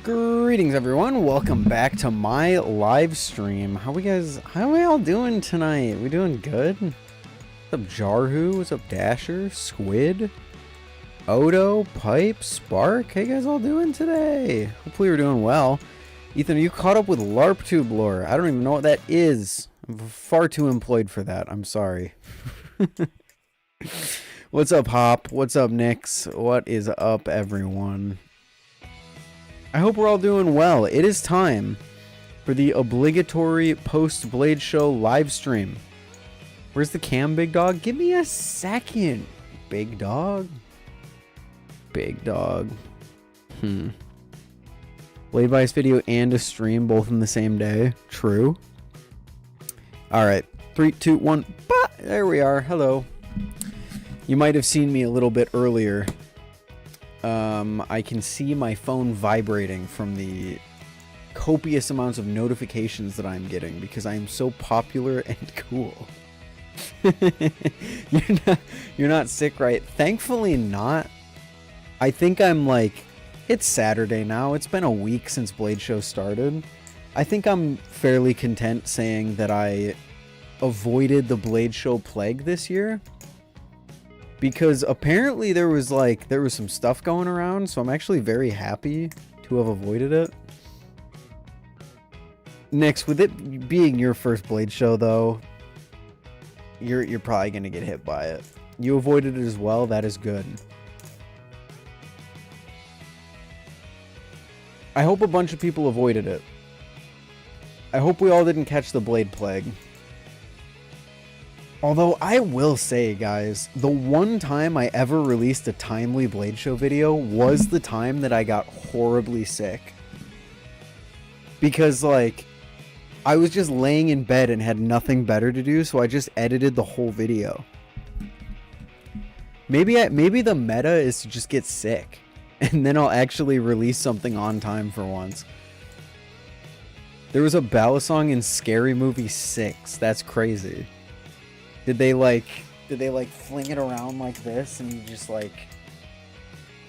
Greetings everyone, welcome back to my live stream. How are we all doing tonight? We doing good? What's up Jarhu? What's up Dasher? Squid? Odo? Pipe? Spark? How you guys all doing today? Hopefully you're doing well. Ethan, are you caught up with LARP tube lore? I don't even know what that is. I'm far too employed for that. I'm sorry. What's up Hop? What's up Nix? What is up everyone? I hope we're all doing well. It is time for the obligatory post-Blade Show live stream. Where's the cam, big dog? Give me a second, big dog. Big dog. Blade Vice video and a stream both in the same day. True. Alright. 3, 2, 1. Bah! There we are. Hello. You might have seen me a little bit earlier. I can see my phone vibrating from the copious amounts of notifications that I'm getting because I am so popular and cool. You're not sick, right? Thankfully not. I think I'm like, it's Saturday now. It's been a week since Blade Show started. I think I'm fairly content saying that I avoided the Blade Show plague this year. Because apparently there was some stuff going around, so I'm actually very happy to have avoided it. Next, with it being your first Blade Show though, you're probably gonna get hit by it. You avoided it as well, that is good. I hope a bunch of people avoided it. I hope we all didn't catch the Blade Plague. Although, I will say, guys, the one time I ever released a timely Blade Show video was the time that I got horribly sick. Because, like, I was just laying in bed and had nothing better to do, so I just edited the whole video. Maybe the meta is to just get sick, and then I'll actually release something on time for once. There was a Balisong in Scary Movie 6. That's crazy. Did they like fling it around like this and you just like,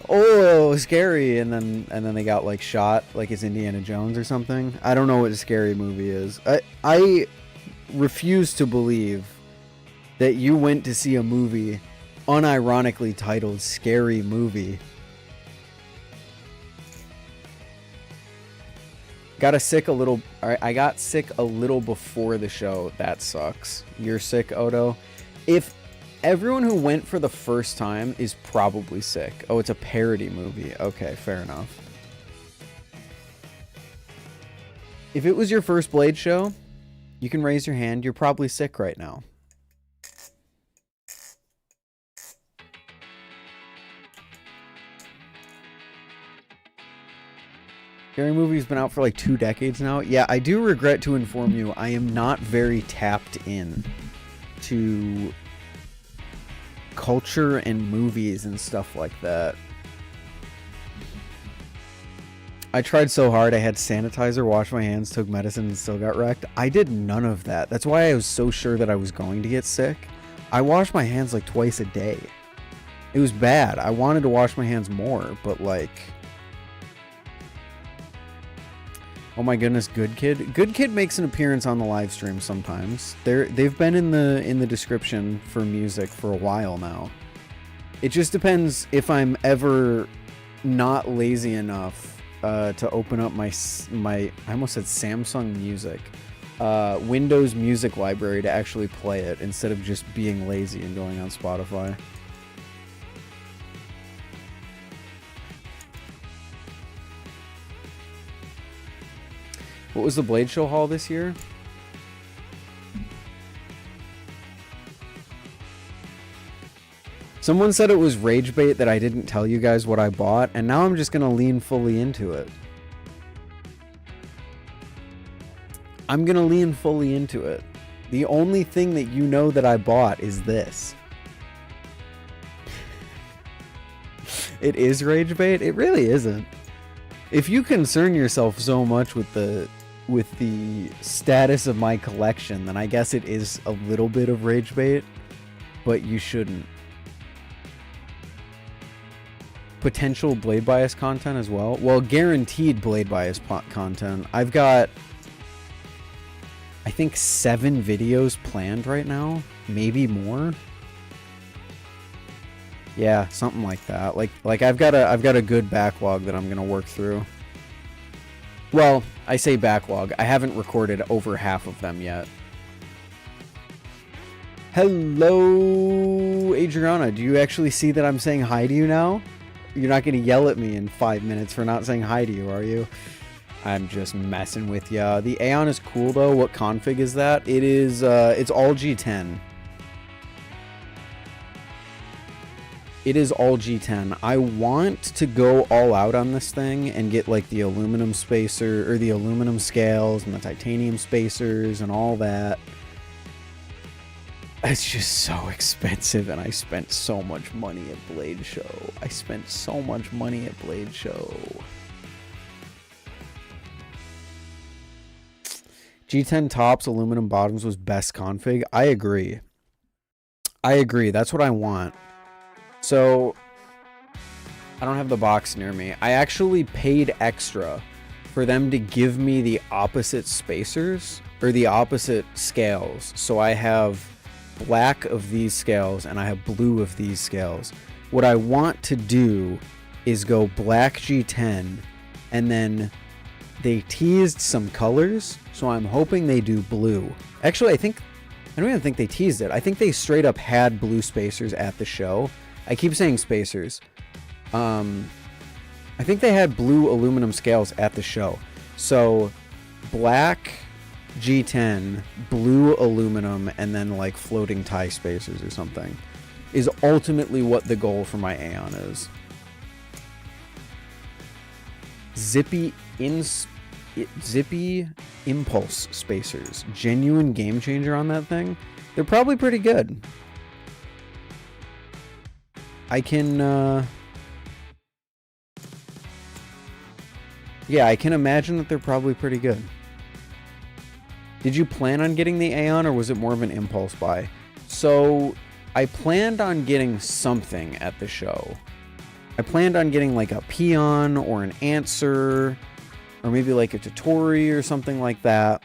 oh, scary, and then they got like shot like it's Indiana Jones or something? I don't know what a Scary Movie is. I refuse to believe that you went to see a movie unironically titled Scary Movie. I got sick a little before the show. That sucks. You're sick, Odo. If everyone who went for the first time is probably sick. Oh, it's a parody movie. Okay, fair enough. If it was your first Blade Show, you can raise your hand. You're probably sick right now. Scary Movie's been out for like 2 decades now. Yeah, I do regret to inform you, I am not very tapped in to culture and movies and stuff like that. I tried so hard. I had sanitizer, washed my hands, took medicine, and still got wrecked. I did none of that. That's why I was so sure that I was going to get sick. I washed my hands like twice a day. It was bad. I wanted to wash my hands more, but like... Oh my goodness, Good Kid. Good Kid makes an appearance on the live stream sometimes. They've been in the description for music for a while now. It just depends if I'm ever not lazy enough to open up my I almost said Samsung Music, Windows Music Library to actually play it instead of just being lazy and going on Spotify. What was the Blade Show haul this year? Someone said it was rage bait that I didn't tell you guys what I bought, and now I'm just gonna lean fully into it. I'm gonna lean fully into it. The only thing that you know that I bought is this. It is rage bait? It really isn't. If you concern yourself so much with the status of my collection, then I guess it is a little bit of rage bait, but you shouldn't. potential blade bias content as well. Well, guaranteed blade bias content. I've got, I think, 7 videos planned right now, maybe more. Yeah, something like that. Like I've got a good backlog that I'm gonna work through. Well, I say backlog. I haven't recorded over half of them yet. Hello, Adriana. Do you actually see that I'm saying hi to you now? You're not gonna yell at me in 5 minutes for not saying hi to you, are you? I'm just messing with ya. The Aeon is cool though. What config is that? It is, it's all G10. It is all G10. I want to go all out on this thing and get like the aluminum spacer, or the aluminum scales and the titanium spacers and all that. It's just so expensive, and I spent so much money at Blade Show. I spent so much money at Blade Show. G10 tops, aluminum bottoms was best config. I agree. I agree. That's what I want. So, I don't have the box near me. I actually paid extra for them to give me the opposite spacers, or the opposite scales. So I have black of these scales and I have blue of these scales. What I want to do is go black G10, and then they teased some colors, so I'm hoping they do blue. Actually, I don't even think they teased it. I think they straight up had blue spacers at the show. I keep saying spacers. I think they had blue aluminum scales at the show. So black G10, blue aluminum, and then like floating tie spacers or something is ultimately what the goal for my Aeon is. Zippy impulse spacers, genuine game changer on that thing. They're probably pretty good. I can yeah, I can imagine that they're probably pretty good. Did you plan on getting the Aeon, or was it more of an impulse buy? So I planned on getting something at the show. I planned on getting like a Peon or an Answer, or maybe like a Totori or something like that.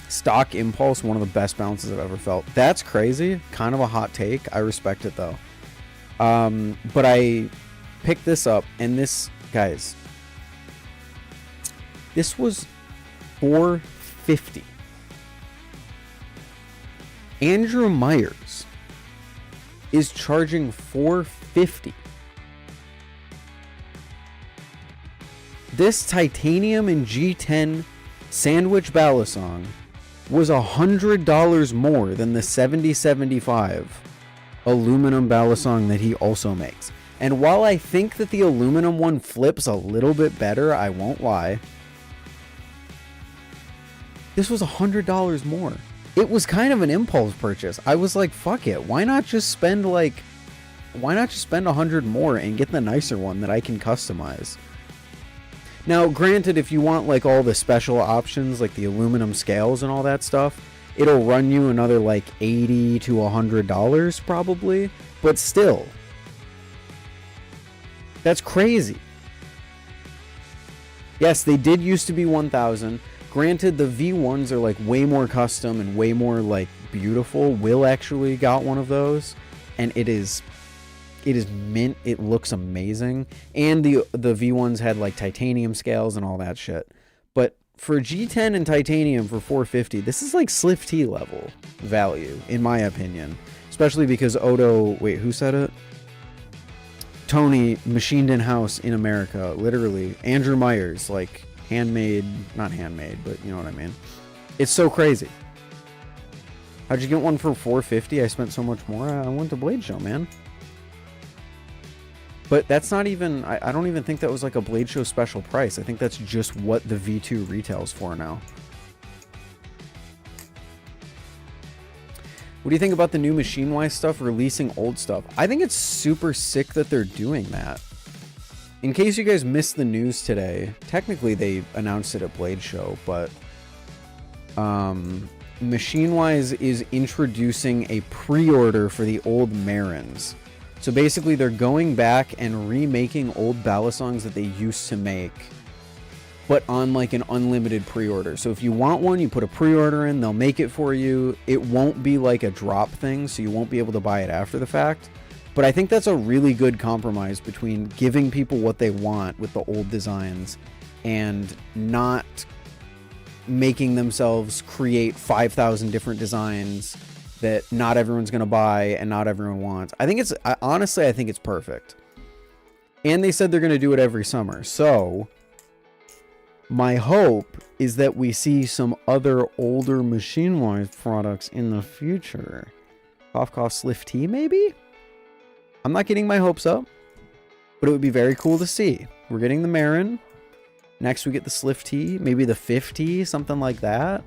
Stock impulse, one of the best bounces I've ever felt. That's crazy. Kind of a hot take. I respect it though. But I picked this up, and this, guys, this was $450. Andrew Myers is charging $450. This titanium and G10 sandwich Balisong was $100 more than the 7075 aluminum Balisong that he also makes. And while I think that the aluminum one flips a little bit better, I won't lie, this was $100 more. It was kind of an impulse purchase. I was like, fuck it. Why not just spend $100 more and get the nicer one that I can customize? Now, granted, if you want like all the special options, like the aluminum scales and all that stuff, it'll run you another like $80 to $100 probably, but still, that's crazy. Yes, they did used to be 1,000. Granted, the V1s are like way more custom and way more like beautiful. Will actually got one of those, and it is mint. It looks amazing. And the V1s had like titanium scales and all that shit. But for G10 and titanium for $450, this is like SlifT level value, in my opinion. Especially because Odo, wait, who said it? Tony, machined in house in America, literally. Andrew Myers, like handmade, not handmade, but you know what I mean. It's so crazy. How'd you get one for $450? I spent so much more. I went to Blade Show, man. But that's not even, I don't even think that was like a Blade Show special price. I think that's just what the V2 retails for now. What do you think about the new Machinewise stuff releasing old stuff? I think it's super sick that they're doing that. In case you guys missed the news today, technically they announced it at Blade Show, but Machinewise is introducing a pre-order for the old Marins. So basically, they're going back and remaking old Balisongs that they used to make, but on like an unlimited pre-order. So if you want one, you put a pre-order in, they'll make it for you. It won't be like a drop thing, so you won't be able to buy it after the fact. But I think that's a really good compromise between giving people what they want with the old designs and not making themselves create 5,000 different designs that not everyone's going to buy and not everyone wants. Honestly, I think it's perfect. And they said they're going to do it every summer. So my hope is that we see some other older Machinewise products in the future. Cough, SlifT maybe? I'm not getting my hopes up, but it would be very cool to see. We're getting the Marin. Next we get the SlifT, maybe the 50, something like that.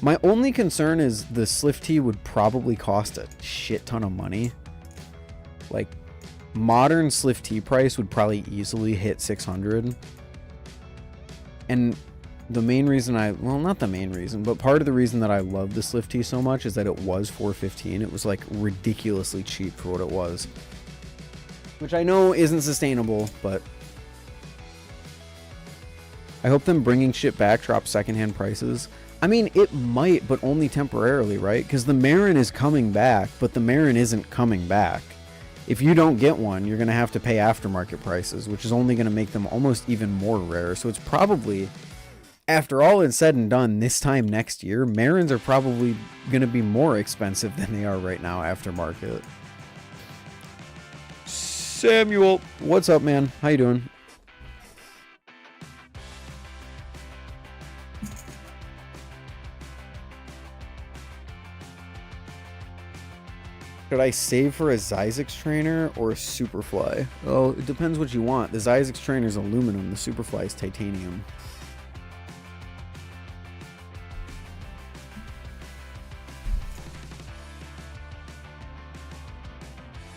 My only concern is the SlifT would probably cost a shit ton of money. Like, modern SlifT price would probably easily hit 600. And the main reason well, not the main reason, but part of the reason that I love the SlifT so much is that it was $415. It was like ridiculously cheap for what it was, which I know isn't sustainable, but I hope them bringing shit back drop secondhand prices. I mean, it might, but only temporarily, right? Because the Marin is coming back, but the Marin isn't coming back. If you don't get one, you're going to have to pay aftermarket prices, which is only going to make them almost even more rare. So it's probably, after all is said and done, this time next year, Marins are probably going to be more expensive than they are right now aftermarket. Samuel, what's up, man? How you doing? Should I save for a Zyzix trainer or a Superfly? Oh, it depends what you want. The Zyzix trainer is aluminum. The Superfly is titanium.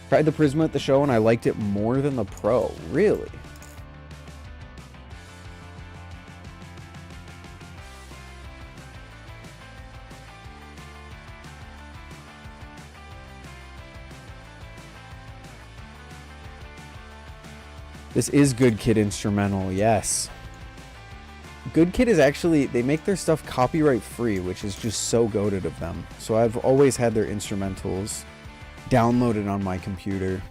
Tried the Prisma at the show and I liked it more than the Pro. Really? This is Good Kid Instrumental, yes. Good Kid is actually, they make their stuff copyright free, which is just so goated of them. So I've always had their instrumentals downloaded on my computer.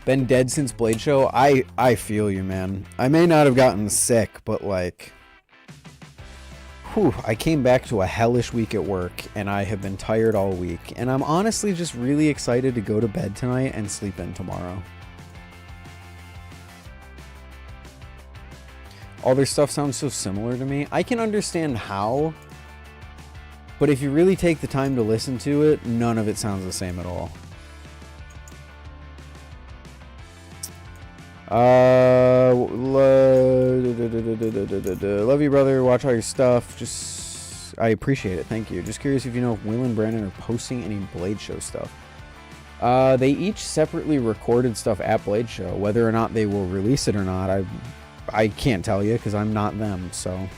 Been dead since Blade Show. I feel you, man. I may not have gotten sick, but like, whew, I came back to a hellish week at work, and I have been tired all week. And I'm honestly just really excited to go to bed tonight and sleep in tomorrow. All their stuff sounds so similar to me. I can understand how, but if you really take the time to listen to it, none of it sounds the same at all. Love you, brother. Watch all your stuff. Just, I appreciate it. Thank you. Just curious if you know if Will and Brandon are posting any Blade Show stuff. They each separately recorded stuff at Blade Show. Whether or not they will release it or not, I can't tell you because I'm not them. So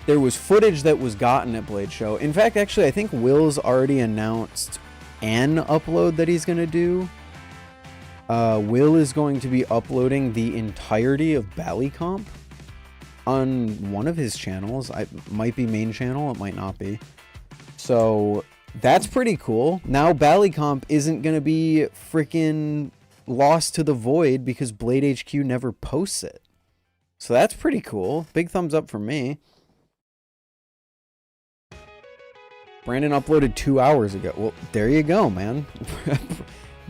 there was footage that was gotten at Blade Show. In fact, actually, I think Will's already announced an upload that he's gonna do. Will is going to be uploading the entirety of Balisong on one of his channels. It might be main channel, it might not be. So that's pretty cool. Now Balisong isn't going to be freaking lost to the void because Blade HQ never posts it. So that's pretty cool. Big thumbs up from me. Brandon uploaded 2 hours ago. Well, there you go, man.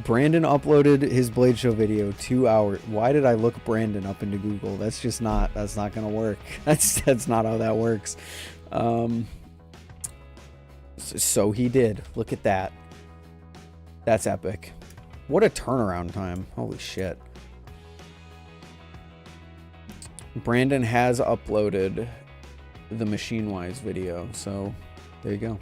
Brandon uploaded his Blade Show video 2 hours. Why did I look Brandon up into Google? That's just not, that's not gonna work. That's not how that works. So he did. Look at that. That's epic. What a turnaround time. Holy shit. Brandon has uploaded the Machinewise video, so there you go.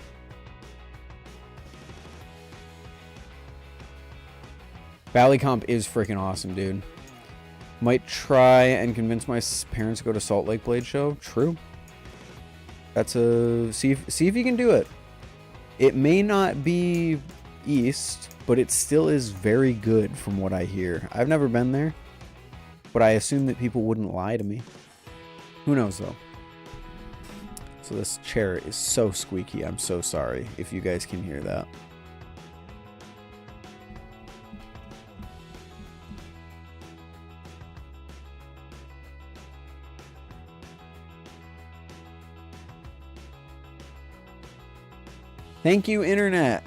Balisong is freaking awesome, dude. Might try and convince my parents to go to Salt Lake Blade Show. True. That's a see if you can do it. It may not be east, but it still is very good from what I hear. I've never been there, but I assume that people wouldn't lie to me. Who knows though? So this chair is so squeaky. I'm so sorry if you guys can hear that. Thank you, internet.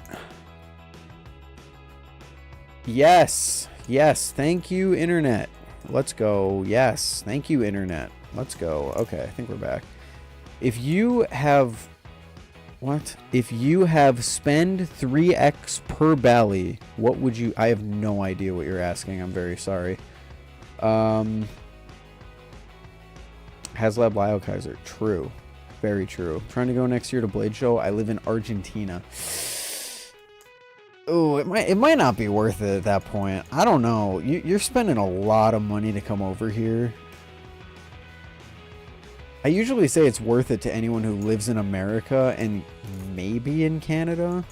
Yes. Yes. Thank you, internet. Let's go. Yes. Thank you, internet. Let's go. Okay, I think we're back. If you have... What? If you have spend 3x per belly, what would you... I have no idea what you're asking. I'm very sorry. HasLab Biokaiser. True. Very true. Trying to go next year to Blade Show. I live in Argentina. Oh, it might not be worth it at that point. I don't know. You're spending a lot of money to come over here. I usually say it's worth it to anyone who lives in America and maybe in Canada.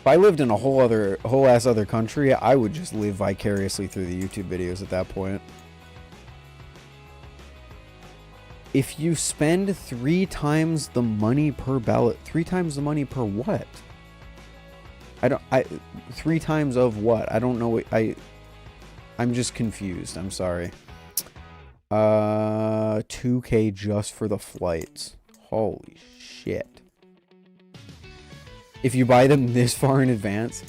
If I lived in a whole ass other country, I would just live vicariously through the YouTube videos at that point. If you spend 3 times the money per ballot, 3 times the money per what? 3 times of what? I don't know. I'm just confused. I'm sorry. 2K just for the flights. Holy shit. If you buy them this far in advance,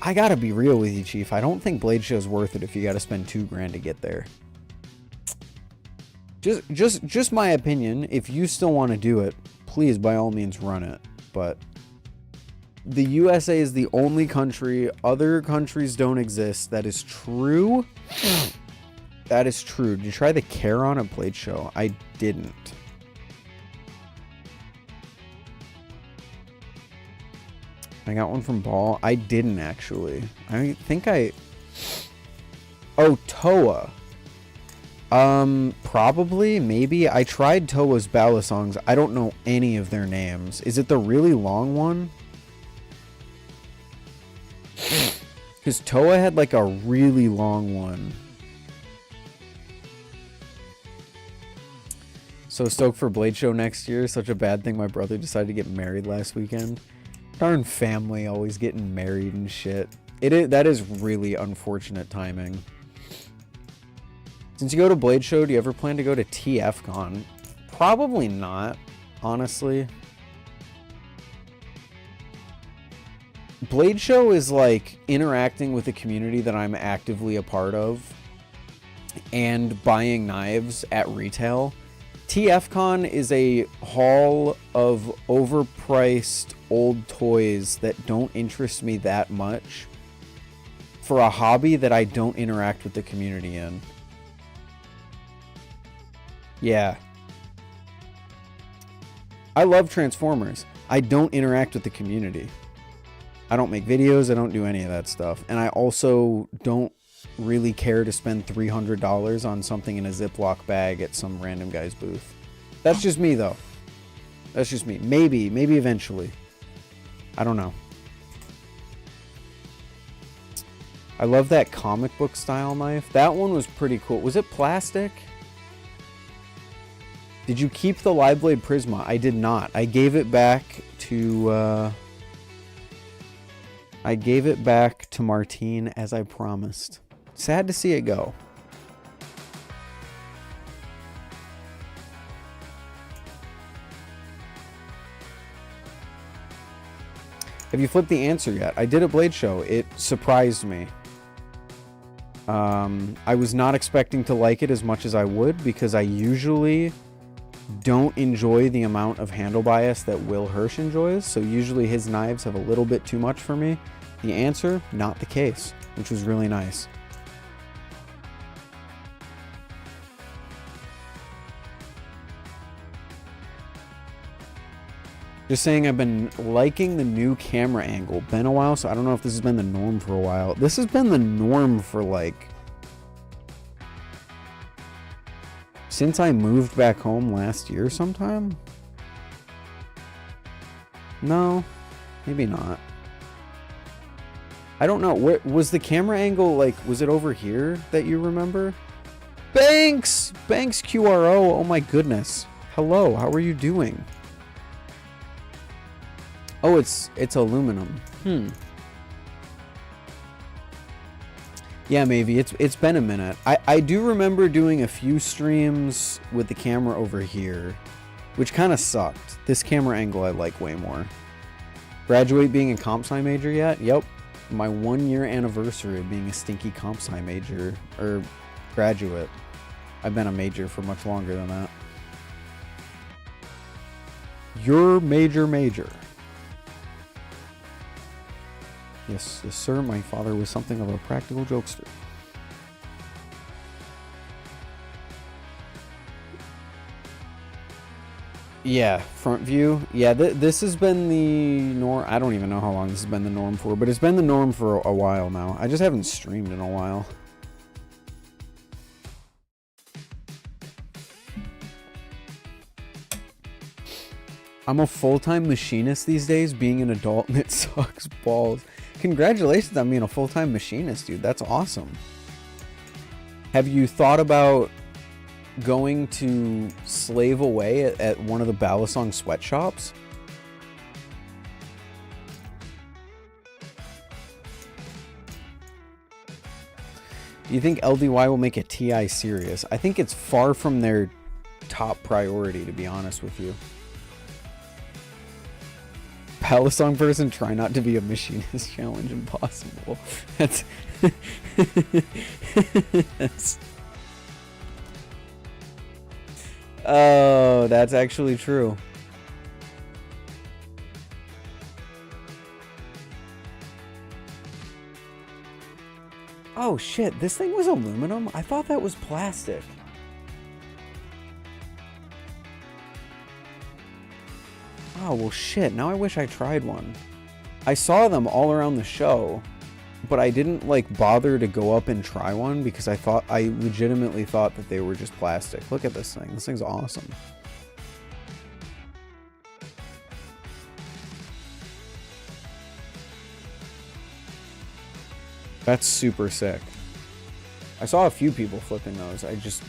I gotta be real with you, Chief. I don't think Blade Show's worth it if you gotta spend $2 grand to get there. Just my opinion. If you still want to do it, please by all means run it. But the USA is the only country. Other countries don't exist. That is true. That is true. Did you try the Charon at Blade Show? I didn't. I got one from Ball. I didn't actually. I think I... Oh, Toa. Probably, maybe. I tried Toa's Balisongs. I don't know any of their names. Is it the really long one? Because Toa had like a really long one. So stoked for Blade Show next year. Such a bad thing my brother decided to get married last weekend. Darn family always getting married and shit. That is really unfortunate timing. Since you go to Blade Show, do you ever plan to go to TFCon? Probably not, honestly. Blade Show is like interacting with a community that I'm actively a part of and buying knives at retail. TFCon is a haul of overpriced old toys that don't interest me that much for a hobby that I don't interact with the community in. Yeah. I love Transformers. I don't interact with the community. I don't make videos. I don't do any of that stuff. And I also don't really care to spend $300 on something in a Ziploc bag at some random guy's booth. That's just me, though. That's just me. Maybe eventually. I don't know. I love that comic book style knife. That one was pretty cool. Was it plastic? Did you keep the live blade Prisma? I did not. I gave it back to Martine as I promised. Sad to see it go. Have you flipped the answer yet? I did a Blade Show. It surprised me. I was not expecting to like it as much as I would because I usually don't enjoy the amount of handle bias that Will Hirsch enjoys, so usually his knives have a little bit too much for me. The answer, not the case, which was really nice. Just saying, I've been liking the new camera angle. Been a while, so I don't know if this has been the norm for a while. This has been the norm for like Since I moved back home last year sometime? No, maybe not. I don't know. Where was the camera angle? Like, was it over here that you remember? Banks! Banks QRO. Oh my goodness. Hello, how are you doing? Oh, it's aluminum. Yeah, maybe. It's been a minute. I do remember doing a few streams with the camera over here, which kind of sucked. This camera angle I like way more. Graduate being a comp sci major yet? Yep. My 1 year anniversary of being a stinky comp sci major, or graduate. I've been a major for much longer than that. Your major. Yes, sir, my father was something of a practical jokester. Yeah, front view. Yeah, this has been the norm. I don't even know how long this has been the norm for, but it's been the norm for a while now. I just haven't streamed in a while. I'm a full-time machinist these days, being an adult, and it sucks balls. Congratulations on being a full-time machinist, dude. That's awesome. Have you thought about going to slave away at one of the Balisong sweatshops? Do you think LDY will make a TI serious? I think it's far from their top priority, to be honest with you. Balisong person, try not to be a machinist challenge impossible. That's oh, that's actually true. Oh shit, this thing was aluminum? I thought that was plastic. Oh, well shit, now I wish I tried one. I saw them all around the show, but I didn't like bother to go up and try one because I legitimately thought that they were just plastic. Look at this thing. This thing's awesome. That's super sick. I saw a few people flipping those. I just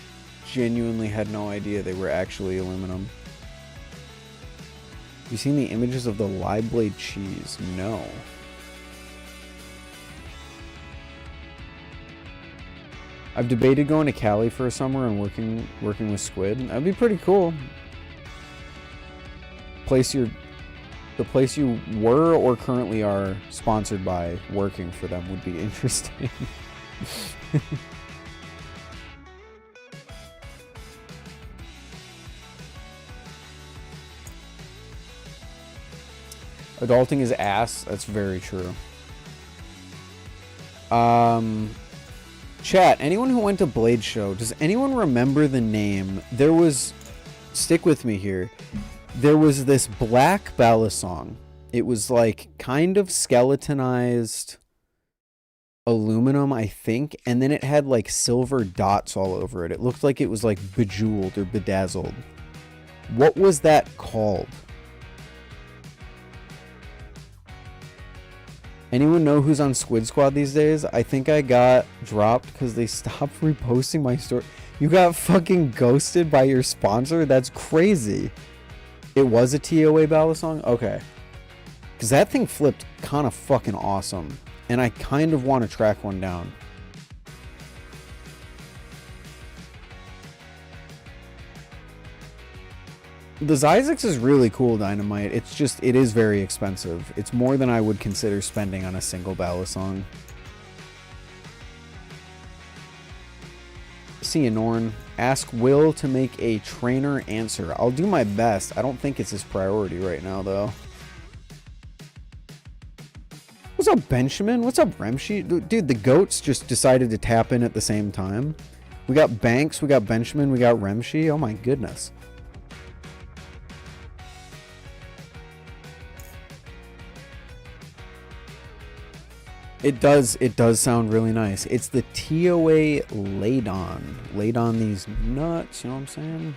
genuinely had no idea they were actually aluminum. You seen the images of the live blade cheese? No. I've debated going to Cali for a summer and working with Squid. That'd be pretty cool. The place you were or currently are sponsored by working for them would be interesting. Adulting is ass. That's very true. Chat, anyone who went to Blade Show, does anyone remember the name? There was, stick with me here. There was this black Balisong. It was like kind of skeletonized aluminum, I think, and then it had like silver dots all over it. It looked like it was like bejeweled or bedazzled. What was that called? Anyone know who's on Squid Squad these days? I think I got dropped because they stopped reposting my story. You got fucking ghosted by your sponsor? That's crazy. It was a TOA Balisong? Okay. Because that thing flipped kind of fucking awesome. And I kind of want to track one down. The Zyzix is really cool, Dynamite. It's just, it is very expensive. It's more than I would consider spending on a single Balisong. See you, Norn. Ask Will to make a trainer answer. I'll do my best. I don't think it's his priority right now, though. What's up, Benjamin? What's up, Remshi? Dude, the goats just decided to tap in at the same time. We got Banks, we got Benjamin, we got Remshi. Oh my goodness. It does sound really nice. It's the TOA Ladon. Ladon these nuts, you know what I'm saying?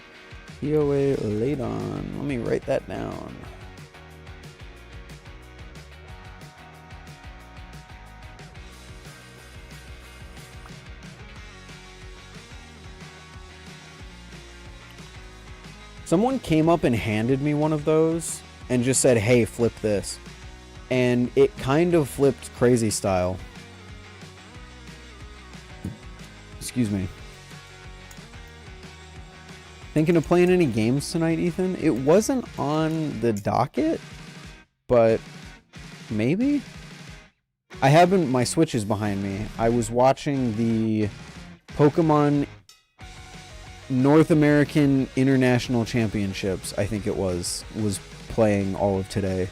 TOA Ladon. Let me write that down. Someone came up and handed me one of those and just said, hey, flip this. And it kind of flipped crazy style. Excuse me. Thinking of playing any games tonight, Ethan? It wasn't on the docket, but maybe? I haven't, my Switch is behind me. I was watching the Pokemon North American International Championships, I think it was playing all of today.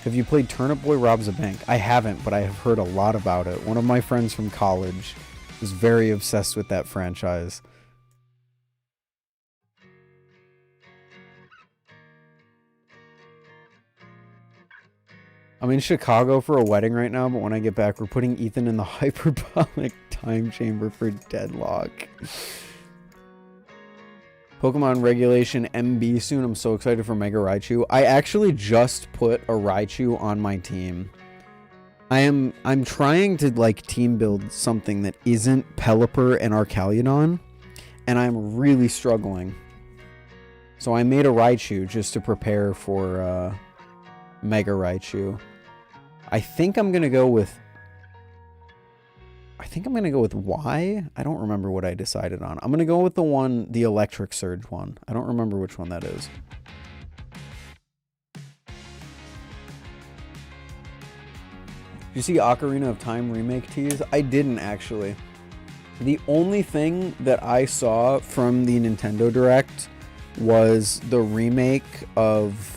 Have you played Turnip Boy Robs a Bank? I haven't, but I have heard a lot about it. One of my friends from college was very obsessed with that franchise. I'm in Chicago for a wedding right now, but when I get back, we're putting Ethan in the hyperbolic time chamber for Deadlock. Pokemon Regulation MB soon. I'm so excited for Mega Raichu. I actually just put a Raichu on my team. I'm trying to like team build something that isn't Pelipper and Arcaliudon, and I'm really struggling. So I made a Raichu just to prepare for Mega Raichu. I think I'm gonna go with Y. I don't remember what I decided on. I'm gonna go with the Electric Surge one. I don't remember which one that is. Did you see Ocarina of Time remake tease? I didn't actually. The only thing that I saw from the Nintendo Direct was the remake of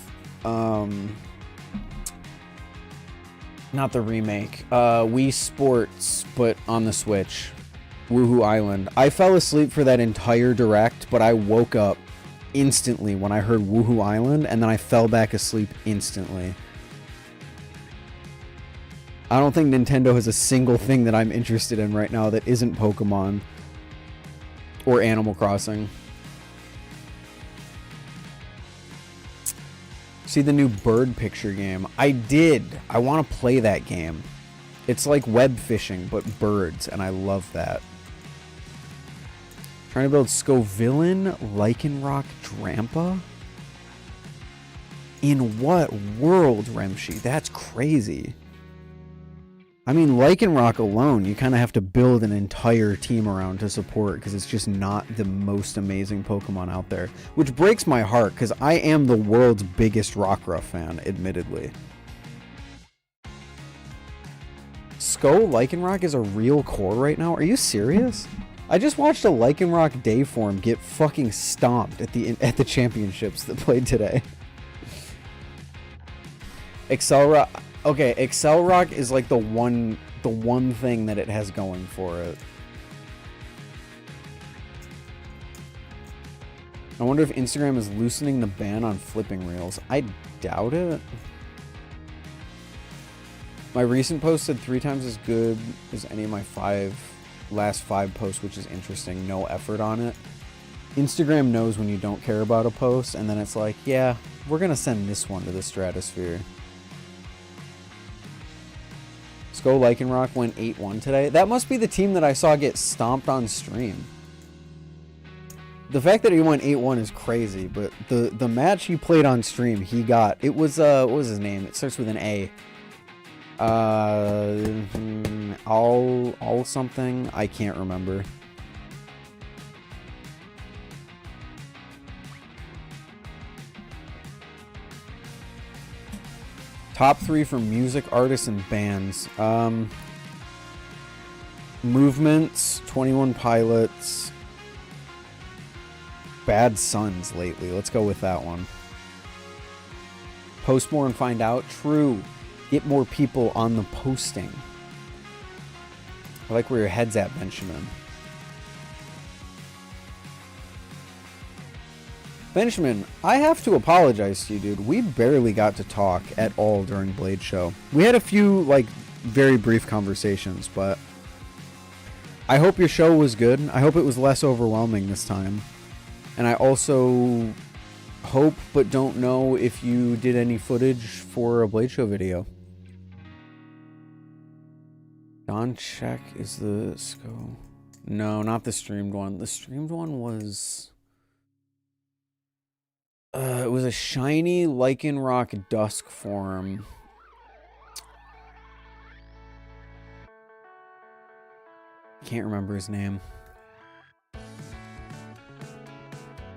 not the remake, Wii Sports, but on the Switch. Woohoo Island. I fell asleep for that entire Direct, but I woke up instantly when I heard Woohoo Island, and then I fell back asleep instantly. I don't think Nintendo has a single thing that I'm interested in right now that isn't Pokemon or Animal Crossing. See the new bird picture game? I did. I want to play that game. It's like web fishing, but birds, and I love that. Trying to build Scovillain, Lycanroc, Drampa? In what world, Remshi? That's crazy. I mean, Lycanroc alone, you kind of have to build an entire team around to support because it's just not the most amazing Pokemon out there. Which breaks my heart because I am the world's biggest Rockruff fan, admittedly. Lycanroc is a real core right now? Are you serious? I just watched a Lycanroc day form get fucking stomped at the championships that played today. Accelerock. Okay, Accelerock is like the one thing that it has going for it. I wonder if Instagram is loosening the ban on flipping reels. I doubt it. My recent post said 3 times as good as any of my last 5 posts, which is interesting. No effort on it. Instagram knows when you don't care about a post, and then it's like, yeah, we're gonna send this one to the stratosphere. Lycanroc went 8-1 today. That must be the team that I saw get stomped on stream. The fact that he went 8-1 is crazy, but the match he played on stream, he got, it was, what was his name? It starts with an A. All something? I can't remember. Top 3 for music, artists, and bands. Movements, 21 Pilots, Bad Sons lately. Let's go with that one. Post more and find out. True. Get more people on the posting. I like where your head's at, Benjamin. Benjamin, I have to apologize to you, dude. We barely got to talk at all during Blade Show. We had a few, like, very brief conversations, but I hope your show was good. I hope it was less overwhelming this time. And I also hope, but don't know, if you did any footage for a Blade Show video. Don Check is the scope. No, not the streamed one. The streamed one was... it was a shiny Lycanroc Dusk form. Can't remember his name.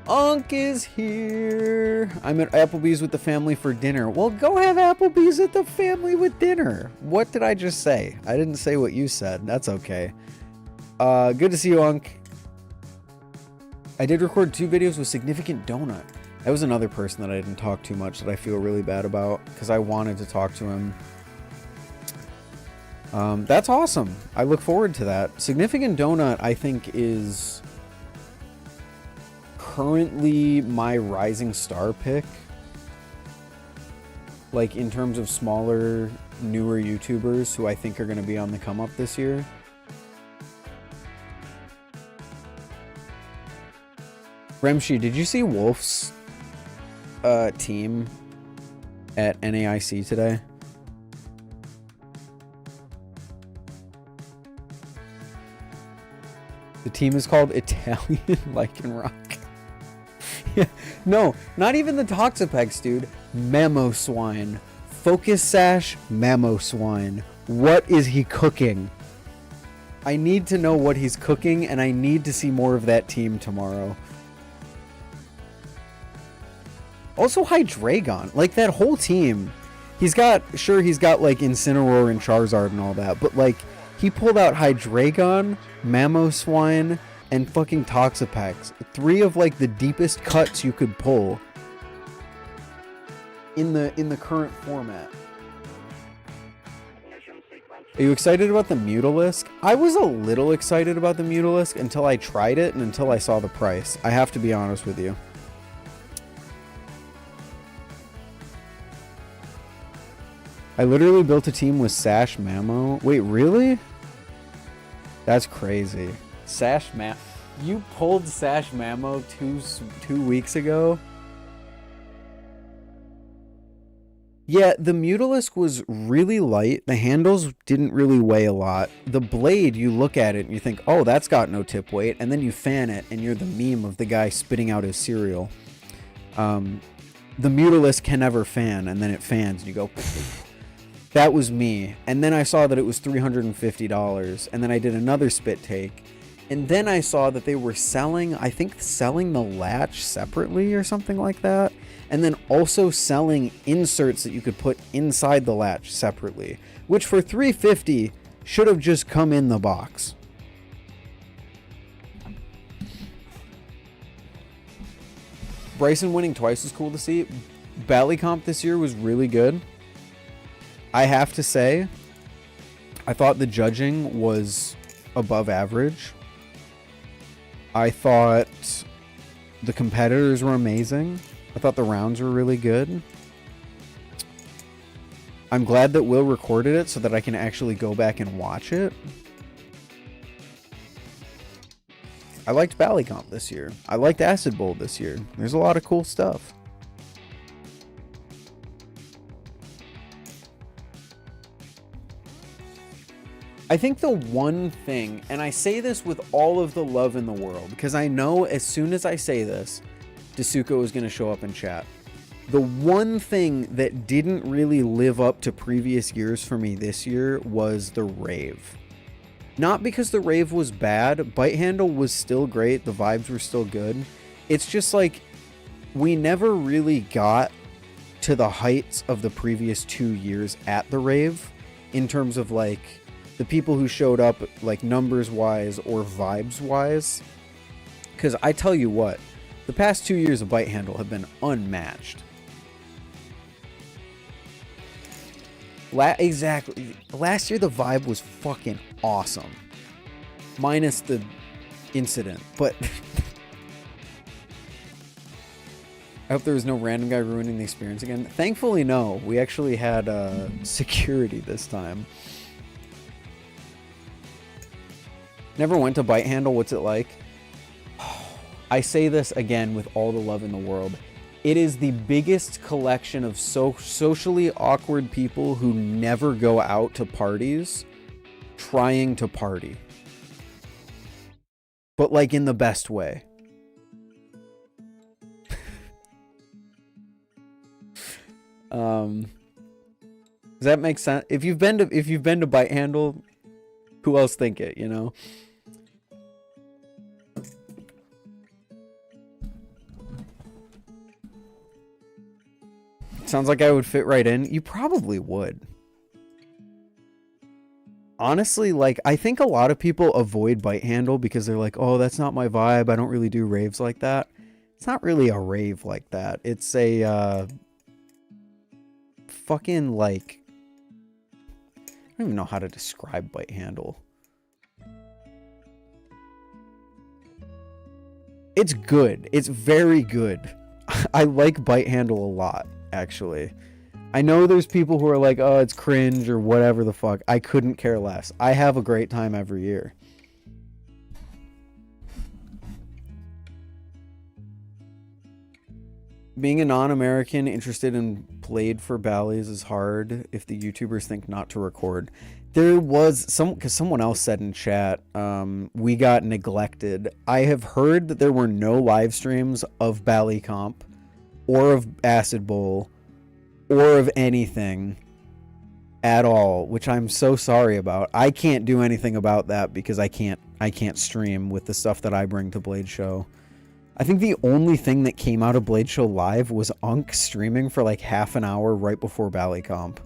Unc is here. I'm at Applebee's with the family for dinner. Well, go have Applebee's at the family with dinner. What did I just say? I didn't say what you said. That's okay. Good to see you, Unc. I did record 2 videos with Significant Donut. That was another person that I didn't talk too much that I feel really bad about because I wanted to talk to him. That's awesome. I look forward to that. Significant Donut, I think, is currently my rising star pick. Like, in terms of smaller, newer YouTubers who I think are going to be on the come up this year. Remshi, did you see Wolf's team at NAIC today? The team is called Italian Lycanroc. Yeah, no, not even the Toxapex, dude. Mamoswine. Focus Sash Mamoswine. What is he cooking? I need to know what he's cooking, and I need to see more of that team tomorrow. Also, Hydreigon. Like, that whole team. He's got like Incineroar and Charizard and all that, but like, he pulled out Hydreigon, Mamoswine, and fucking Toxapex. 3 of like the deepest cuts you could pull in the current format. Are you excited about the Mutalisk? I was a little excited about the Mutalisk until I tried it and until I saw the price. I have to be honest with you. I literally built a team with Sash Mamo. Wait, really? That's crazy. Sash Mamo. You pulled Sash Mamo two weeks ago? Yeah, the Mutalisk was really light. The handles didn't really weigh a lot. The blade, you look at it and you think, oh, that's got no tip weight. And then you fan it and you're the meme of the guy spitting out his cereal. The Mutalisk can never fan, and then it fans and you go... That was me. And then I saw that it was $350. And then I did another spit take. And then I saw that they were selling the latch separately or something like that. And then also selling inserts that you could put inside the latch separately. Which for $350 should have just come in the box. Bryson winning twice was cool to see. Ballycomp this year was really good. I have to say, I thought the judging was above average. I thought the competitors were amazing. I thought the rounds were really good. I'm glad that Will recorded it so that I can actually go back and watch it. I liked Ballycomp this year. I liked Acid Bowl this year. There's a lot of cool stuff. I think the one thing, and I say this with all of the love in the world, because I know as soon as I say this, Desuko is going to show up in chat. The one thing that didn't really live up to previous years for me this year was the Rave. Not because the Rave was bad, Bite Handle was still great, the vibes were still good. It's just like, we never really got to the heights of the previous 2 years at the Rave, in terms of like, the people who showed up, like, numbers-wise or vibes-wise. Because I tell you what, the past 2 years of Bite Handle have been unmatched. Exactly. Last year, the vibe was fucking awesome. Minus the incident. But I hope there was no random guy ruining the experience again. Thankfully, no. We actually had security this time. Never went to Bite Handle. What's it like? I say this again with all the love in the world. It is the biggest collection of socially awkward people who never go out to parties trying to party. But like in the best way. Does that make sense? If you've been to Bite Handle, who else think it, you know? Sounds like I would fit right in. You probably would. Honestly, like, I think a lot of people avoid Bite Handle because they're like, oh, that's not my vibe. I don't really do raves like that. It's not really a rave like that. It's a, fucking, like, I don't even know how to describe Bite Handle. It's good. It's very good. I like Bite Handle a lot, actually. I know there's people who are like, oh, it's cringe or whatever the fuck. I couldn't care less. I have a great time every year. Being a non-American interested in played for Bally's is hard if the YouTubers think not to record. There was because someone else said in chat, we got neglected. I have heard that there were no live streams of Bally Comp or of Acid Bowl or of anything at all, which I'm so sorry about. I can't do anything about that because I can't stream with the stuff that I bring to Blade Show. I think the only thing that came out of Blade Show Live was Unk streaming for like half an hour right before Bally Comp.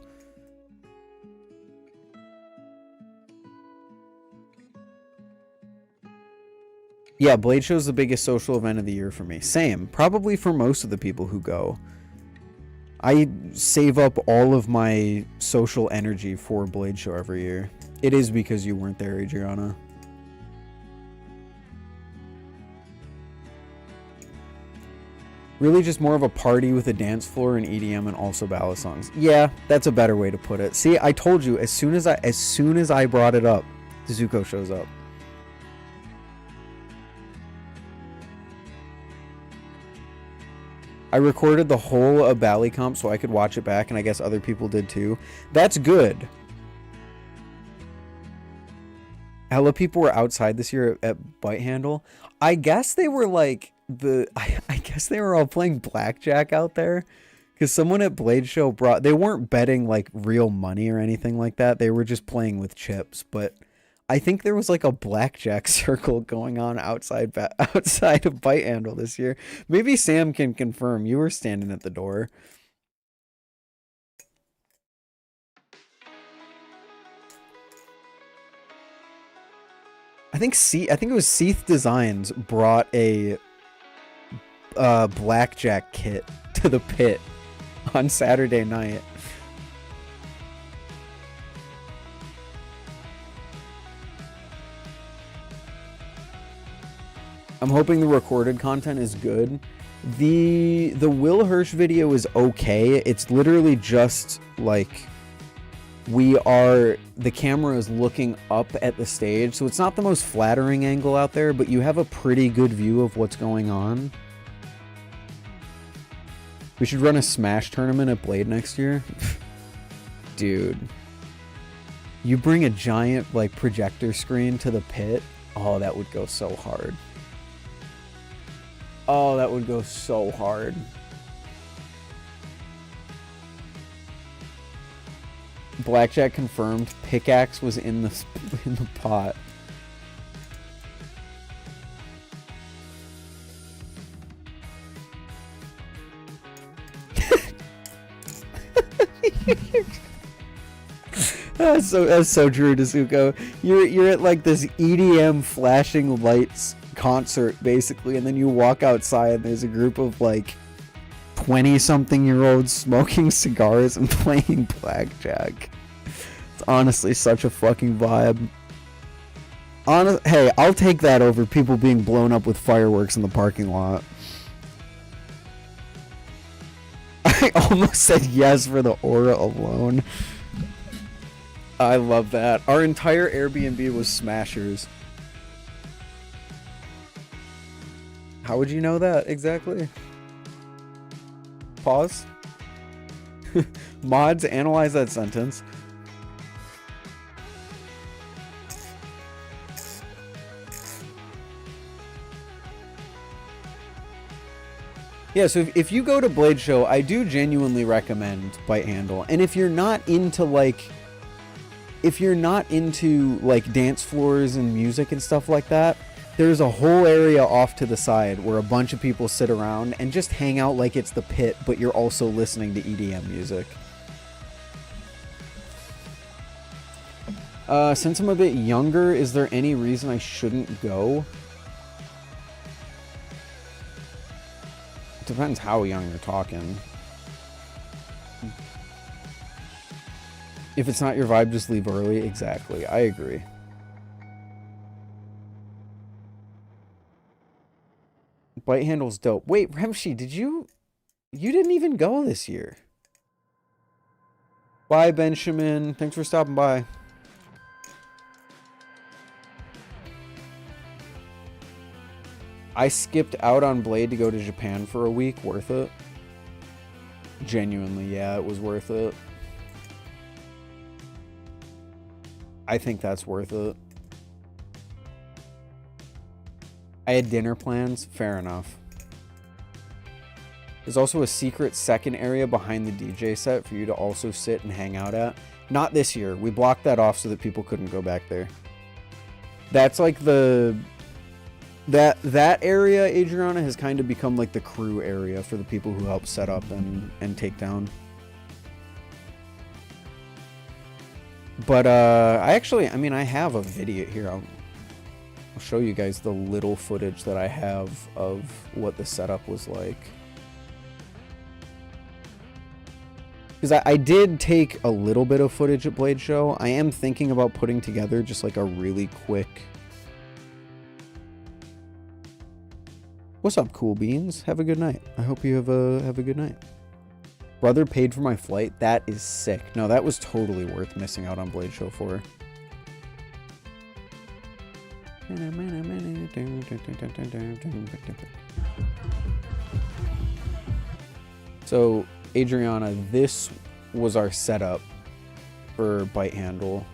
Yeah, Blade Show's the biggest social event of the year for me. Same. Probably for most of the people who go. I save up all of my social energy for Blade Show every year. It is because you weren't there, Adriana. Really just more of a party with a dance floor and EDM and also ballad songs. Yeah, that's a better way to put it. See, I told you, as soon as I brought it up, Zuko shows up. I recorded the whole of Bally Comp so I could watch it back, and I guess other people did too. That's good. Hella people were outside this year at Bite Handle. I guess they were like I guess they were all playing blackjack out there, because someone at Blade Show they weren't betting like real money or anything like that. They were just playing with chips, but I think there was like a blackjack circle going on outside of Bite Handle this year. Maybe Sam can confirm. You were standing at the door. I think it was SlifT Designs brought a blackjack kit to the pit on Saturday night. I'm hoping the recorded content is good. The Will Hirsch video is okay. It's literally just like the camera is looking up at the stage, so it's not the most flattering angle out there, but you have a pretty good view of what's going on. We should run a Smash tournament at Blade next year. Dude. You bring a giant like projector screen to the pit. Oh, that would go so hard. Oh, that would go so hard. Blackjack confirmed. Pickaxe was in the pot. That's so true, Desuko. You're at like this EDM flashing lights concert basically, and then you walk outside and there's a group of like 20-something-year-olds smoking cigars and playing blackjack. It's honestly such a fucking vibe. Hey, I'll take that over people being blown up with fireworks in the parking lot. I almost said yes for the aura alone. I love that. Our entire Airbnb was smashers. How would you know that exactly? Pause. Mods, analyze that sentence. Yeah, so if you go to Blade Show, I do genuinely recommend Bite Handle. And if you're not into like dance floors and music and stuff like that, there's a whole area off to the side where a bunch of people sit around and just hang out like it's the pit, but you're also listening to EDM music. Since I'm a bit younger, is there any reason I shouldn't go? Depends how young you're talking. If it's not your vibe, just leave early. Exactly. I agree. Bite Handle's dope. Wait, Remshi, did you didn't even go this year. Bye, Benjamin. Thanks for stopping by. I skipped out on Blade to go to Japan for a week. Worth it? Genuinely, yeah, it was worth it. I think that's worth it. I had dinner plans. Fair enough. There's also a secret second area behind the DJ set for you to also sit and hang out at. Not this year. We blocked that off so that people couldn't go back there. That's like the... That area, Adriana, has kind of become like the crew area for the people who help set up and take down. But I have a video here. I'll show you guys the little footage that I have of what the setup was like. Because I did take a little bit of footage at Blade Show. I am thinking about putting together just like a really quick... What's up, Cool Beans? Have a good night. I hope you have a good night. Brother paid for my flight. That is sick. No, that was totally worth missing out on Blade Show for. So, Adriana, this was our setup for Bite Handle.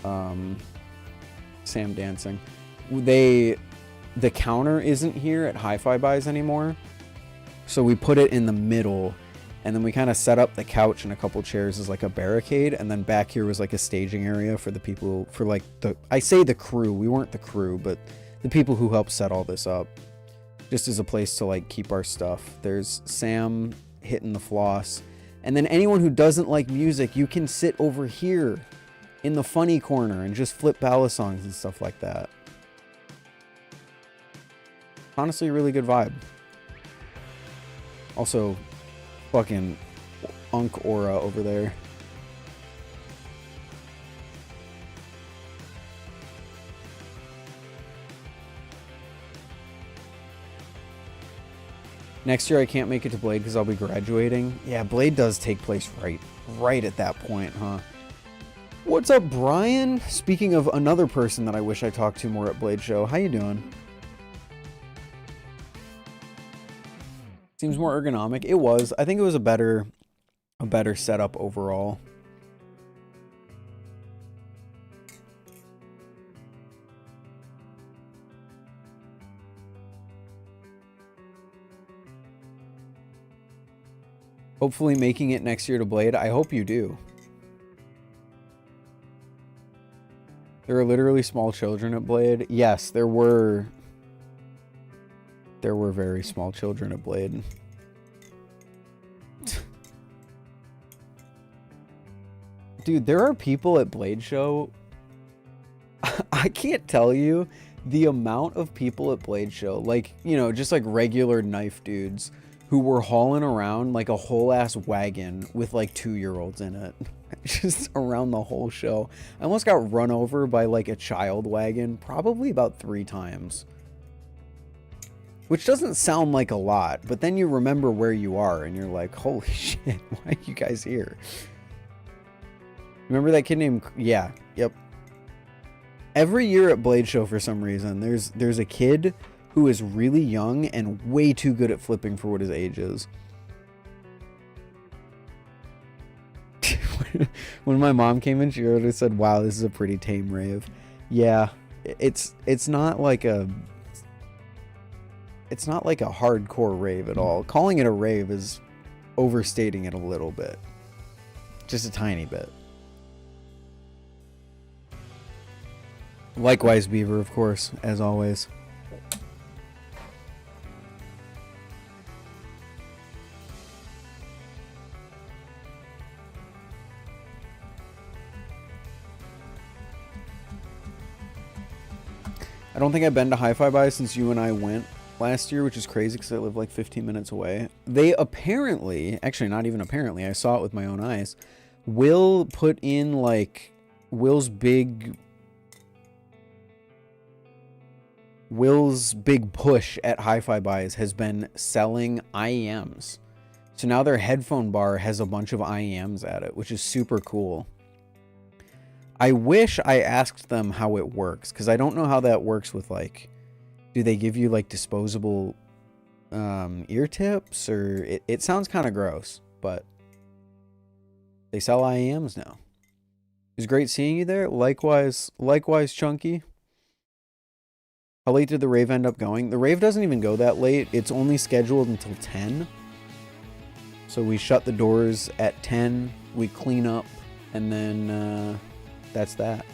Sam dancing. The counter isn't here at Hi-Fi Buys anymore, so we put it in the middle, and then we kind of set up the couch and a couple chairs as like a barricade, and then back here was like a staging area for the people, for like I say the crew, we weren't the crew, but the people who helped set all this up, just as a place to like keep our stuff. There's Sam hitting the floss, and then anyone who doesn't like music, you can sit over here in the funny corner and just flip Balisongs and stuff like that. Honestly, a really good vibe. Also, fucking Unk Aura over there. Next year I can't make it to Blade because I'll be graduating. Yeah, Blade does take place right at that point, huh? What's up, Brian? Speaking of another person that I wish I talked to more at Blade Show, how you doing? Seems more ergonomic. It was. I think it was a better setup overall. Hopefully making it next year to Blade. I hope you do. There are literally small children at Blade. Yes, there were very small children at Blade. Dude, there are people at Blade Show. I can't tell you the amount of people at Blade Show, like, you know, just like regular knife dudes who were hauling around like a whole ass wagon with like 2-year-olds in it. Just around the whole show. I almost got run over by like a child wagon probably about 3 times. Which doesn't sound like a lot, but then you remember where you are and you're like, holy shit, why are you guys here? Remember that kid named... Yeah, yep. Every year at Blade Show, for some reason, there's a kid who is really young and way too good at flipping for what his age is. When my mom came in, she already said, wow, this is a pretty tame rave. Yeah, it's not like a... It's not like a hardcore rave at all. Calling it a rave is overstating it a little bit. Just a tiny bit. Likewise, Beaver, of course, as always. I don't think I've been to Hi-Fi Buy since you and I went last year, which is crazy because I live like 15 minutes away. They apparently, actually not even apparently, I saw it with my own eyes, will put in like Will's big push at Hi-Fi Buys has been selling IEMs. So now their headphone bar has a bunch of IEMs at it, which is super cool. I wish I asked them how it works, because I don't know how that works with, like, do they give you, like, disposable ear tips? Or it sounds kind of gross, but they sell IEMs now. It was great seeing you there. Likewise, Chunky. How late did the rave end up going? The rave doesn't even go that late. It's only scheduled until 10. So we shut the doors at 10. We clean up, and then that's that.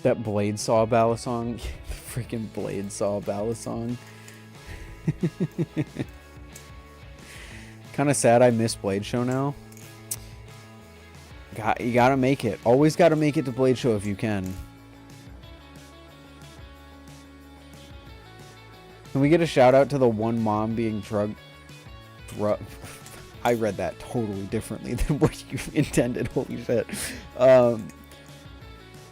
That blade saw Balisong. Freaking blade saw Balisong. Kind of sad I missed Blade Show now. You gotta make it. Always gotta make it to Blade Show if you can. Can we get a shout out to the one mom being I read that totally differently than what you intended. Holy shit.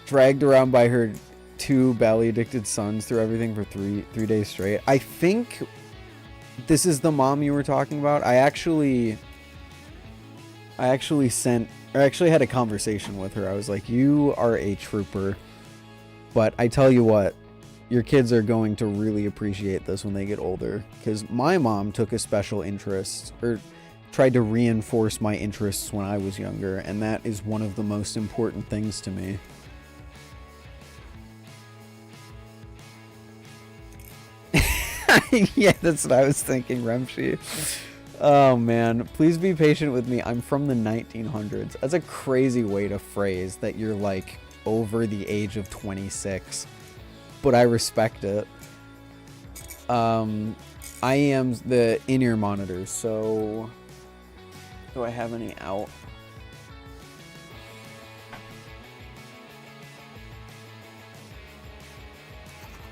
Dragged around by her 2 Bally addicted sons through everything for three days straight. I think this is the mom you were talking about. I actually had a conversation with her. I was like, you are a trooper, but I tell you what, your kids are going to really appreciate this when they get older, because my mom took a special interest, or tried to reinforce my interests when I was younger, and that is one of the most important things to me. Yeah, that's what I was thinking, Remshi. Oh man, please be patient with me. I'm from the 1900s. That's a crazy way to phrase that you're like over the age of 26, but I respect it. I am the in-ear monitors, so do I have any out?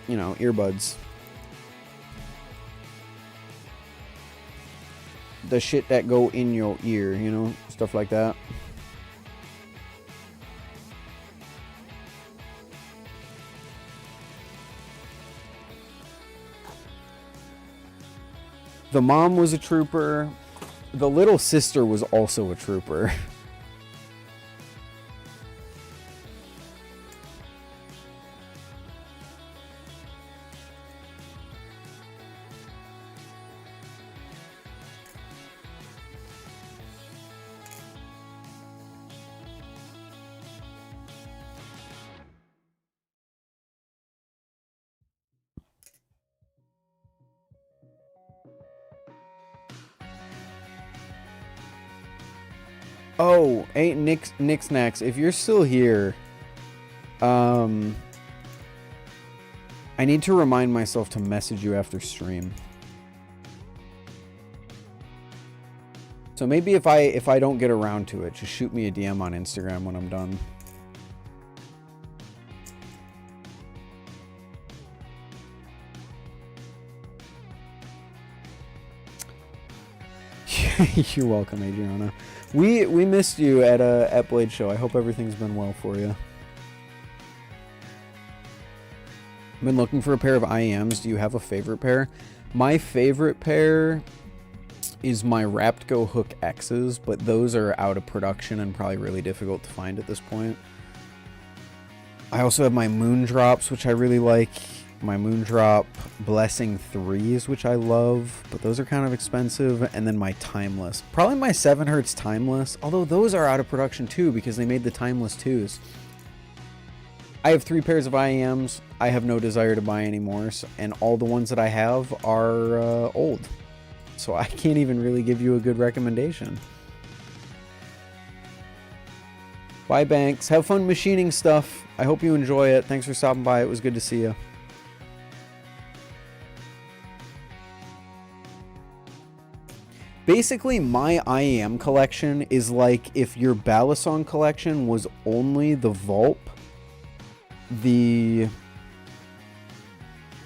You know, earbuds. The shit that go in your ear, you know, stuff like that. The mom was a trooper. The little sister was also a trooper. Oh, hey, Nick Snacks, if you're still here, I need to remind myself to message you after stream. So maybe if I don't get around to it, just shoot me a DM on Instagram when I'm done. You're welcome, Adriana. We missed you at Blade Show. I hope everything's been well for you. Been looking for a pair of IEMs. Do you have a favorite pair? My favorite pair is my Raptco Hook X's, but those are out of production and probably really difficult to find at this point. I also have my Moondrops, which I really like. My Moondrop Blessing 3s, which I love, but those are kind of expensive. And then my Timeless. Probably my 7Hz Timeless, although those are out of production too because they made the Timeless 2s. I have 3 pairs of IEMs. I have no desire to buy any more, and all the ones that I have are old. So I can't even really give you a good recommendation. Bye, Banks. Have fun machining stuff. I hope you enjoy it. Thanks for stopping by. It was good to see you. Basically, my IEM collection is like if your Balisong collection was only the Vulp, the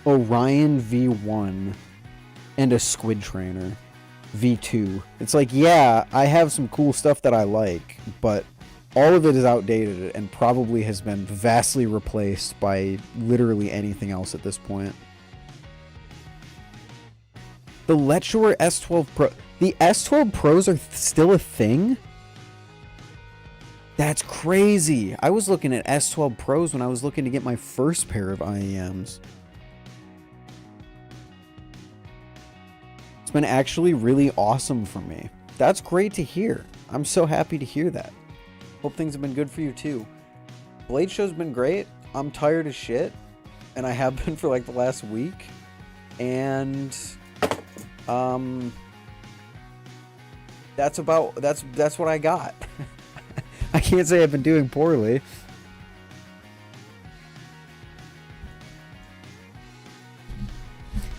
Orion V1, and a Squid Trainer V2. It's like, yeah, I have some cool stuff that I like, but all of it is outdated and probably has been vastly replaced by literally anything else at this point. The Letshore S12 Pro... The S12 Pros are still a thing? That's crazy. I was looking at S12 Pros when I was looking to get my first pair of IEMs. It's been actually really awesome for me. That's great to hear. I'm so happy to hear that. Hope things have been good for you too. Blade Show's been great. I'm tired as shit, and I have been for like the last week. And that's what I got. I can't say I've been doing poorly.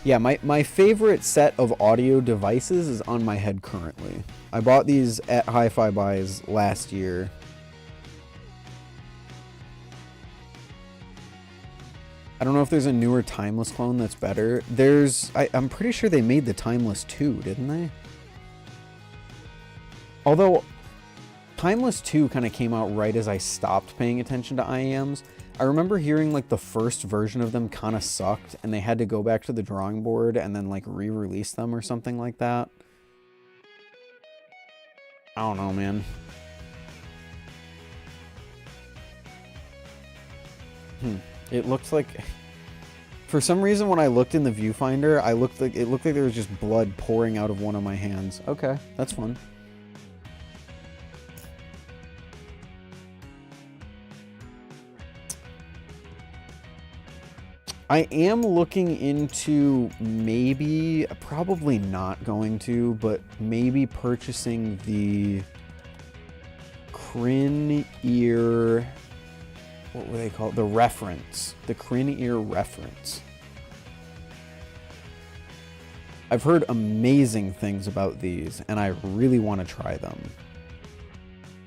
Yeah, my favorite set of audio devices is on my head currently. I bought these at Hi-Fi Buys last year. I don't know if there's a newer Timeless clone that's better. I'm pretty sure they made the Timeless 2, didn't they? Although, Timeless 2 kind of came out right as I stopped paying attention to IEMs. I remember hearing like the first version of them kind of sucked and they had to go back to the drawing board and then like re-release them or something like that. I don't know, man. It looked like, for some reason when I looked in the viewfinder, it looked like there was just blood pouring out of one of my hands. Okay, that's fun. I am looking into probably not going to, but maybe purchasing the Crin Ear, what were they called? The Reference. The Crin Ear Reference. I've heard amazing things about these, and I really want to try them.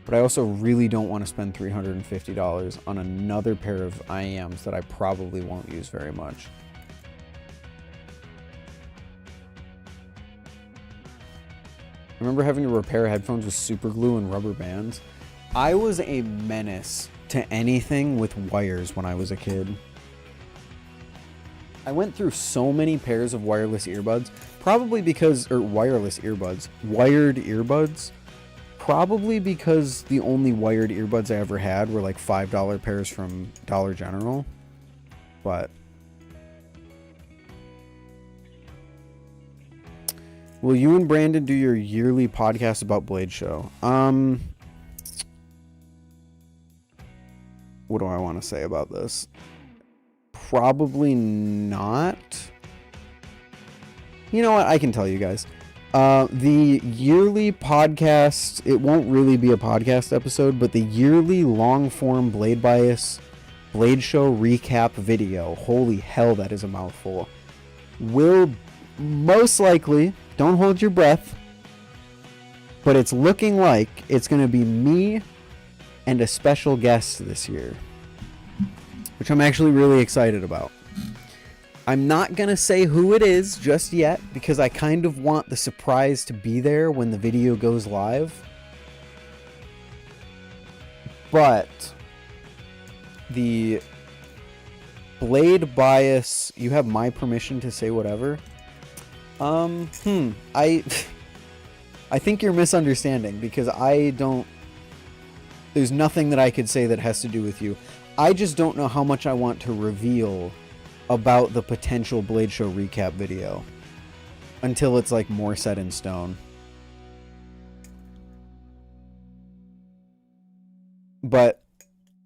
But I also really don't want to spend $350 on another pair of IEMs that I probably won't use very much. I remember having to repair headphones with super glue and rubber bands. I was a menace to anything with wires when I was a kid. I went through so many pairs of wireless earbuds, wired earbuds. Probably because the only wired earbuds I ever had were like $5 pairs from Dollar General. But will you and Brandon do your yearly podcast about Blade Show? What do I want to say about this? Probably not. You know what? I can tell you guys. The yearly podcast, it won't really be a podcast episode, but the yearly long-form Blade Show recap video, holy hell, that is a mouthful, will most likely, don't hold your breath, but it's looking like it's going to be me and a special guest this year, which I'm actually really excited about. I'm not going to say who it is just yet because I kind of want the surprise to be there when the video goes live. But the blade bias, you have my permission to say whatever. I think you're misunderstanding because there's nothing that I could say that has to do with you. I just don't know how much I want to reveal about the potential Blade Show recap video until it's like more set in stone. But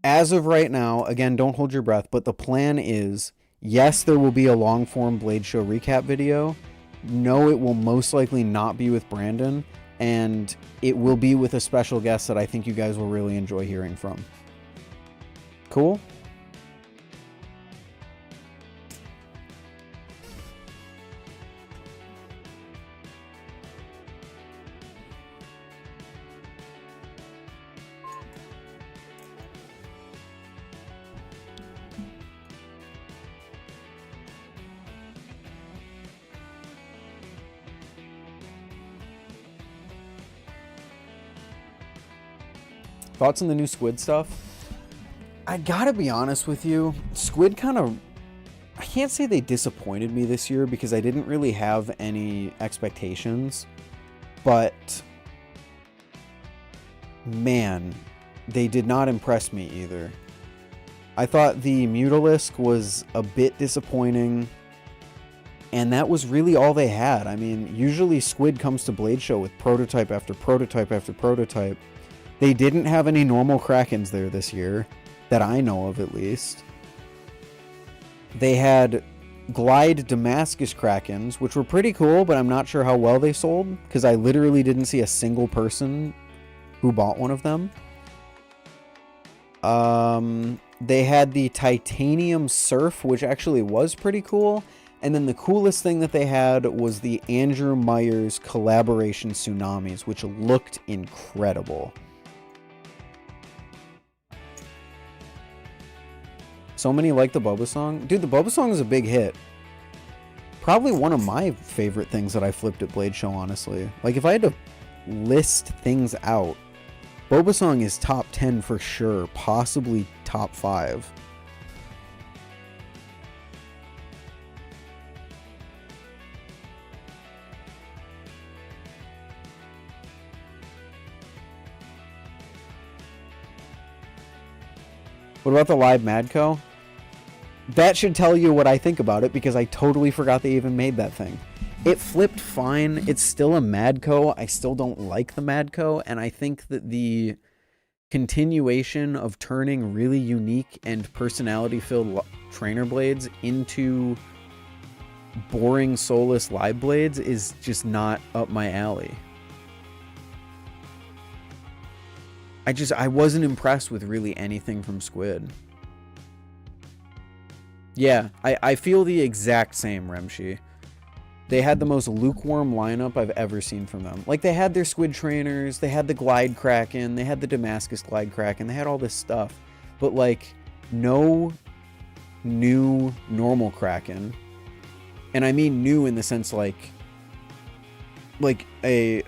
as of right now, again, don't hold your breath, but the plan is, yes, there will be a long form Blade Show recap video. No, it will most likely not be with Brandon, and it will be with a special guest that I think you guys will really enjoy hearing from. Cool? Thoughts on the new Squid stuff? I gotta be honest with you. Squid kind of... I can't say they disappointed me this year because I didn't really have any expectations. But... man, they did not impress me either. I thought the Mutalisk was a bit disappointing. And that was really all they had. I mean, usually Squid comes to Blade Show with prototype after prototype after prototype. They didn't have any normal Krakens there this year, that I know of at least. They had Glide Damascus Krakens, which were pretty cool, but I'm not sure how well they sold, because I literally didn't see a single person who bought one of them. They had the Titanium Surf, which actually was pretty cool. And then the coolest thing that they had was the Andrew Myers collaboration Tsunamis, which looked incredible. So many like the Balisong. Dude, the Balisong is a big hit. Probably one of my favorite things that I flipped at Blade Show, honestly. Like, if I had to list things out, Balisong is top 10 for sure. Possibly top 5. What about the live Madco? That should tell you what I think about it, because I totally forgot they even made that thing. It flipped fine. It's still a Madco. I still don't like the Madco, and I think that the continuation of turning really unique and personality-filled trainer blades into boring, soulless live blades is just not up my alley. I wasn't impressed with really anything from Squid. Yeah, I feel the exact same, Remshi. They had the most lukewarm lineup I've ever seen from them. Like, they had their Squid trainers, they had the Glide Kraken, they had the Damascus Glide Kraken, they had all this stuff. But, like, no new normal Kraken. And I mean new in the sense, like a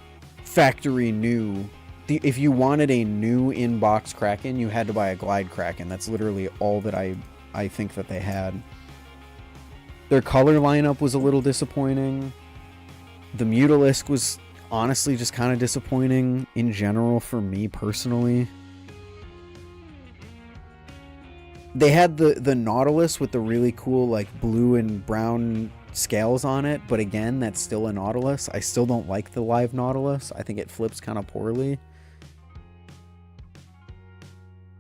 factory new. If you wanted a new in-box Kraken, you had to buy a Glide Kraken. That's literally all that I think that they had. Their color lineup was a little disappointing. The Mutalisk was honestly just kind of disappointing in general for me personally. They had the Nautilus with the really cool like blue and brown scales on it, but again, that's still a Nautilus. I still don't like the live Nautilus. I think it flips kind of poorly.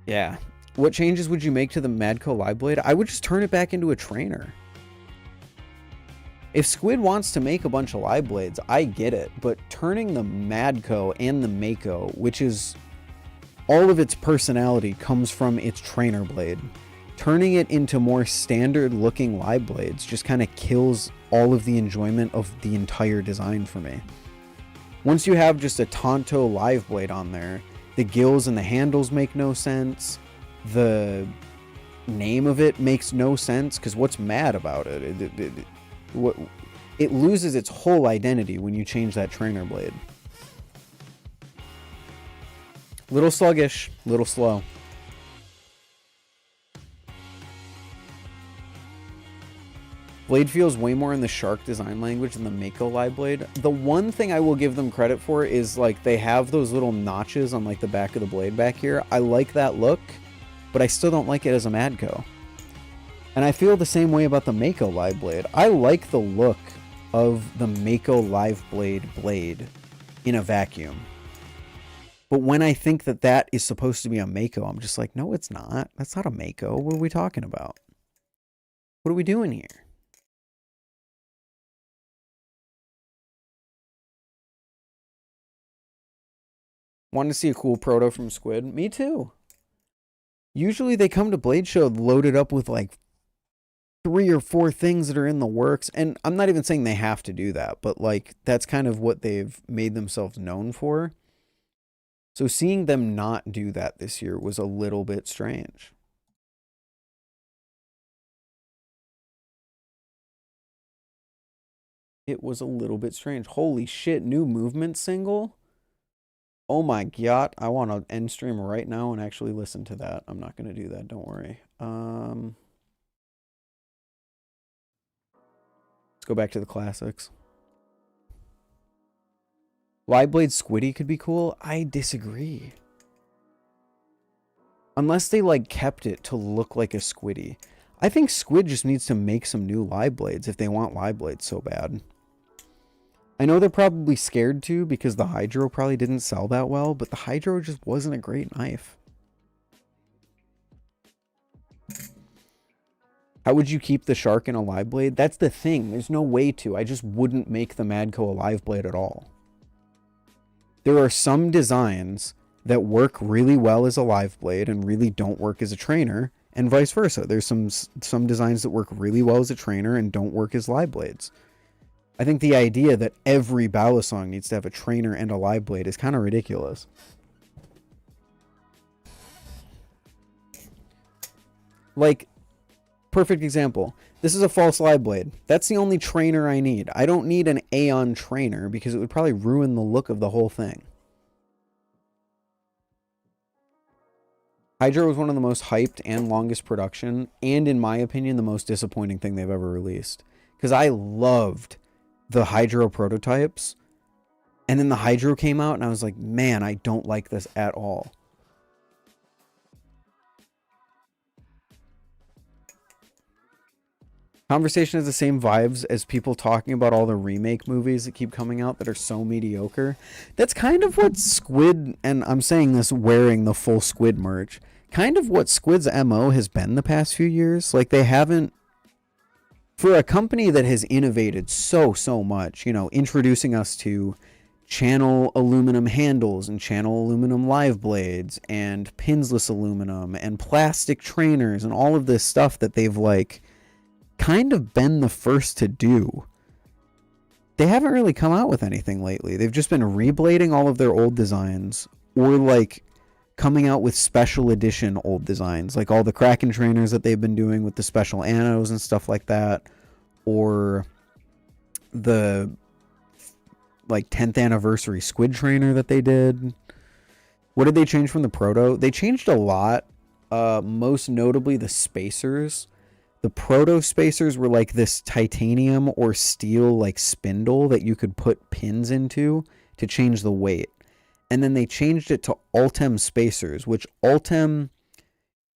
Yeah. What changes would you make to the Madco Live Blade? I would just turn it back into a trainer. If Squid wants to make a bunch of live blades, I get it. But turning the Madco and the Mako, which is all of its personality comes from its trainer blade, turning it into more standard looking live blades just kind of kills all of the enjoyment of the entire design for me. Once you have just a Tonto live blade on there, the gills and the handles make no sense. The name of it makes no sense, because what's mad about it? It loses its whole identity when you change that trainer blade. Little sluggish, little slow. Blade feels way more in the Shark design language than the Mako live blade. The one thing I will give them credit for is, like, they have those little notches on, like, the back of the blade back here. I like that look, but I still don't like it as a Madco. And I feel the same way about the Mako live blade. I like the look of the Mako live blade in a vacuum. But when I think that that is supposed to be a Mako, I'm just like, no, it's not. That's not a Mako. What are we talking about? What are we doing here? Wanted to see a cool proto from Squid. Me too. Usually they come to Blade Show loaded up with like 3 or 4 things that are in the works. And I'm not even saying they have to do that, but like that's kind of what they've made themselves known for. So seeing them not do that this year was a little bit strange. It was a little bit strange. Holy shit, new movement single? Oh my god, I want to end stream right now and actually listen to that. I'm not going to do that, don't worry. Let's go back to the classics. Live Blade Squiddy could be cool. I disagree. Unless they like kept it to look like a Squiddy. I think Squid just needs to make some new live blades if they want live blades so bad. I know they're probably scared to because the Hydro probably didn't sell that well, but the Hydro just wasn't a great knife. How would you keep the Shark in a live blade? That's the thing. There's no way to. I just wouldn't make the Madco a live blade at all. There are some designs that work really well as a live blade and really don't work as a trainer, and vice versa. There's some designs that work really well as a trainer and don't work as live blades. I think the idea that every Balisong needs to have a trainer and a live blade is kind of ridiculous. Like, perfect example. This is a false live blade. That's the only trainer I need. I don't need an Aeon trainer because it would probably ruin the look of the whole thing. Hydro was one of the most hyped and longest production, and in my opinion, the most disappointing thing they've ever released. Because I loved the Hydro prototypes, and then the Hydro came out, and I was like, man, I don't like this at all. Conversation has the same vibes as people talking about all the remake movies that keep coming out that are so mediocre. That's kind of what Squid, and I'm saying this wearing the full Squid merch, kind of what Squid's MO has been the past few years. Like, they haven't, for a company that has innovated so much, you know, introducing us to channel aluminum handles and channel aluminum live blades and pinsless aluminum and plastic trainers and all of this stuff that they've, like, kind of been the first to do. They haven't really come out with anything lately. They've just been reblading all of their old designs, or like coming out with special edition old designs, like all the Kraken trainers that they've been doing with the special anos and stuff like that, or the like 10th anniversary Squid trainer that they did. What did they change from the proto? They changed a lot, most notably the spacers. The proto spacers were like this titanium or steel like spindle that you could put pins into to change the weight. And then they changed it to Ultem spacers, which Ultem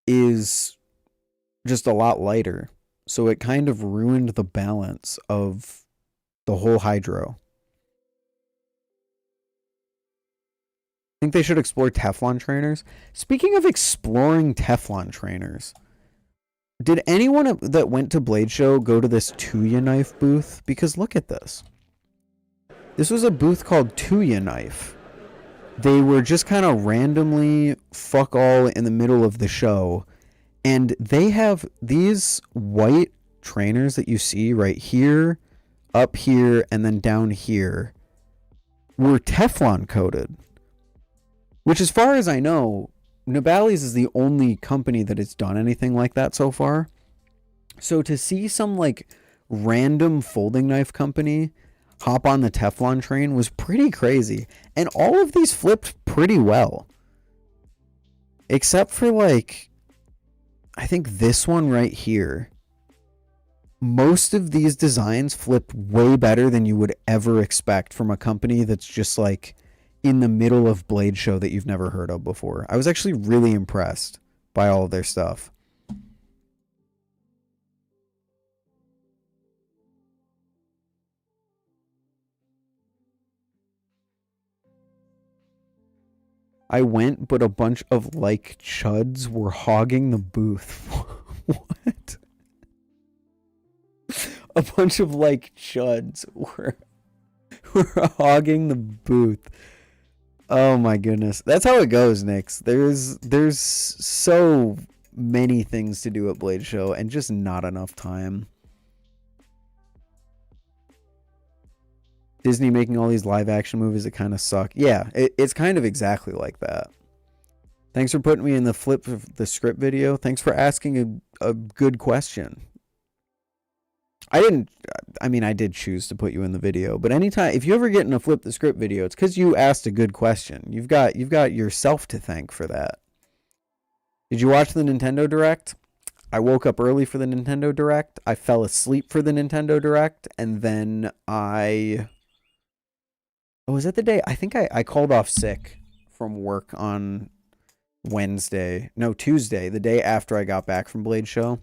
is just a lot lighter. So it kind of ruined the balance of the whole Hydro. I think they should explore Teflon trainers. Speaking of exploring Teflon trainers, did anyone that went to Blade Show go to this Tuya knife booth? Because look at this. This was a booth called Tuya Knife. They were just kind of randomly fuck all in the middle of the show. And they have these white trainers that you see right here, up here, and then down here were Teflon coated. Which, as far as I know, Nibali's is the only company that has done anything like that so far. So to see some like random folding knife company hop on the Teflon train was pretty crazy. And all of these flipped pretty well. Except for like, I think this one right here. Most of these designs flip way better than you would ever expect from a company that's just like in the middle of Blade Show that you've never heard of before. I was actually really impressed by all of their stuff. I went, but a bunch of like chuds were hogging the booth. What? A bunch of like chuds were hogging the booth. Oh my goodness. That's how it goes, Nix. There's so many things to do at Blade Show and just not enough time. Disney making all these live action movies that kind of suck. Yeah, it's kind of exactly like that. Thanks for putting me in the flip of the script video. Thanks for asking a good question. I did choose to put you in the video, but anytime, if you ever get in a flip the script video, it's because you asked a good question. You've got yourself to thank for that. Did you watch the Nintendo Direct? I woke up early for the Nintendo Direct. I fell asleep for the Nintendo Direct, and then was that the day? I think I called off sick from work on Tuesday, the day after I got back from Blade Show.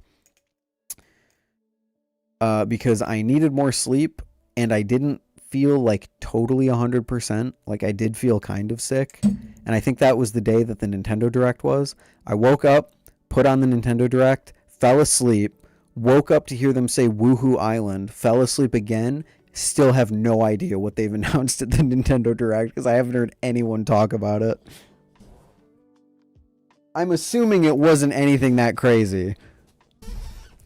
Because I needed more sleep and I didn't feel like totally 100%. Like I did feel kind of sick. And I think that was the day that the Nintendo Direct was. I woke up, put on the Nintendo Direct, fell asleep, woke up to hear them say Woohoo Island, fell asleep again, still have no idea what they've announced at the Nintendo Direct because I haven't heard anyone talk about it. I'm assuming it wasn't anything that crazy.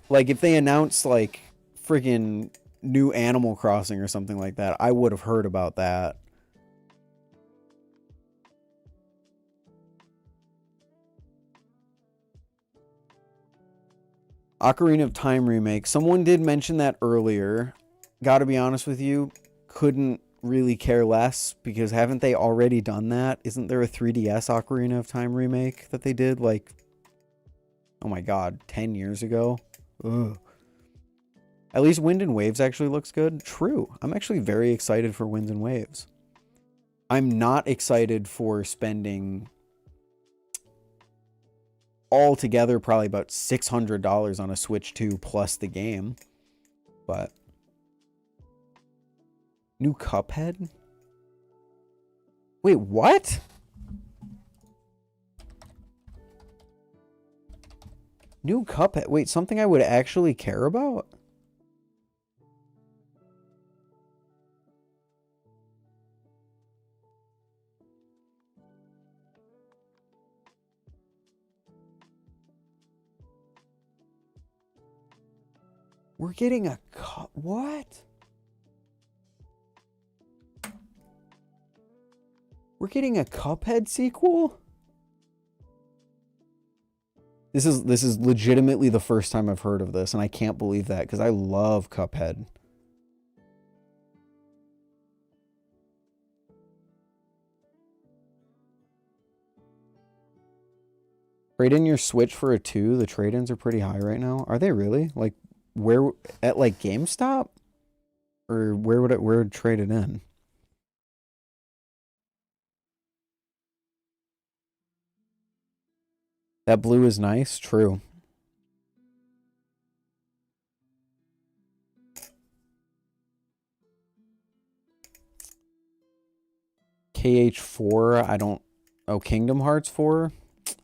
Like if they announced like freaking new Animal Crossing or something like that, I would have heard about that. Ocarina of Time remake. Someone did mention that earlier. Gotta be honest with you, couldn't really care less because haven't they already done that? Isn't there a 3DS Ocarina of Time remake that they did like, oh my god, 10 years ago? Ugh. At least Wind and Waves actually looks good. True. I'm actually very excited for Winds and Waves. I'm not excited for spending altogether probably about $600 on a Switch 2 plus the game. But new Cuphead? Wait, what? New Cuphead? Wait, something I would actually care about? We're getting a what? We're getting a Cuphead sequel? This is legitimately the first time I've heard of this, and I can't believe that because I love Cuphead. Trade in your Switch for a 2. The trade-ins are pretty high right now. Are they really? Like where at like GameStop? Or where would trade it in? That blue is nice, true. KH4, I don't... Oh, Kingdom Hearts 4?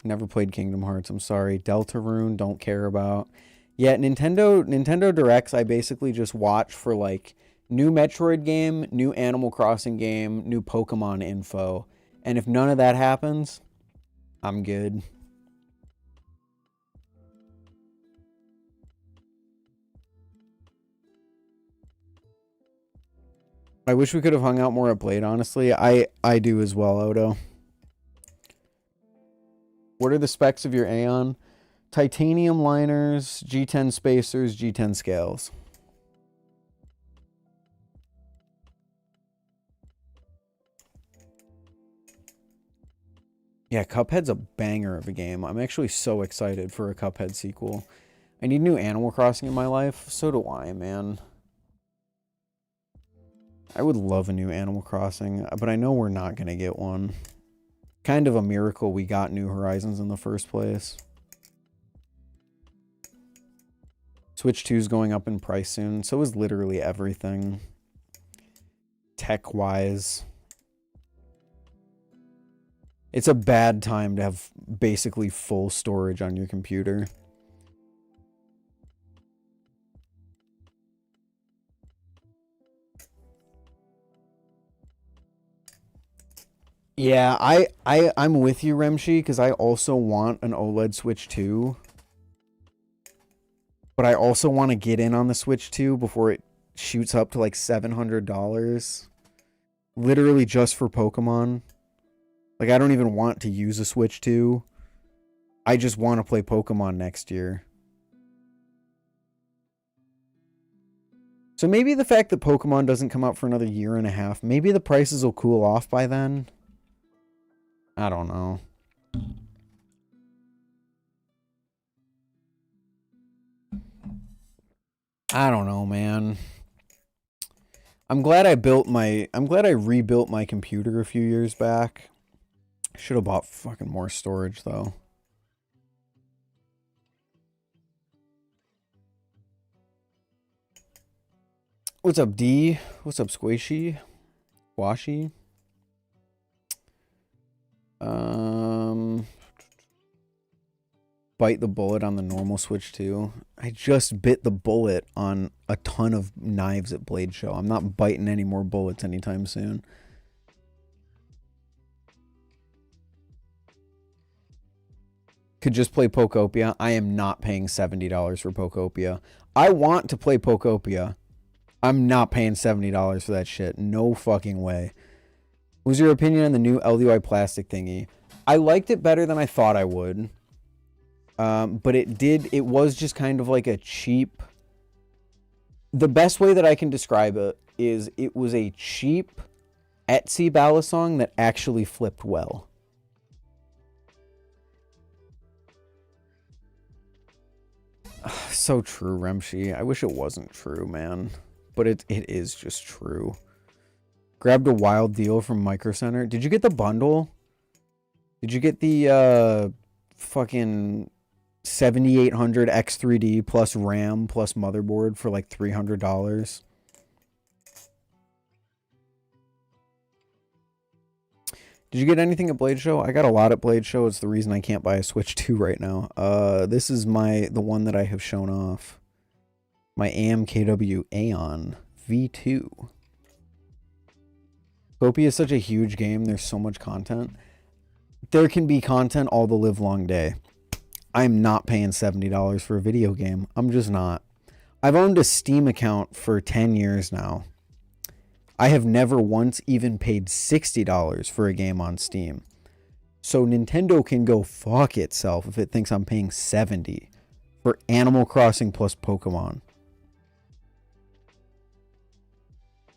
Never played Kingdom Hearts, I'm sorry. Deltarune, don't care about. Yeah, Nintendo Directs, I basically just watch for, like, new Metroid game, new Animal Crossing game, new Pokemon info. And if none of that happens, I'm good. I wish we could have hung out more at Blade, honestly. I do as well, Odo. What are the specs of your Aeon? Titanium liners, G10 spacers, G10 scales. Yeah, Cuphead's a banger of a game. I'm actually so excited for a Cuphead sequel. I need new Animal Crossing in my life. So do I, man. I would love a new Animal Crossing, but I know we're not going to get one. Kind of a miracle we got New Horizons in the first place. Switch 2 is going up in price soon. So is literally everything. Tech-wise. It's a bad time to have basically full storage on your computer. Yeah, I'm with you, Remshi, because I also want an OLED Switch 2. But I also want to get in on the Switch 2 before it shoots up to like $700. Literally just for Pokemon. Like, I don't even want to use a Switch 2. I just want to play Pokemon next year. So maybe the fact that Pokemon doesn't come out for another year and a half, maybe the prices will cool off by then. I don't know. I don't know, man. I'm glad I rebuilt my computer a few years back. Should have bought fucking more storage, though. What's up, D? What's up, Squishy? Squashy? Bite the bullet on the normal Switch 2. I just bit the bullet on a ton of knives at Blade Show. I'm not biting any more bullets anytime soon. Could just play Pokopia. I am not paying $70 for Pokopia. I want to play Pokopia. I'm not paying $70 for that shit. No fucking way. What was your opinion on the new LDI plastic thingy? I liked it better than I thought I would. But it was just kind of like a cheap... The best way that I can describe it is it was a cheap Etsy Balisong that actually flipped well. So true, Remshi. I wish it wasn't true, man. But it is just true. Grabbed a wild deal from Micro Center. Did you get the bundle? Did you get the fucking 7800 X3D plus RAM plus motherboard for like $300? Did you get anything at Blade Show? I got a lot at Blade Show. It's the reason I can't buy a Switch 2 right now. This is the one that I have shown off. My AMKW Aeon V2. Copia is such a huge game. There's so much content. There can be content all the live long day. I'm not paying $70 for a video game. I'm just not. I've owned a Steam account for 10 years now. I have never once even paid $60 for a game on Steam. So Nintendo can go fuck itself if it thinks I'm paying $70 for Animal Crossing plus Pokemon.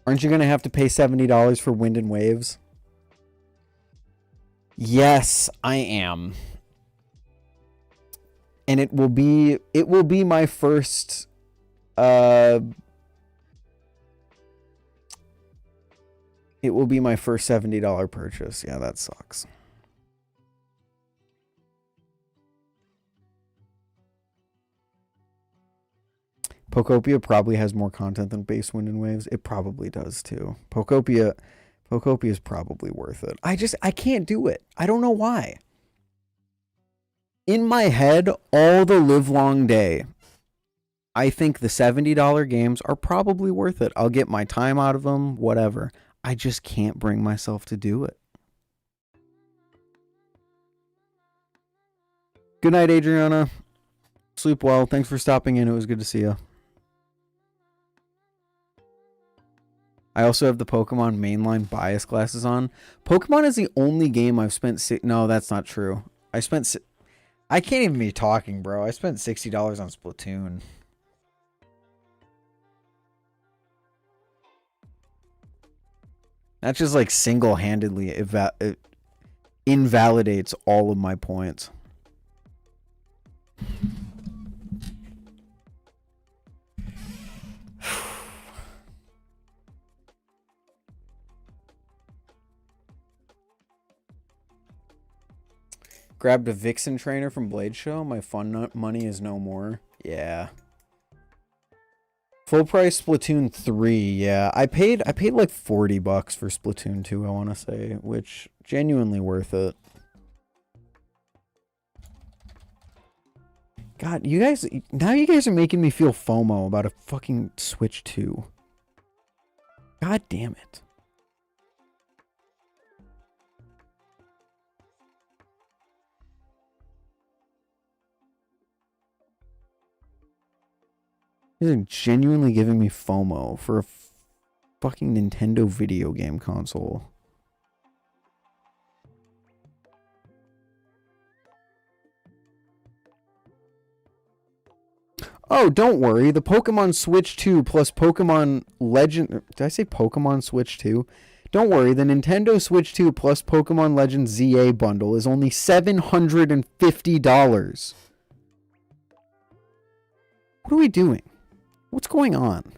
Aren't you going to have to pay $70 for Wind and Waves? Yes, I am. And it will be my first it will be my first $70 purchase. Yeah, that sucks. Pokopia probably has more content than base Wind and Waves. It probably does too. Pokopia is probably worth it. I can't do it. I don't know why. In my head, all the live long day, I think the $70 games are probably worth it. I'll get my time out of them, whatever. I just can't bring myself to do it. Good night, Adriana. Sleep well. Thanks for stopping in. It was good to see you. I also have the Pokemon mainline bias glasses on. Pokemon is the only game I've spent... No, that's not true. I spent I can't even be talking, bro. I spent $60 on Splatoon. That just like single-handedly invalidates all of my points. Grabbed a Vixen trainer from Blade Show. My fun money is no more. Yeah. Full price Splatoon 3. Yeah, I paid like $40 for Splatoon 2, I want to say, which genuinely worth it. God, you guys are making me feel FOMO about a fucking Switch 2. God damn it. You guys are genuinely giving me FOMO for a fucking Nintendo video game console. Oh, don't worry. The Pokemon Switch 2 plus Pokemon Legend... Did I say Pokemon Switch 2? Don't worry. The Nintendo Switch 2 plus Pokemon Legend ZA bundle is only $750. What are we doing? What's going on?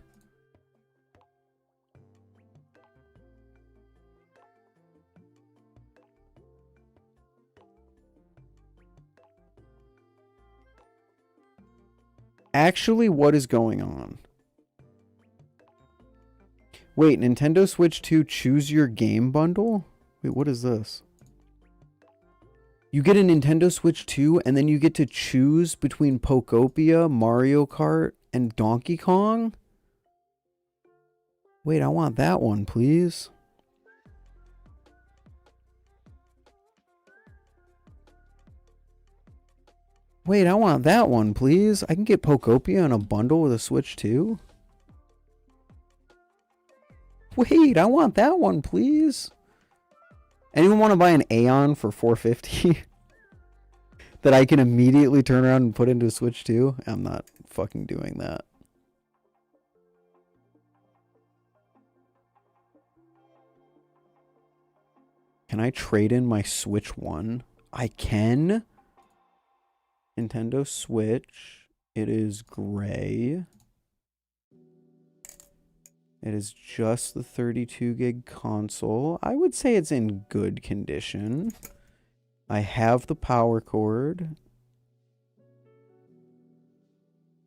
Actually, what is going on? Wait, Nintendo Switch 2 choose your game bundle? Wait, what is this? You get a Nintendo Switch 2 and then you get to choose between Pokopia, Mario Kart, and Donkey Kong? Wait, I want that one, please. Wait, I want that one, please. I can get Pokopia in a bundle with a Switch 2? Wait, I want that one, please. Anyone want to buy an Aeon for $450? That I can immediately turn around and put into a Switch 2? I'm not fucking doing that. Can I trade in my Switch 1? I can. Nintendo Switch. It is gray. It is just the 32 gig console. I would say it's in good condition. I have the power cord.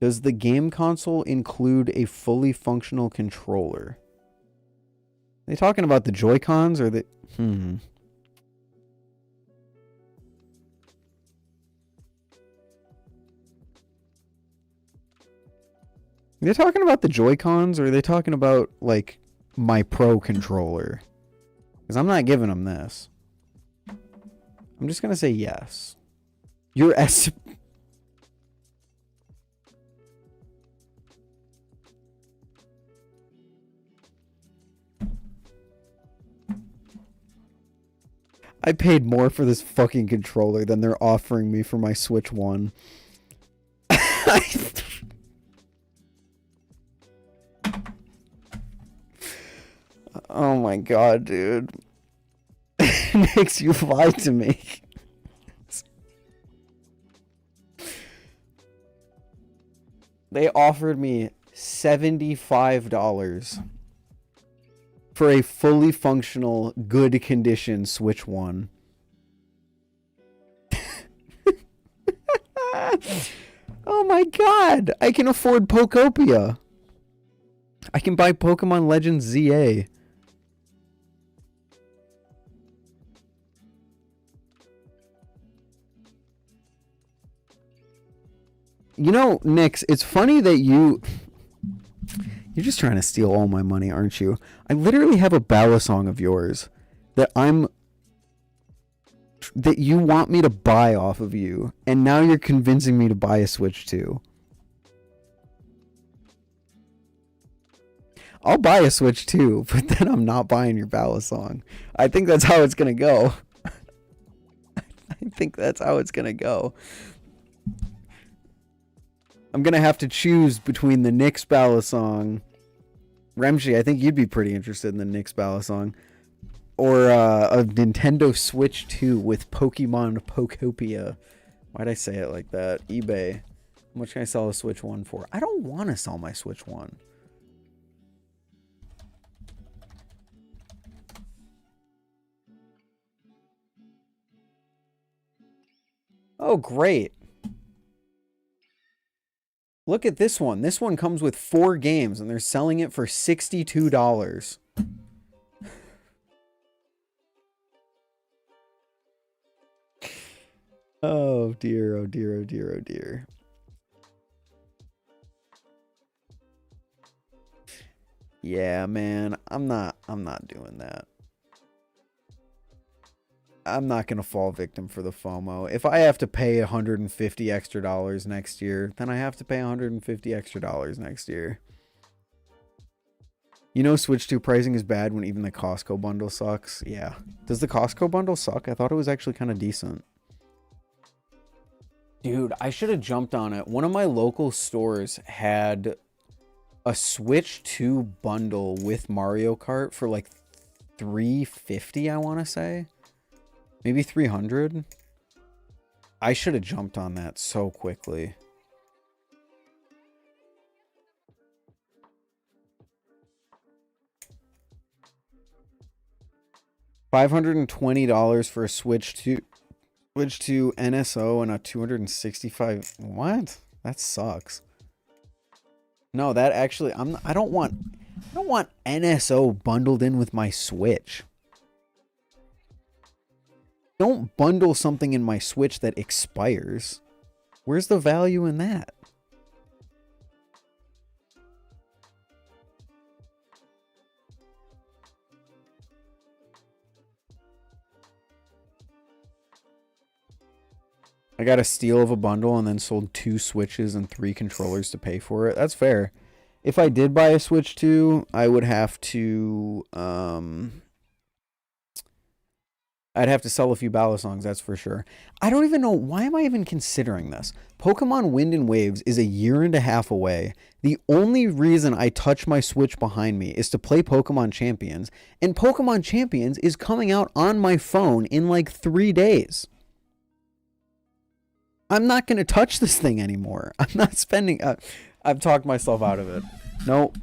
Does the game console include a fully functional controller? Are they talking about the Joy-Cons or the... Are they talking about the Joy-Cons or are they talking about, like, my Pro controller? Because I'm not giving them this. I'm just going to say yes. Your S... I paid more for this fucking controller than they're offering me for my Switch 1. Oh my god, dude. Makes you lie to me. They offered me $75 for a fully functional, good condition Switch 1. Oh my god! I can afford Pokopia. I can buy Pokemon Legends ZA. You know, Nix, it's funny that you're just trying to steal all my money, aren't you? I literally have a Balisong of yours that you want me to buy off of you, and now you're convincing me to buy a Switch 2. I'll buy a Switch 2, but then I'm not buying your Balisong. I think that's how it's gonna go. I think that's how it's gonna go. I'm gonna have to choose between the Nyx Balisong. Remshi, I think you'd be pretty interested in the Nyx Balisong. Or a Nintendo Switch 2 with Pokemon Pokopia. Why'd I say it like that? eBay. How much can I sell a Switch 1 for? I don't want to sell my Switch 1. Oh, great. Look at this one. This one comes with 4 games, and they're selling it for $62. Oh dear, oh dear, oh dear, oh dear. Yeah, man, I'm not doing that. I'm not going to fall victim for the FOMO. If I have to pay $150 extra next year, then I have to pay $150 extra next year. You know Switch 2 pricing is bad when even the Costco bundle sucks? Yeah. Does the Costco bundle suck? I thought it was actually kind of decent. Dude, I should have jumped on it. One of my local stores had a Switch 2 bundle with Mario Kart for like $350, I want to say. Maybe $300. I should have jumped on that so quickly. $520 for a Switch 2 NSO and a 265. What? That sucks. No, that actually I don't want NSO bundled in with my Switch. Don't bundle something in my Switch that expires. Where's the value in that? I got a steal of a bundle and then sold 2 Switches and 3 controllers to pay for it. That's fair. If I did buy a Switch 2, I would have to I'd have to sell a few Balisongs, that's for sure. I don't even know, why am I even considering this? Pokemon Wind and Waves is a year and a half away. The only reason I touch my Switch behind me is to play Pokemon Champions, and Pokemon Champions is coming out on my phone in like 3 days. I'm not going to touch this thing anymore. I'm not spending... I've talked myself out of it. Nope.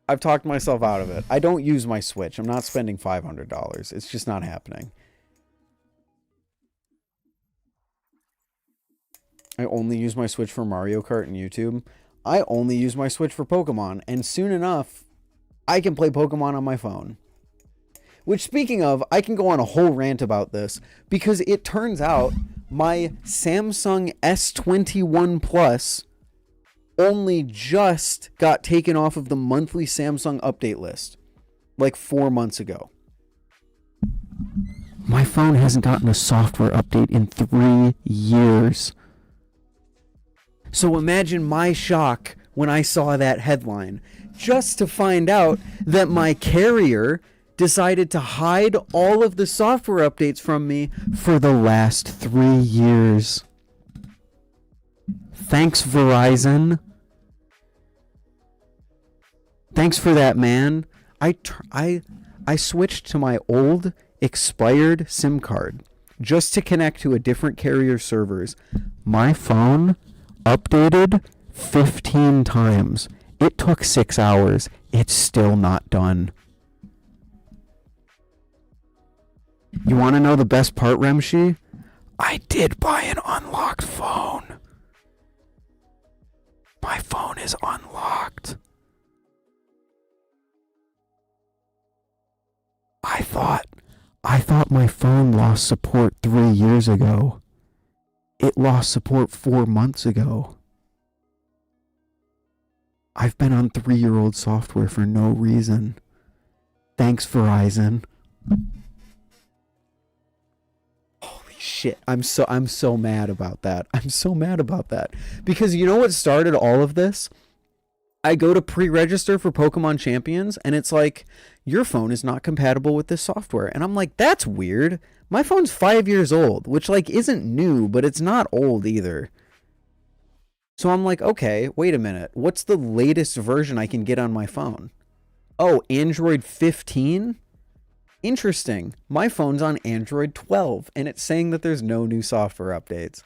I've talked myself out of it. I don't use my Switch. I'm not spending $500. It's just not happening. I only use my Switch for Mario Kart and YouTube. I only use my Switch for Pokemon. And soon enough, I can play Pokemon on my phone. Which, speaking of, I can go on a whole rant about this. Because it turns out my Samsung S21 Plus only just got taken off of the monthly Samsung update list like 4 months ago. My phone hasn't gotten a software update in 3 years. So imagine my shock when I saw that headline, just to find out that my carrier decided to hide all of the software updates from me for the last 3 years. Thanks, Verizon. Thanks for that, man. I switched to my old expired SIM card just to connect to a different carrier servers. My phone updated 15 times. It took 6 hours. It's still not done. You want to know the best part, Remshi? I did buy an unlocked phone. My phone is unlocked. I thought my phone lost support 3 years ago. It lost support 4 months ago. I've been on 3-year-old software for no reason. Thanks, Verizon. Holy shit. I'm so mad about that. I'm so mad about that. Because you know what started all of this? I go to pre-register for Pokemon Champions, and it's like, your phone is not compatible with this software. And I'm like, that's weird. My phone's 5 years old, which, like, isn't new, but it's not old either. So I'm like, okay, wait a minute. What's the latest version I can get on my phone? Oh, Android 15? Interesting. My phone's on Android 12, and it's saying that there's no new software updates.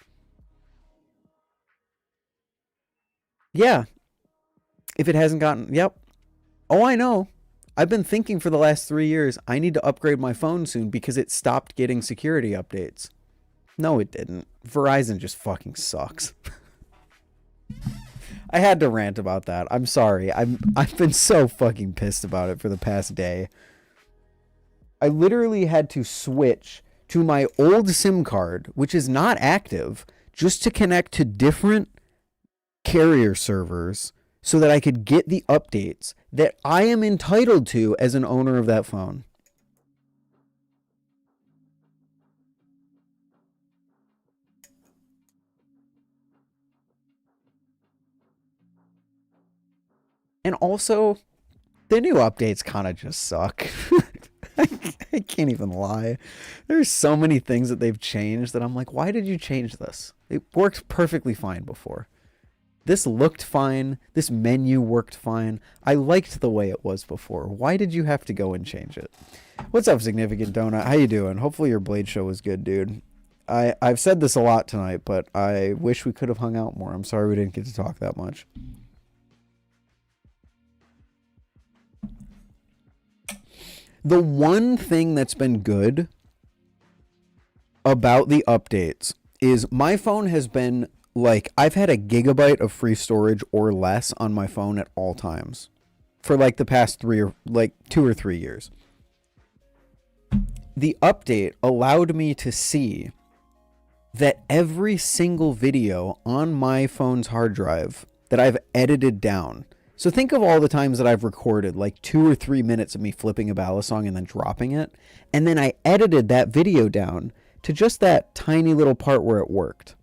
Yeah. If it hasn't gotten... Yep. Oh, I know. I've been thinking for the last 3 years, I need to upgrade my phone soon because it stopped getting security updates. No, it didn't. Verizon just fucking sucks. I had to rant about that. I'm sorry. I've been so fucking pissed about it for the past day. I literally had to switch to my old SIM card, which is not active, just to connect to different carrier servers so that I could get the updates that I am entitled to as an owner of that phone. And also, the new updates kind of just suck. I can't even lie. There's so many things that they've changed that I'm like, why did you change this? It worked perfectly fine before. This looked fine. This menu worked fine. I liked the way it was before. Why did you have to go and change it? What's up, Significant Donut? How you doing? Hopefully your Blade show was good, dude. I've said this a lot tonight, but I wish we could have hung out more. I'm sorry we didn't get to talk that much. The one thing that's been good about the updates is my phone has been... Like, I've had a gigabyte of free storage or less on my phone at all times for like the past 2 or 3 years. The update allowed me to see that every single video on my phone's hard drive that I've edited down. So think of all the times that I've recorded like 2 or 3 minutes of me flipping a Balisong and then dropping it. And then I edited that video down to just that tiny little part where it worked.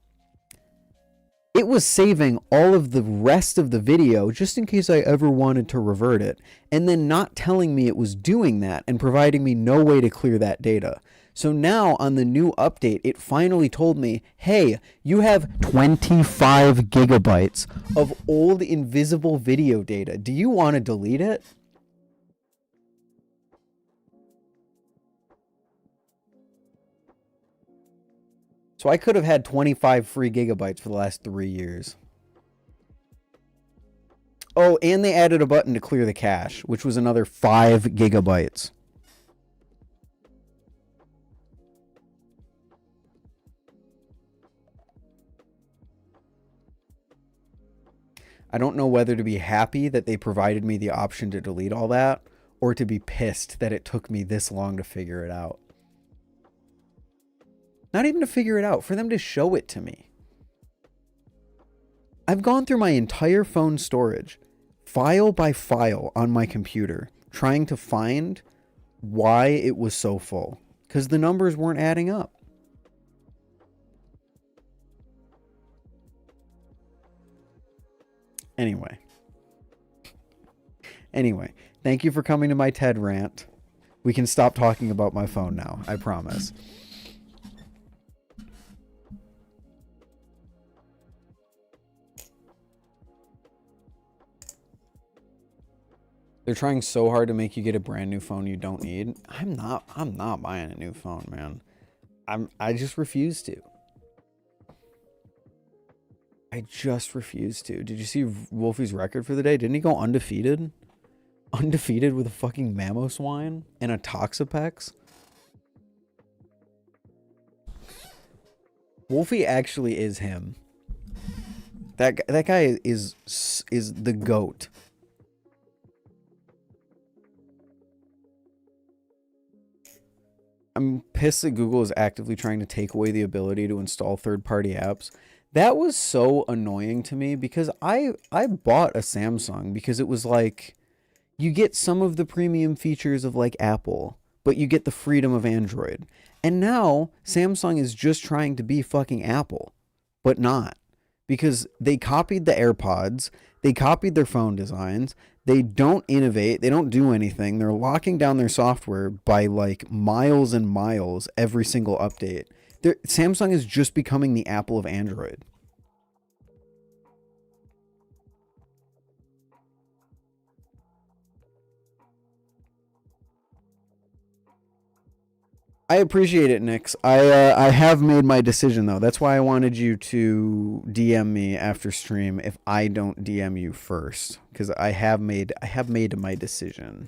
It was saving all of the rest of the video just in case I ever wanted to revert it, and then not telling me it was doing that and providing me no way to clear that data. So now on the new update, it finally told me, hey, you have 25 gigabytes of old invisible video data. Do you want to delete it? So I could have had 25 free gigabytes for the last 3 years. Oh, and they added a button to clear the cache, which was another 5 gigabytes. I don't know whether to be happy that they provided me the option to delete all that, or to be pissed that it took me this long to figure it out. Not even to figure it out, for them to show it to me. I've gone through my entire phone storage, file by file on my computer, trying to find why it was so full. Because the numbers weren't adding up. Anyway, thank you for coming to my TED rant. We can stop talking about my phone now, I promise. They're trying so hard to make you get a brand new phone you don't need. I'm not buying a new phone, man. I just refuse to. I just refuse to. Did you see Wolfie's record for the day? Didn't he go undefeated? Undefeated with a fucking Mamoswine and a Toxapex? Wolfie actually is him. That guy is the GOAT. I'm pissed that Google is actively trying to take away the ability to install third-party apps. That was so annoying to me because I bought a Samsung because it was like, you get some of the premium features of like Apple, but you get the freedom of Android. And now Samsung is just trying to be fucking Apple, but not. because they copied the AirPods, they copied their phone designs, they don't innovate, they don't do anything. They're locking down their software by like miles and miles every single update. Samsung is just becoming the Apple of Android. I appreciate it, Nix. I have made my decision though. That's why I wanted you to DM me after stream if I don't DM you first, because I have made my decision.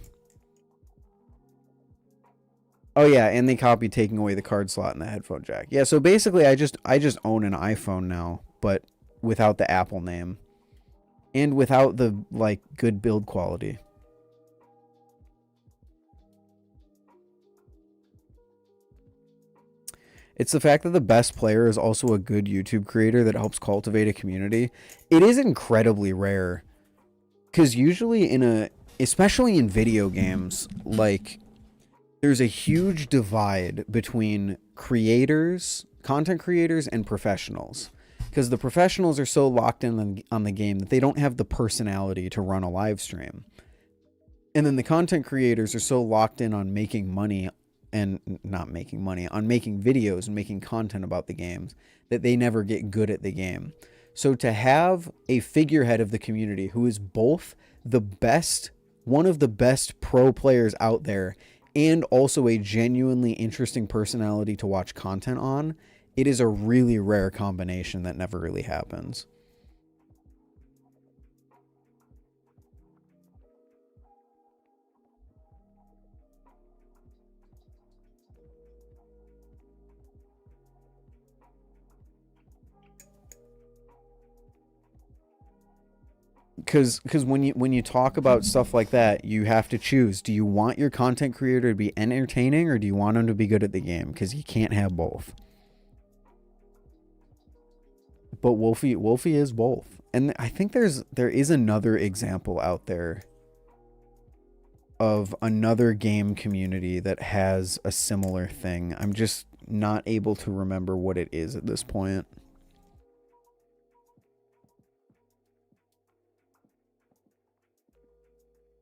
Oh yeah, and they copied taking away the card slot and the headphone jack. Yeah, so basically I just own an iPhone now, but without the Apple name and without the like good build quality. It's the fact that the best player is also a good YouTube creator that helps cultivate a community. It is incredibly rare. Because usually especially in video games, like, there's a huge divide between content creators, and professionals. Because the professionals are so locked in on the game that they don't have the personality to run a live stream. And then the content creators are so locked in on making money and not making money, on making videos and making content about the games, that they never get good at the game. So to have a figurehead of the community who is both one of the best pro players out there and also a genuinely interesting personality to watch content on, it is a really rare combination that never really happens. Because when you talk about stuff like that, you have to choose. Do you want your content creator to be entertaining, or do you want him to be good at the game? Because you can't have both. But Wolfie is both. And I think there is another example out there of another game community that has a similar thing. I'm just not able to remember what it is at this point.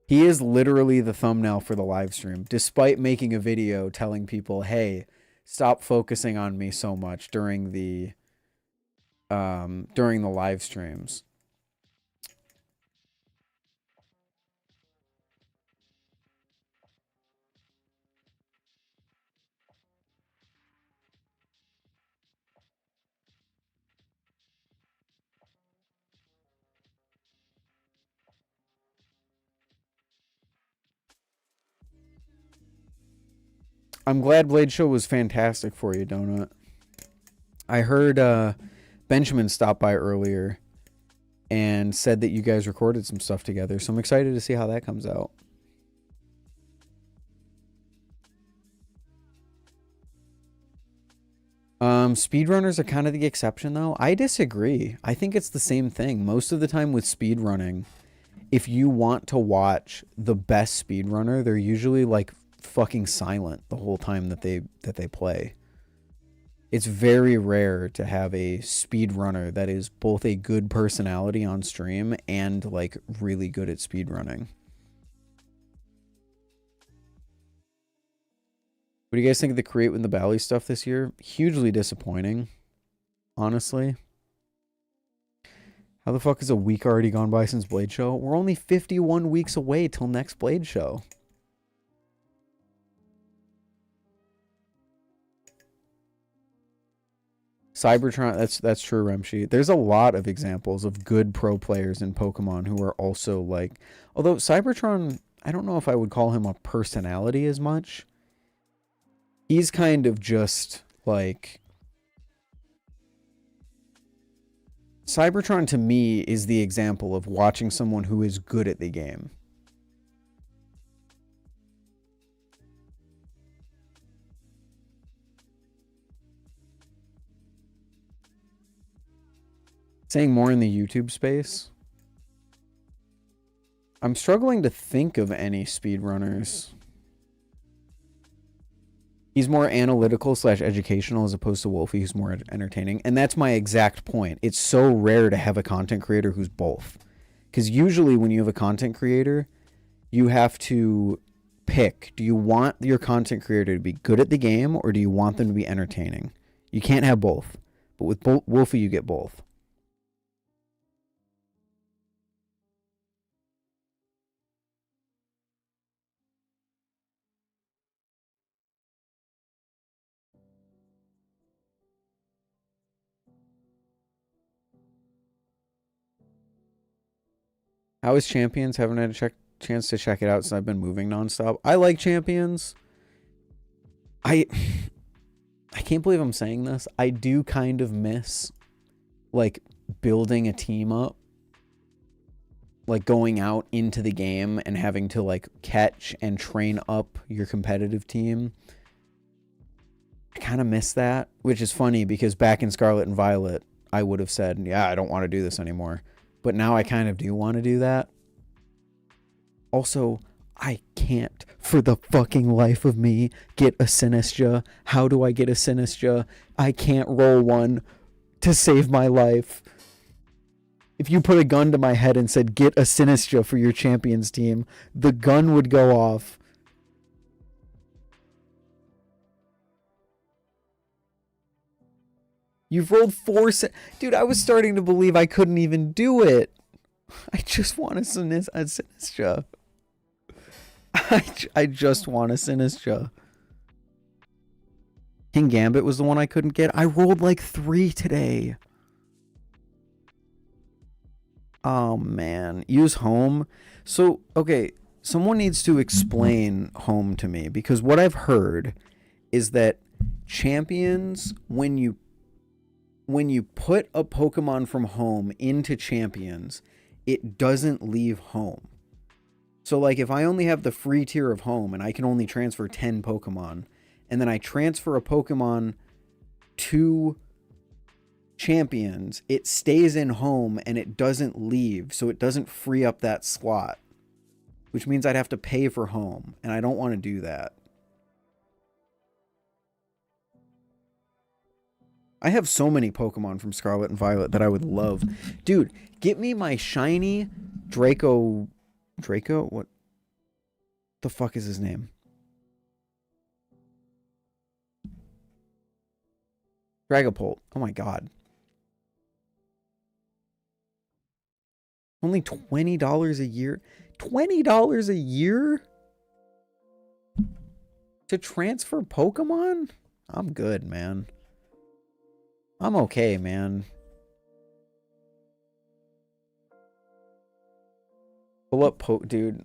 He is literally the thumbnail for the live stream, despite making a video telling people, hey, stop focusing on me so much during the live streams. I'm glad Blade Show was fantastic for you, Donut. I heard Benjamin stopped by earlier and said that you guys recorded some stuff together, so I'm excited to see how that comes out. Speedrunners are kind of the exception, though. I disagree. I think it's the same thing. Most of the time with speedrunning, if you want to watch the best speedrunner, they're usually like fucking silent the whole time that they play. It's very rare to have a speedrunner that is both a good personality on stream and like really good at speedrunning. What do you guys think of the Create with the Bally stuff this year? Hugely disappointing, honestly. How the fuck is a week already gone by since Blade Show? We're only 51 weeks away till next Blade Show. Cybertron, that's true, Remshi. There's a lot of examples of good pro players in Pokemon who are also like... Although Cybertron, I don't know if I would call him a personality as much. He's kind of just like... Cybertron to me is the example of watching someone who is good at the game. Saying more in the YouTube space. I'm struggling to think of any speedrunners. He's more analytical / educational as opposed to Wolfie, who's more entertaining. And that's my exact point. It's so rare to have a content creator who's both. Because usually when you have a content creator, you have to pick. Do you want your content creator to be good at the game, or do you want them to be entertaining? You can't have both. But with Wolfie, you get both. How is Champions? Haven't had a chance to check it out since I've been moving nonstop. I like Champions. I can't believe I'm saying this. I do kind of miss, like, building a team up. Like, going out into the game and having to, like, catch and train up your competitive team. I kind of miss that, which is funny because back in Scarlet and Violet, I would have said, yeah, I don't want to do this anymore. But now I kind of do want to do that. Also, I can't, for the fucking life of me, get a Sinistra. How do I get a Sinistra? I can't roll one to save my life. If you put a gun to my head and said, get a Sinistra for your Champions team, the gun would go off. You've rolled 4... Dude, I was starting to believe I couldn't even do it. I just want a Sinistra. I just want a Sinistra. King Gambit was the one I couldn't get. I rolled like 3 today. Oh, man. Use home. So, okay. Someone needs to explain home to me. Because what I've heard is that champions, when you put a Pokemon from home into champions, it doesn't leave home. So, like, if I only have the free tier of home and I can only transfer 10 Pokemon, and then I transfer a Pokemon to champions, it stays in home and it doesn't leave, so it doesn't free up that slot, which means I'd have to pay for home, and I don't want to do that. I have so many Pokemon from Scarlet and Violet that I would love. Dude, get me my shiny Draco... Draco? What the fuck is his name? Dragapult. Oh my god. Only $20 a year? $20 a year? To transfer Pokemon? I'm good, man. I'm okay, man. Pull up dude.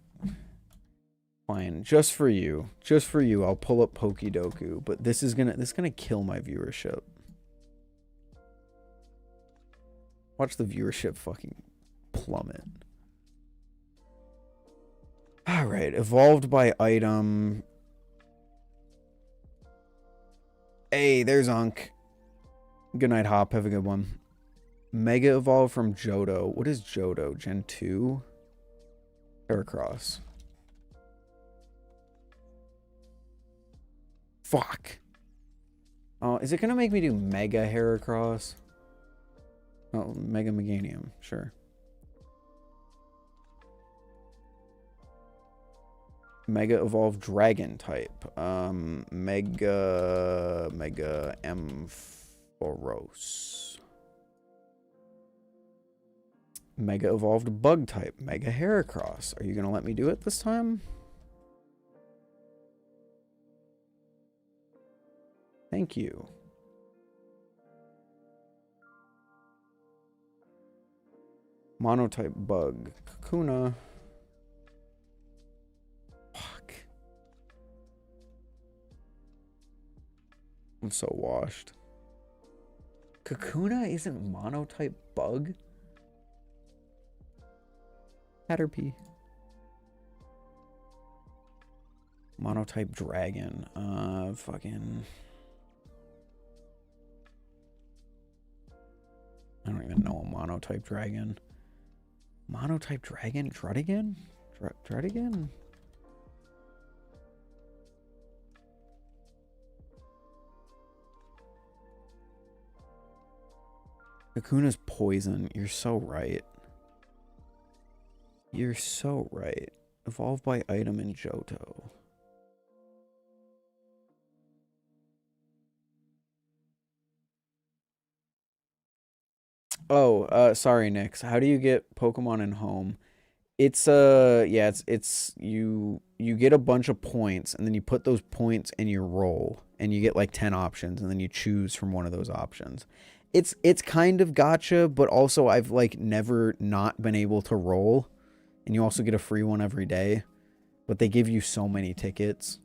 Fine, just for you, I'll pull up Pokedoku. But this is gonna kill my viewership. Watch the viewership fucking plummet. All right, evolved by item. Hey, there's Unk. Good night, Hop. Have a good one. Mega evolved from Johto. What is Johto? Gen 2? Heracross. Fuck. Oh, is it gonna make me do Mega Heracross? Oh, Mega Meganium. Sure. Mega evolved Dragon type. Mega Ampharos. Mega evolved Bug type. Mega Heracross. Are you gonna let me do it this time? Thank you. Monotype Bug. Kakuna. Fuck. I'm so washed. Kakuna isn't Monotype Bug? Caterpie. Monotype Dragon. Fucking... I don't even know a Monotype Dragon. Monotype Dragon? Drudigan? Drudigan? Kakuna's poison. You're so right. You're so right. Evolved by item in Johto. Oh, sorry, Nix. How do you get Pokemon in home? It's yeah, it's you get a bunch of points and then you put those points in your roll and you get like 10 options and then you choose from one of those options. It's kind of gotcha, but also I've like never not been able to roll, and you also get a free one every day, but they give you so many tickets.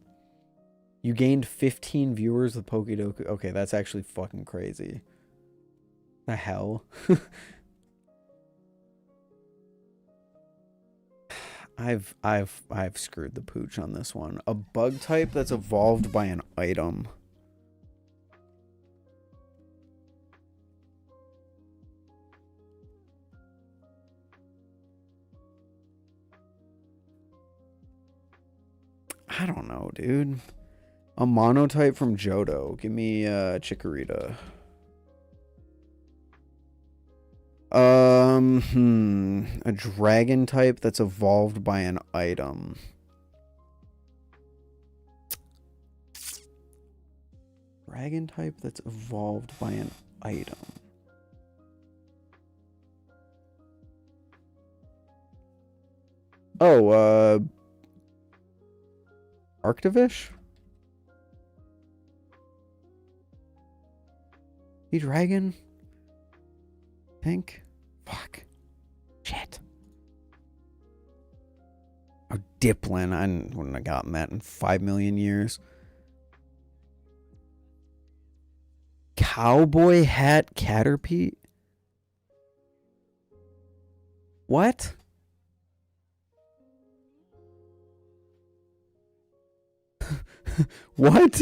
You gained 15 viewers with Pokedoku. Okay, that's actually fucking crazy. The hell? I've screwed the pooch on this one. A bug type that's evolved by an item. I don't know, dude. A monotype from Johto. Give me Chikorita. A dragon type that's evolved by an item. Dragon type that's evolved by an item. Oh, Arctivish? He dragon? Think? Fuck. Shit. Oh, Diplin. I wouldn't have gotten that in 5 million years. Cowboy hat Caterpie? What? What?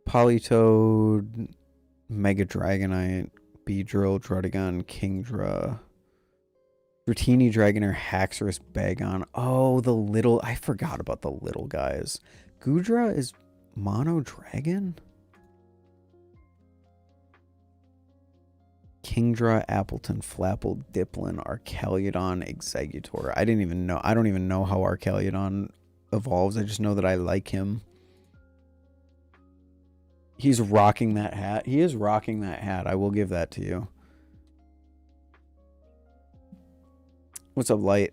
Politoed, Mega Dragonite, Beedrill, Druddigon, Kingdra, Dratini, Dragonair, Haxorus, Bagon. Oh, the little... I forgot about the little guys. Goodra is Mono Dragon? Kingdra, Appleton, Flapple, Diplin, Arcaliodon, Exeggutor. I didn't even know. I don't even know how Arcaliodon evolves. I just know that I like him. He's rocking that hat. He is rocking that hat. I will give that to you. What's up, Light?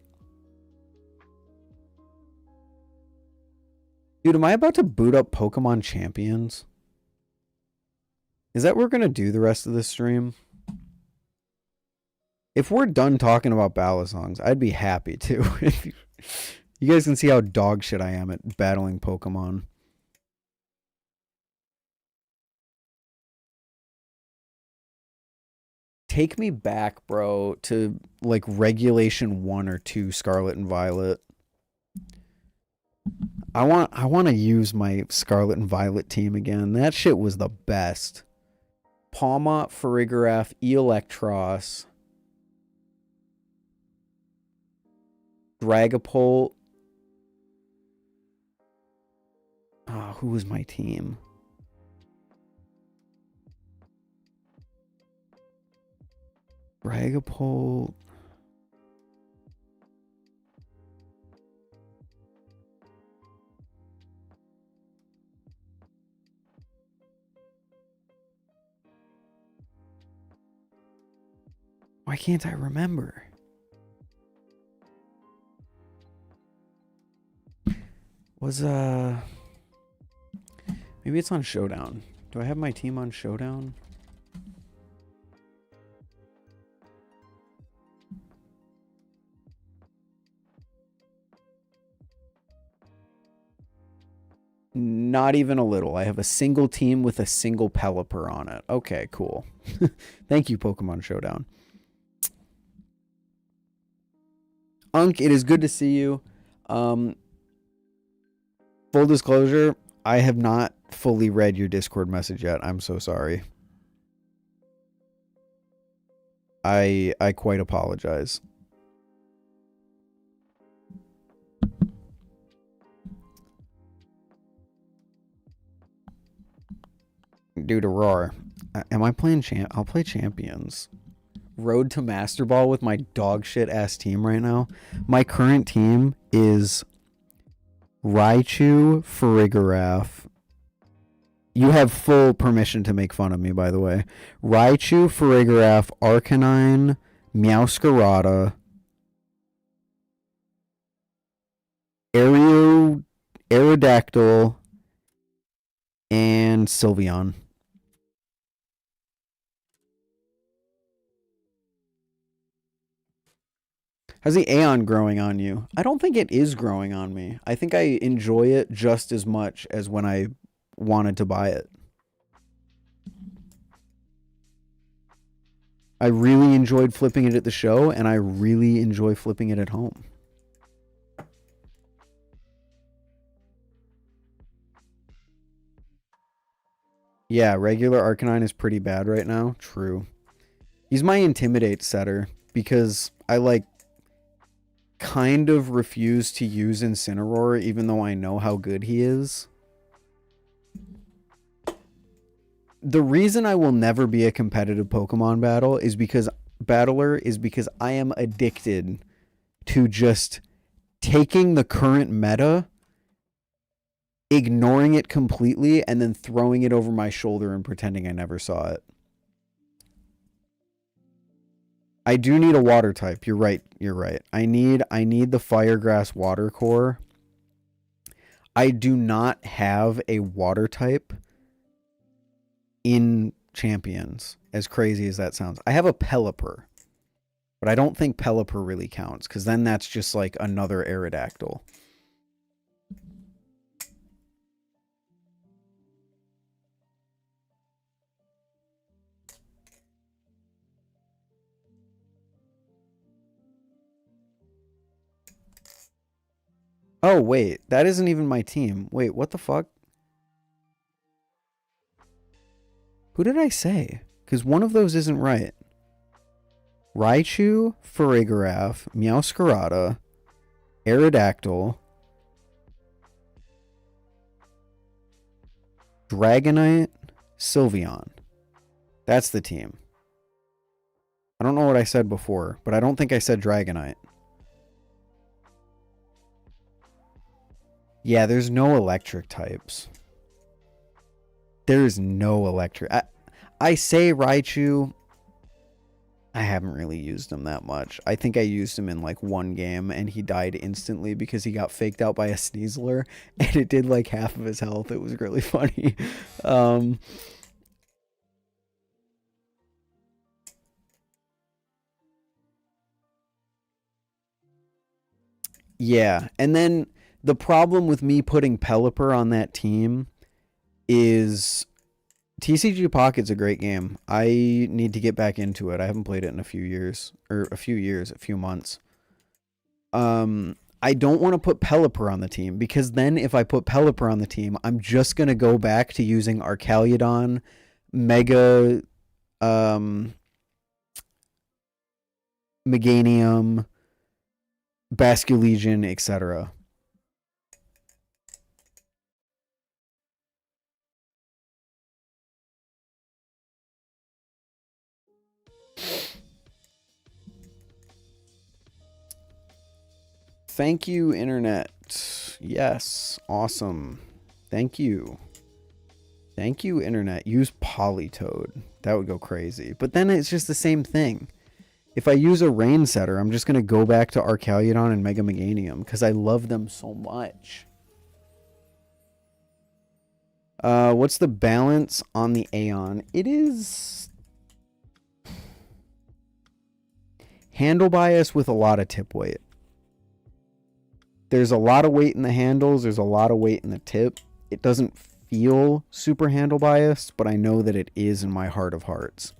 Dude, am I about to boot up Pokemon Champions? Is that what we're going to do the rest of this stream? If we're done talking about Balisongs, I'd be happy too. You guys can see how dog shit I am at battling Pokemon. Take me back, bro, to like Regulation 1 or 2 Scarlet and Violet. I want to use my Scarlet and Violet team again. That shit was the best. Palmot, Farigiraf, Electros, Dragapult. Oh, who was my team? Dragapult. Why can't I remember? Was maybe it's on Showdown. Do I have my team on Showdown? Not even a little. I have a single team with a single Pelipper on it. Okay, cool. Thank you, Pokemon Showdown. Unk, it is good to see you. Full disclosure, I have not fully read your Discord message yet. I'm so sorry. I quite apologize. Do the roar. Am I playing I'll play Champions. Road to Master Ball with my dog shit ass team right now. My current team is Raichu, Farigiraf. You have full permission to make fun of me, by the way. Raichu, Farigiraf, Arcanine, Meowscarada, Aerodactyl, and Sylveon. How's the Aeon growing on you? I don't think it is growing on me. I think I enjoy it just as much as when I wanted to buy it. I really enjoyed flipping it at the show, and I really enjoy flipping it at home. Yeah, regular Arcanine is pretty bad right now. True. He's my Intimidate setter because I like kind of refuse to use Incineroar even though I know how good he is. The reason I will never be a competitive Pokemon battler is because I am addicted to just taking the current meta, ignoring it completely, and then throwing it over my shoulder and pretending I never saw it. I do need a water type. You're right. You're right. I need the Firegrass Water Core. I do not have a water type in Champions, as crazy as that sounds. I have a Pelipper, but I don't think Pelipper really counts, because then that's just like another Aerodactyl. Oh, wait. That isn't even my team. Wait, what the fuck? Who did I say? Because one of those isn't right. Raichu, Farigiraf, Meowscarada, Aerodactyl, Dragonite, Sylveon. That's the team. I don't know what I said before, but I don't think I said Dragonite. Yeah, there's no electric types. There's no electric. I say Raichu. I haven't really used him that much. I think I used him in like one game and he died instantly because he got faked out by a Sneasler and it did like half of his health. It was really funny. Yeah, and then the problem with me putting Pelipper on that team is TCG Pocket's a great game. I need to get back into it. I haven't played it in a few months. I don't want to put Pelipper on the team because then if I put Pelipper on the team, I'm just going to go back to using Arcaliodon, Mega, Meganium, Basculegion, etc. Thank you, Internet. Yes, awesome. Thank you. Thank you, Internet. Use Politoed. That would go crazy. But then it's just the same thing. If I use a Rain Setter, I'm just going to go back to Arcaliodon and Mega Meganium because I love them so much. What's the balance on the Aeon? It is handle bias with a lot of tip weight. There's a lot of weight in the handles. There's a lot of weight in the tip. It doesn't feel super handle biased, but I know that it is in my heart of hearts.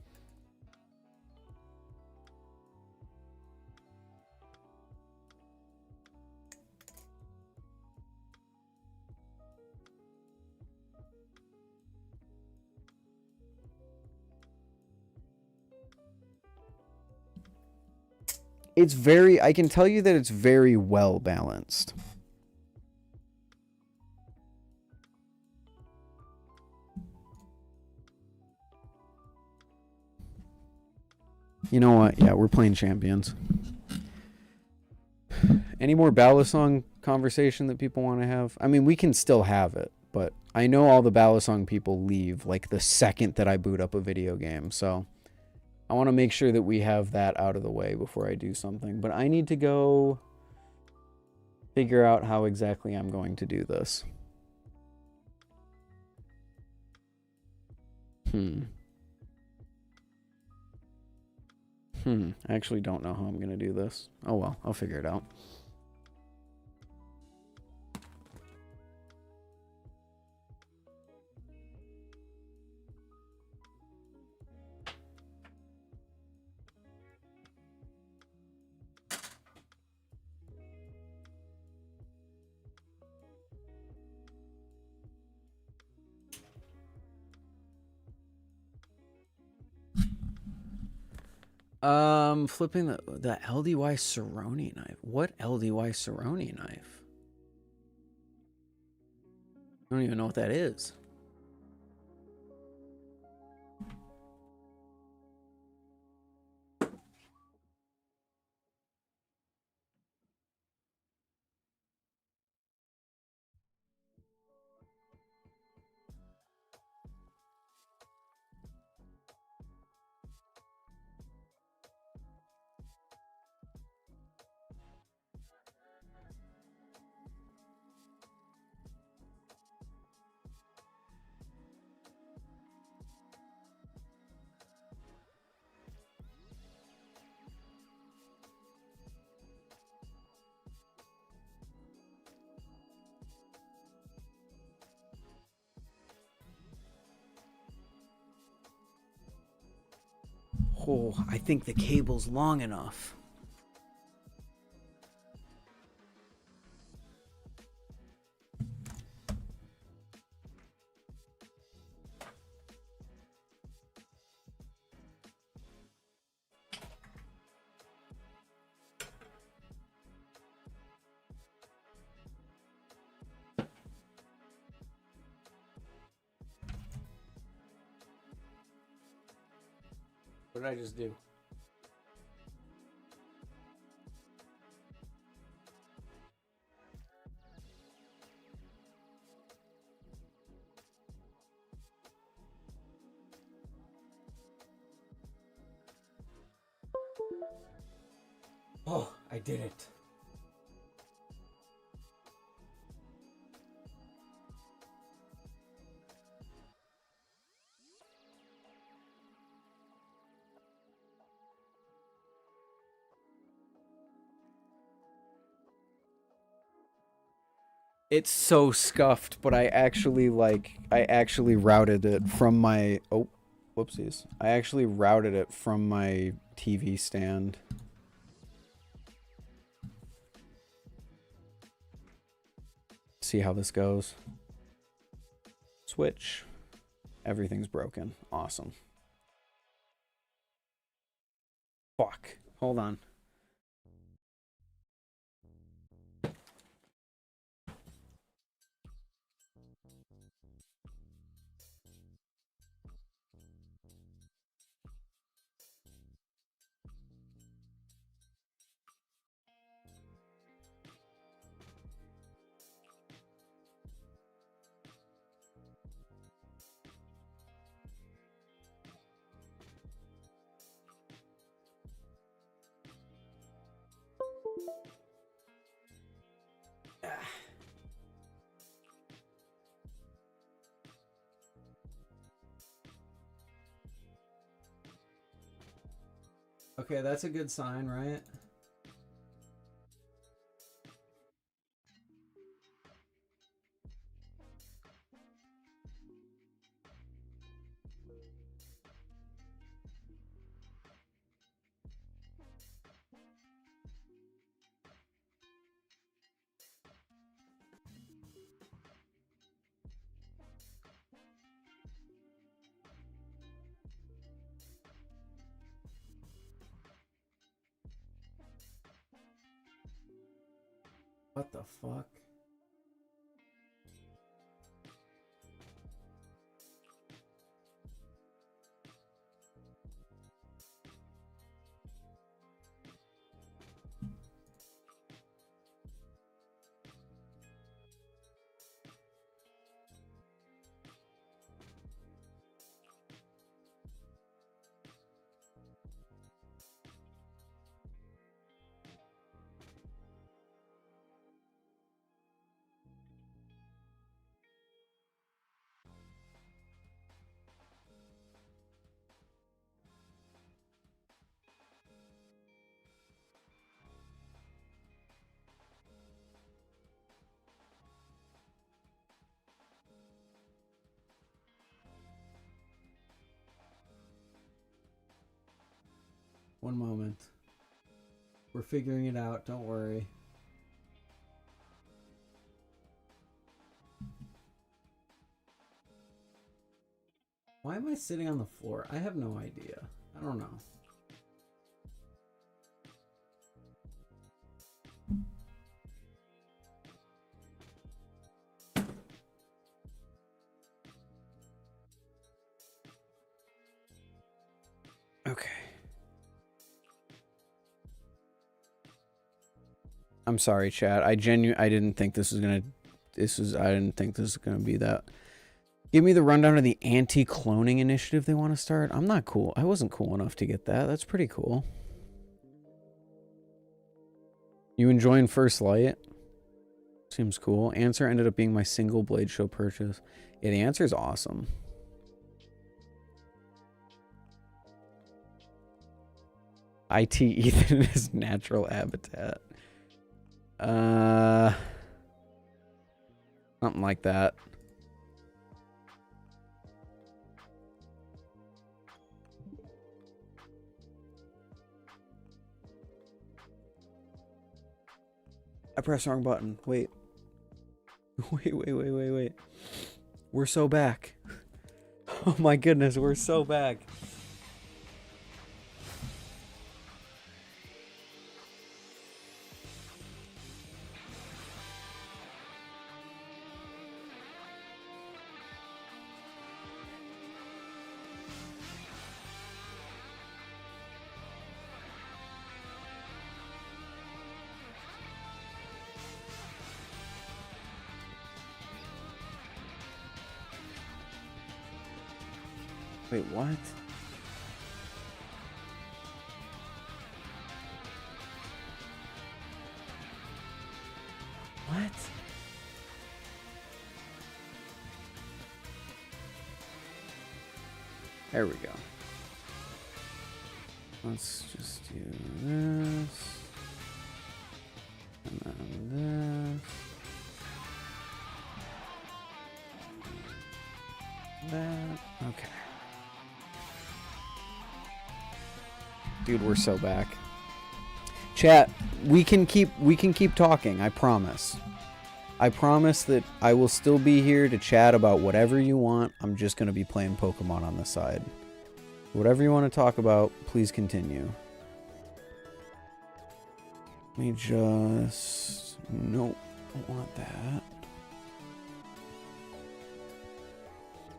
It's very, I can tell you that it's very well balanced. You know what? Yeah, we're playing champions. Any more Balisong conversation that people want to have? I mean, we can still have it, but I know all the Balisong people leave like the second that I boot up a video game, so I want to make sure that we have that out of the way before I do something. But I need to go figure out how exactly I'm going to do this. I actually don't know how I'm going to do this. Oh well, I'll figure it out. Flipping the LDY Cerrone knife. What LDY Cerrone knife? I don't even know what that is. Oh, I think the cable's long enough. What did I just do? Oh, I did it. It's so scuffed, but I actually routed it from my whoopsies. I actually routed it from my TV stand. See how this goes. Switch. Everything's broken. Awesome. Fuck. Hold on. Okay, that's a good sign, right? What the fuck? One moment. We're figuring it out. Don't worry. Why am I sitting on the floor? I have no idea. I don't know. Okay. I'm sorry, chat. I didn't think this was gonna. I didn't think this was gonna be that. Give me the rundown of the anti-cloning initiative they want to start. I'm not cool. I wasn't cool enough to get that. That's pretty cool. You enjoying First Light? Seems cool. Answer ended up being my single Blade Show purchase. Yeah, the answer is awesome. IT Ethan in his natural habitat. Something like that. I pressed the wrong button. Wait. Wait. We're so back. Oh my goodness, we're so back. Wait, what? What? There we go. Let's just do this. And then this. That. Okay. Dude, we're so back. Chat, we can keep talking, I promise. I promise that I will still be here to chat about whatever you want. I'm just going to be playing Pokemon on the side. Whatever you want to talk about, please continue. Let me just... Nope, don't want that.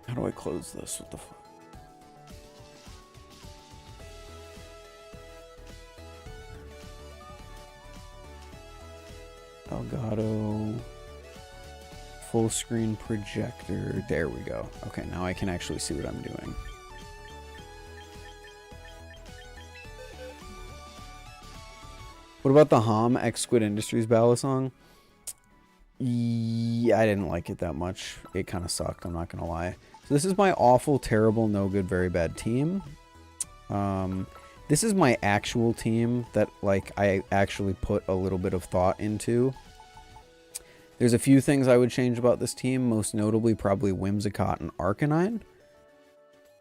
How do I close this? What the fuck? Elgato, full screen projector. There we go. Okay, now I can actually see what I'm doing. What about the Hom X Squid Industries Balisong? Yeah, I didn't like it that much. It kind of sucked, I'm not gonna lie. So this is my awful, terrible, no good, very bad team. This is my actual team that, like, I actually put a little bit of thought into. There's a few things I would change about this team, most notably probably Whimsicott and Arcanine.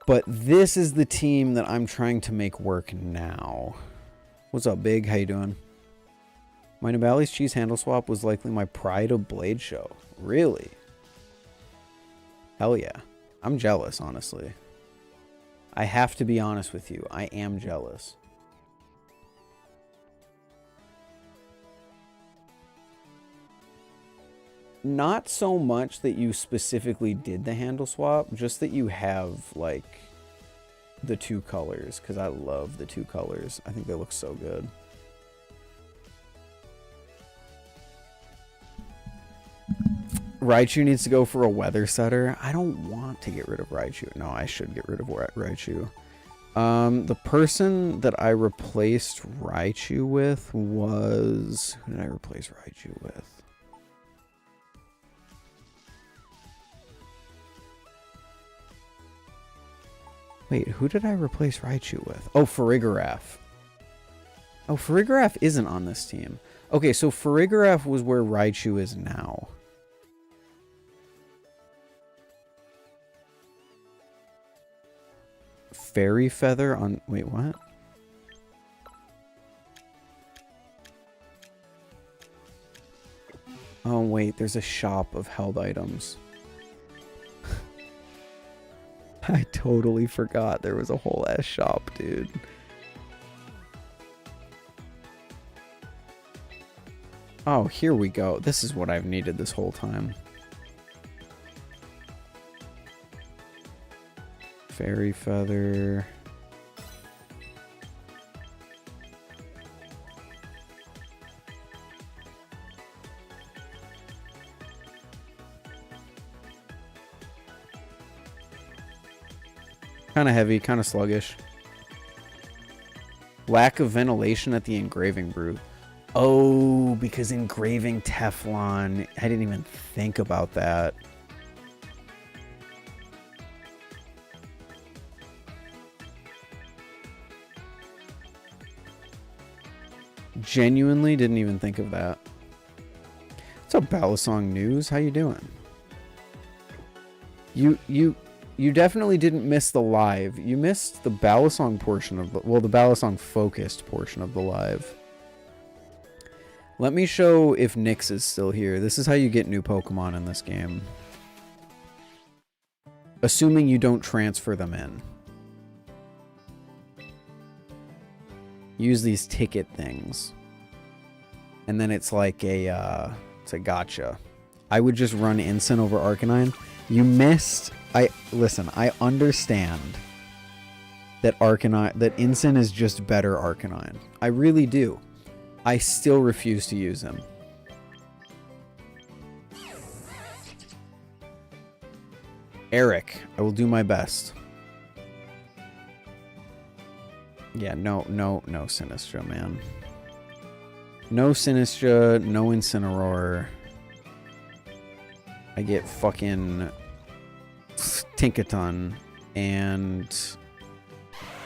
But this is the team that I'm trying to make work now. What's up, Big? How you doing? My Nibali's cheese handle swap was likely my pride of Blade Show. Really? Hell yeah. I'm jealous, honestly. I have to be honest with you. I am jealous. Not so much that you specifically did the handle swap, just that you have, like, the two colors, because I love the two colors. I think they look so good. Raichu needs to go for a weather setter. I don't want to get rid of Raichu. No, I should get rid of Raichu. The person that I replaced Raichu with was... Who did I replace Raichu with? Wait, who did I replace Raichu with? Oh, Farigiraf. Oh, Farigiraf isn't on this team. Okay, so Farigiraf was where Raichu is now. Fairy Feather on... Wait, what? Oh, wait, there's a shop of held items. I totally forgot there was a whole ass shop, dude. Oh, here we go. This is what I've needed this whole time. Fairy feather. Kind of heavy, kind of sluggish. Lack of ventilation at the engraving booth. Oh, because engraving Teflon. I didn't even think about that. Genuinely didn't even think of that. What's up, Balisong News? How you doing? You definitely didn't miss the live. You missed the Balisong portion of the... Well, the Balisong focused portion of the live. Let me show if Nyx is still here. This is how you get new Pokemon in this game. Assuming you don't transfer them in. Use these ticket things. And then it's like a, it's a gotcha. I would just run Incin over Arcanine. You missed... Listen, I understand that Incin is just better Arcanine. I really do. I still refuse to use him. Eric, I will do my best. Yeah, no Sinistra, man. No Sinistra, no Incineroar. I get fucking Tinkaton, and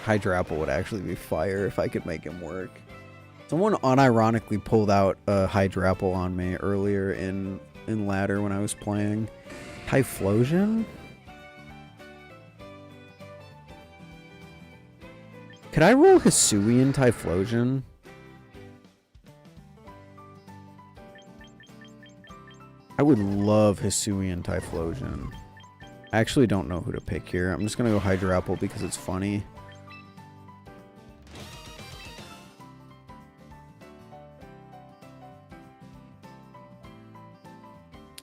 Hydrapple would actually be fire if I could make him work. Someone unironically pulled out a Hydrapple on me earlier in ladder when I was playing. Typhlosion? Could I roll Hisuian Typhlosion? I would love Hisuian Typhlosion. I actually don't know who to pick here. I'm just going to go Hydrapple because it's funny.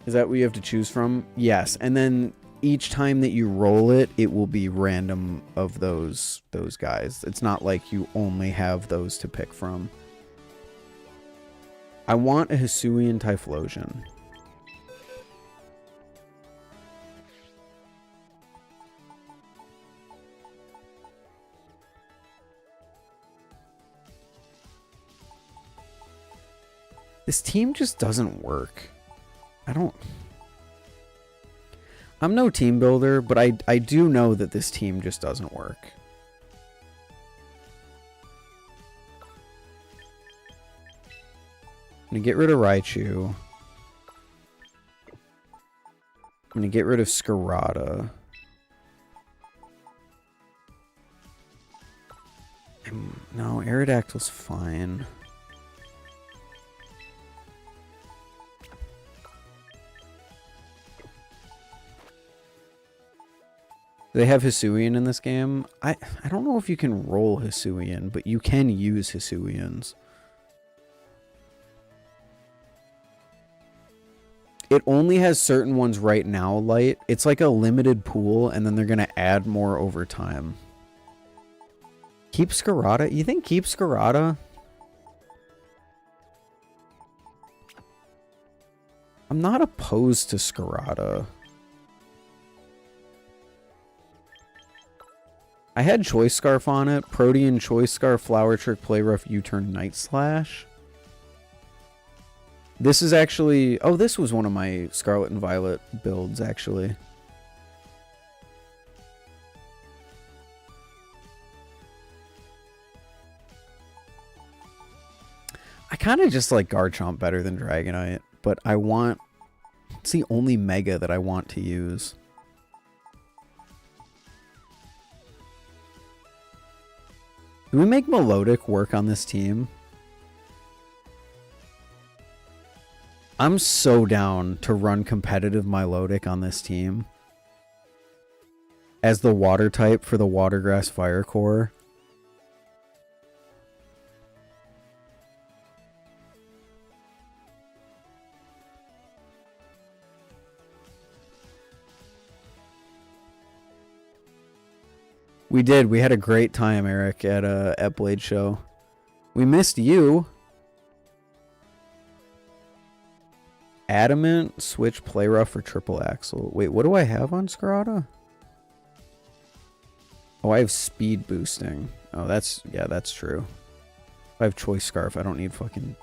Is that what you have to choose from? Yes. And then each time that you roll it, it will be random of those guys. It's not like you only have those to pick from. I want a Hisuian Typhlosion. This team just doesn't work. I'm no team builder, but I do know that this team just doesn't work. I'm going to get rid of Raichu. I'm going to get rid of Scarada. No, Aerodactyl's fine. They have Hisuian in this game. I don't know if you can roll Hisuian, but you can use Hisuians. It only has certain ones right now, Light. It's like a limited pool, and then they're going to add more over time. Keep Scarada? You think keep Scarada? I'm not opposed to Scarada. I had Choice Scarf on it. Protean, Choice Scarf, Flower Trick, Play Rough, U-Turn, Night Slash. This is actually... Oh, this was one of my Scarlet and Violet builds, actually. I kind of just like Garchomp better than Dragonite, but I want... It's the only Mega that I want to use. Can we make Melodic work on this team? I'm so down to run competitive Milotic on this team as the water type for the Watergrass Fire Core. We did. We had a great time, Eric, at Blade Show. We missed you. Adamant, switch play rough for triple axle. Wait, what do I have on Scarada? Oh, I have speed boosting. Oh, that's true. If I have choice scarf, I don't need fucking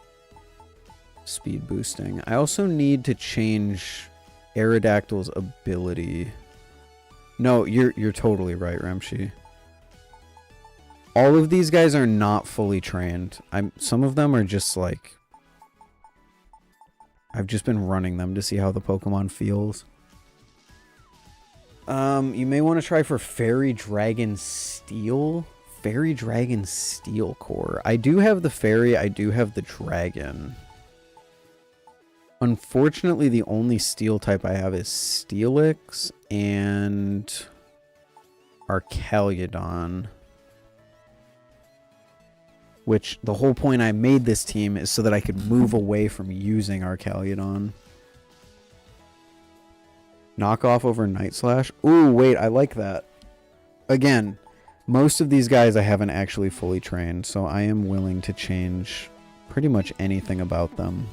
speed boosting. I also need to change Aerodactyl's ability. No, you're totally right, Remshi. All of these guys are not fully trained. Some of them are just like, I've just been running them to see how the Pokemon feels. You may want to try for Fairy Dragon Steel. Fairy Dragon Steel Core. I do have the Fairy, I do have the Dragon. Unfortunately, the only Steel type I have is Steelix and Arcaliudon. Which, the whole point I made this team is so that I could move away from using Arcaliudon. Knockoff over Night Slash. Ooh, wait, I like that. Again, most of these guys I haven't actually fully trained, so I am willing to change pretty much anything about them.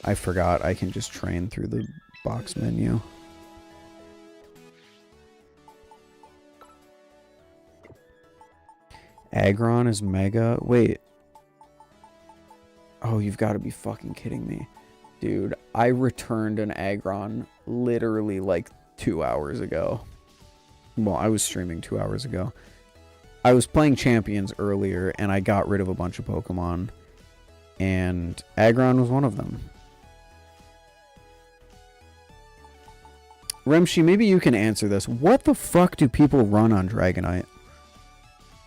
I forgot I can just train through the box menu. Aggron is Mega. Wait. Oh, you've got to be fucking kidding me. Dude, I returned an Aggron literally like 2 hours ago. Well, I was streaming 2 hours ago. I was playing Champions earlier and I got rid of a bunch of Pokemon. And Aggron was one of them. Remshi, maybe you can answer this. What the fuck do people run on Dragonite?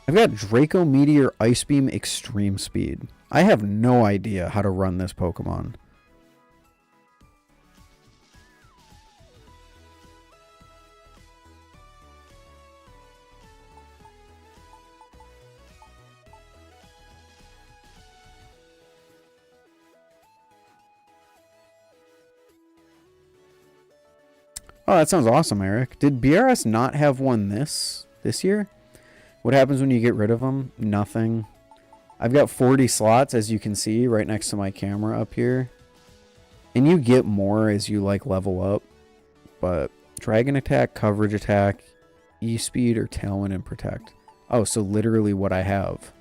I've got Draco Meteor Ice Beam Extreme Speed. I have no idea how to run this Pokemon. Oh, that sounds awesome, Eric. Did BRS not have one this year? What happens when you get rid of them? Nothing. I've got 40 slots, as you can see, right next to my camera up here. And you get more as you, like, level up. But Dragon Attack, Coverage Attack, E-Speed, or Tailwind and Protect. Oh, so literally what I have.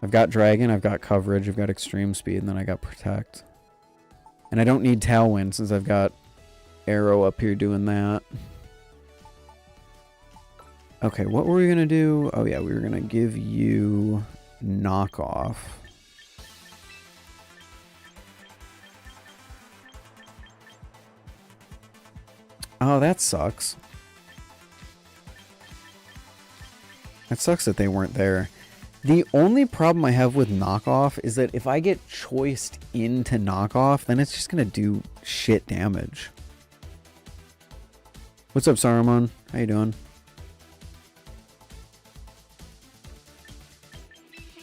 I've got Dragon, I've got Coverage, I've got Extreme Speed, and then I got Protect. And I don't need Tailwind since I've got Arrow up here doing that. Okay, what were we going to do? Oh, yeah, we were going to give you Knockoff. Oh, that sucks. That sucks that they weren't there. The only problem I have with Knockoff is that if I get choiced into Knockoff, then it's just going to do shit damage. What's up, Saruman? How you doing?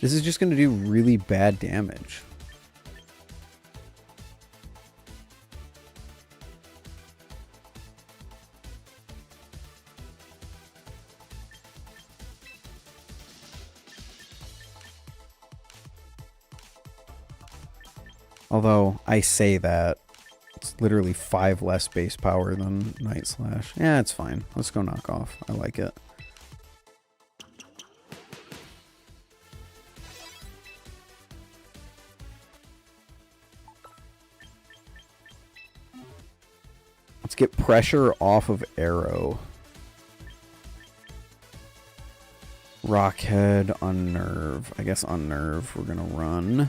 This is just going to do really bad damage. Although, I say that. It's literally 5 less base power than Night Slash. Yeah, it's fine. Let's go Knockoff. I like it. Let's get pressure off of Arrow. Rockhead, Unnerve. I guess Unnerve we're gonna run.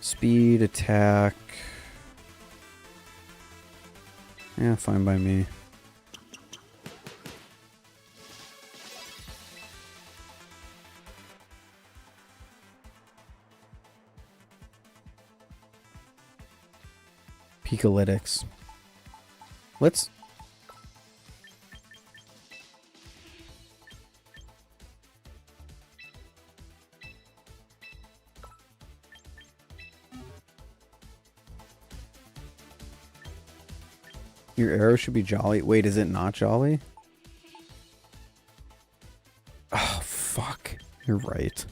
Speed, attack. Yeah, fine by me. Picolytics. Let's... Your arrow should be jolly. Wait, is it not jolly? Oh, fuck. You're right.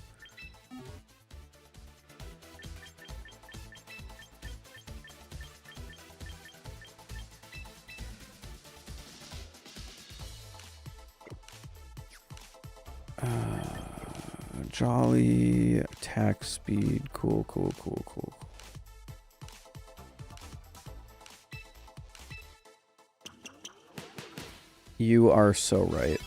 Jolly, attack speed, cool. You are so right.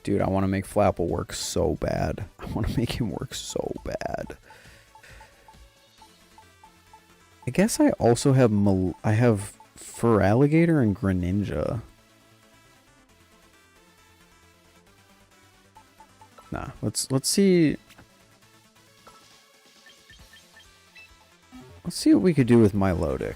Dude, I want to make Flapple work so bad. I want to make him work so bad. I guess I also have I have Fur Alligator and Greninja. Nah, let's see. Let's see what we could do with Milotic.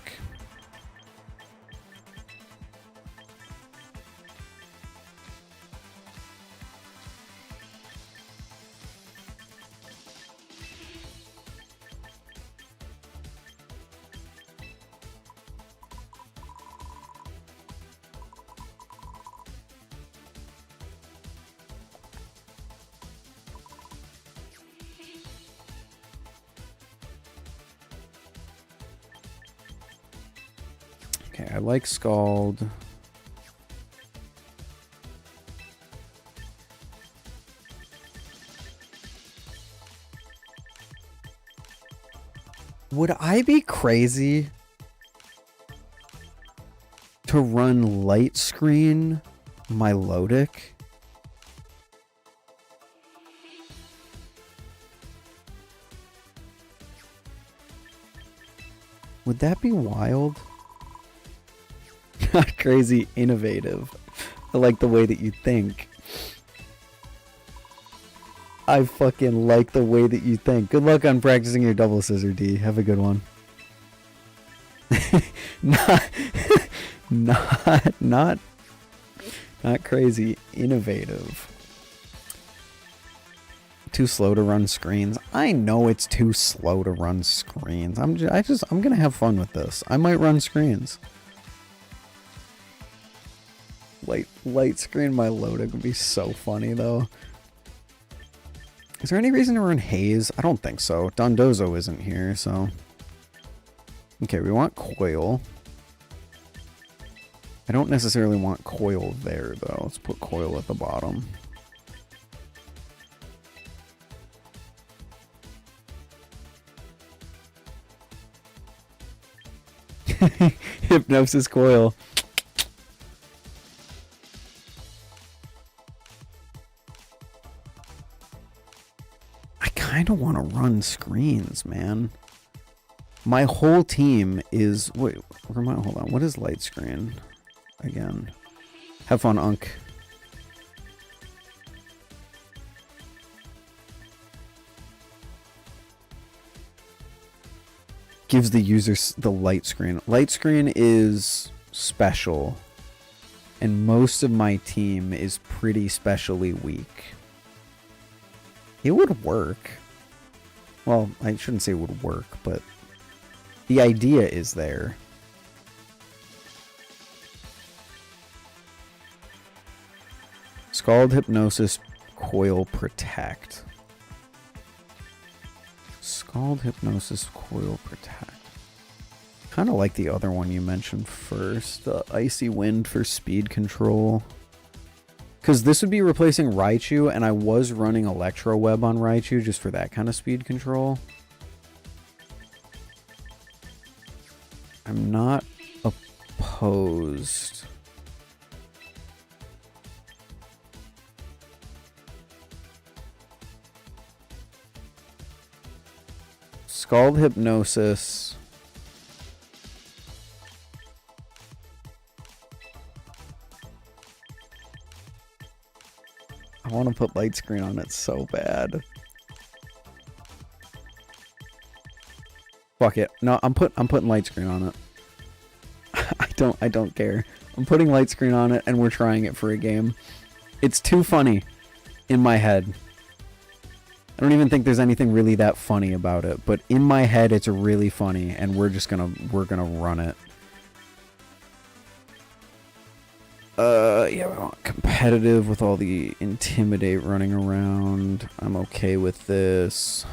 Okay, I like Scald. Would I be crazy to run Light Screen Milotic? Would that be wild? Not crazy, innovative. I like the way that you think. I fucking like the way that you think. Good luck on practicing your double scissor, D. Have a good one. not crazy, innovative. Too slow to run screens. I know it's too slow to run screens. I'm gonna have fun with this. I might run screens. Light screen Milotic would be so funny though. Is there any reason to run Haze? I don't think so. Dondozo isn't here, so. Okay, we want Coil. I don't necessarily want Coil there though. Let's put Coil at the bottom. Hypnosis Coil. I don't want to run screens, man. My whole team is... Wait, hold on. What is light screen? Again. Have fun, Unk. Gives the user the light screen. Light screen is special. And most of my team is pretty specially weak. It would work. Well, I shouldn't say it would work, but the idea is there. Scald, Hypnosis, Coil, Protect. Scald, Hypnosis, Coil, Protect. Kind of like the other one you mentioned first. The Icy Wind for speed control. Because this would be replacing Raichu, and I was running Electro Web on Raichu just for that kind of speed control. I'm not opposed. Scald, Hypnosis. I want to put light screen on it so bad. Fuck it. No, I'm putting light screen on it. I don't care. I'm putting light screen on it and we're trying it for a game. It's too funny in my head. I don't even think there's anything really that funny about it, but in my head it's really funny and we're gonna run it. Yeah, we want competitive with all the intimidate running around. I'm okay with this.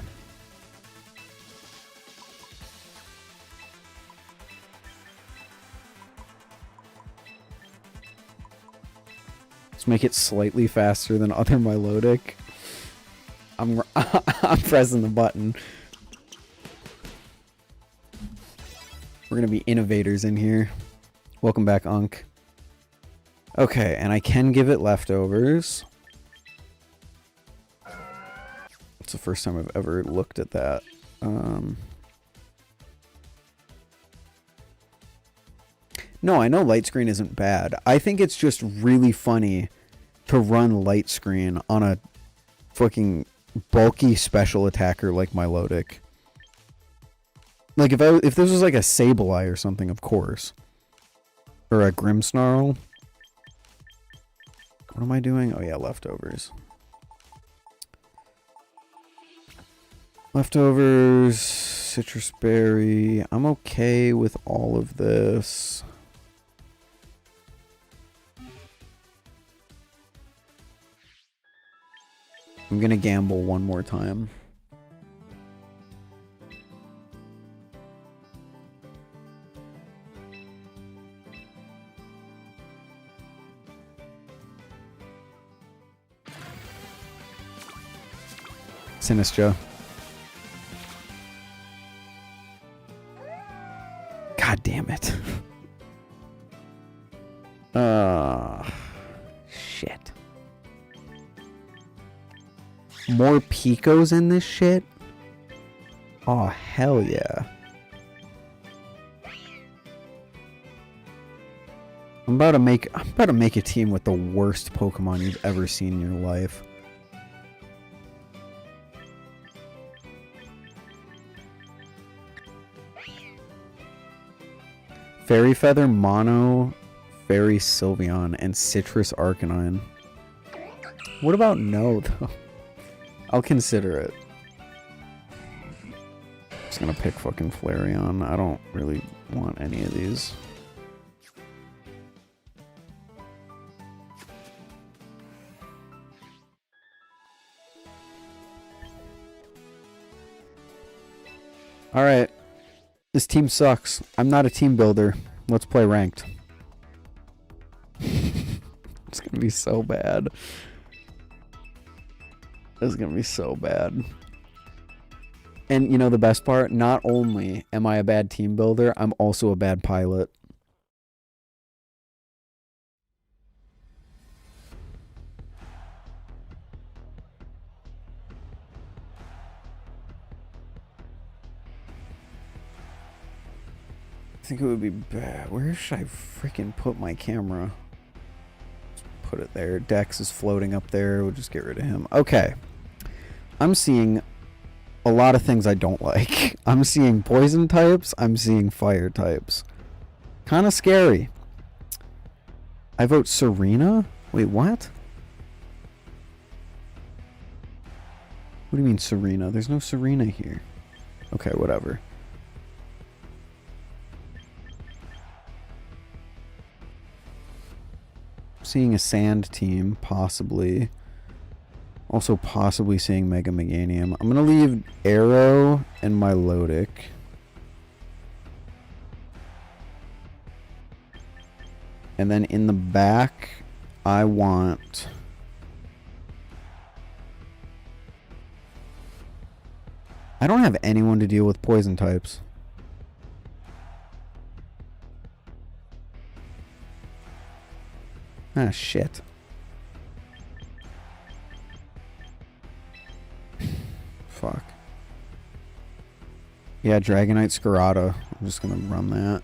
Let's make it slightly faster than other melodic. I'm pressing the button. We're gonna be innovators in here. Welcome back, Unk. Okay, and I can give it leftovers. It's the first time I've ever looked at that. No, I know light screen isn't bad. I think it's just really funny to run light screen on a fucking bulky special attacker like Milotic. Like if this was like a Sableye or something, of course. Or a Grimmsnarl. What am I doing? Oh yeah, leftovers. Leftovers, citrus berry. I'm okay with all of this. I'm gonna gamble one more time. Sinistra. God damn it. Shit. More Picos in this shit? Oh, hell yeah. I'm about to make a team with the worst Pokemon you've ever seen in your life. Fairy Feather, Mono, Fairy Sylveon, and Citrus Arcanine. What about no, though? I'll consider it. Just gonna pick fucking Flareon. I don't really want any of these. Alright. This team sucks. I'm not a team builder. Let's play ranked. It's gonna be so bad. It's gonna be so bad. And you know the best part? Not only am I a bad team builder, I'm also a bad pilot. I think it would be bad. Where should I freaking put my camera? Just put it there. Dex is floating up there. We'll just get rid of him. Okay. I'm seeing a lot of things I don't like. I'm seeing poison types. I'm seeing fire types. Kind of scary. I vote Serena? Wait, what? What do you mean Serena? There's no Serena here. Okay, whatever. Seeing a sand team, possibly. Also possibly seeing Mega Meganium. I'm going to leave Arrow and Milotic. And then in the back, I want... I don't have anyone to deal with poison types. Ah, shit. Fuck. Yeah, Dragonite Scarada. I'm just gonna run that.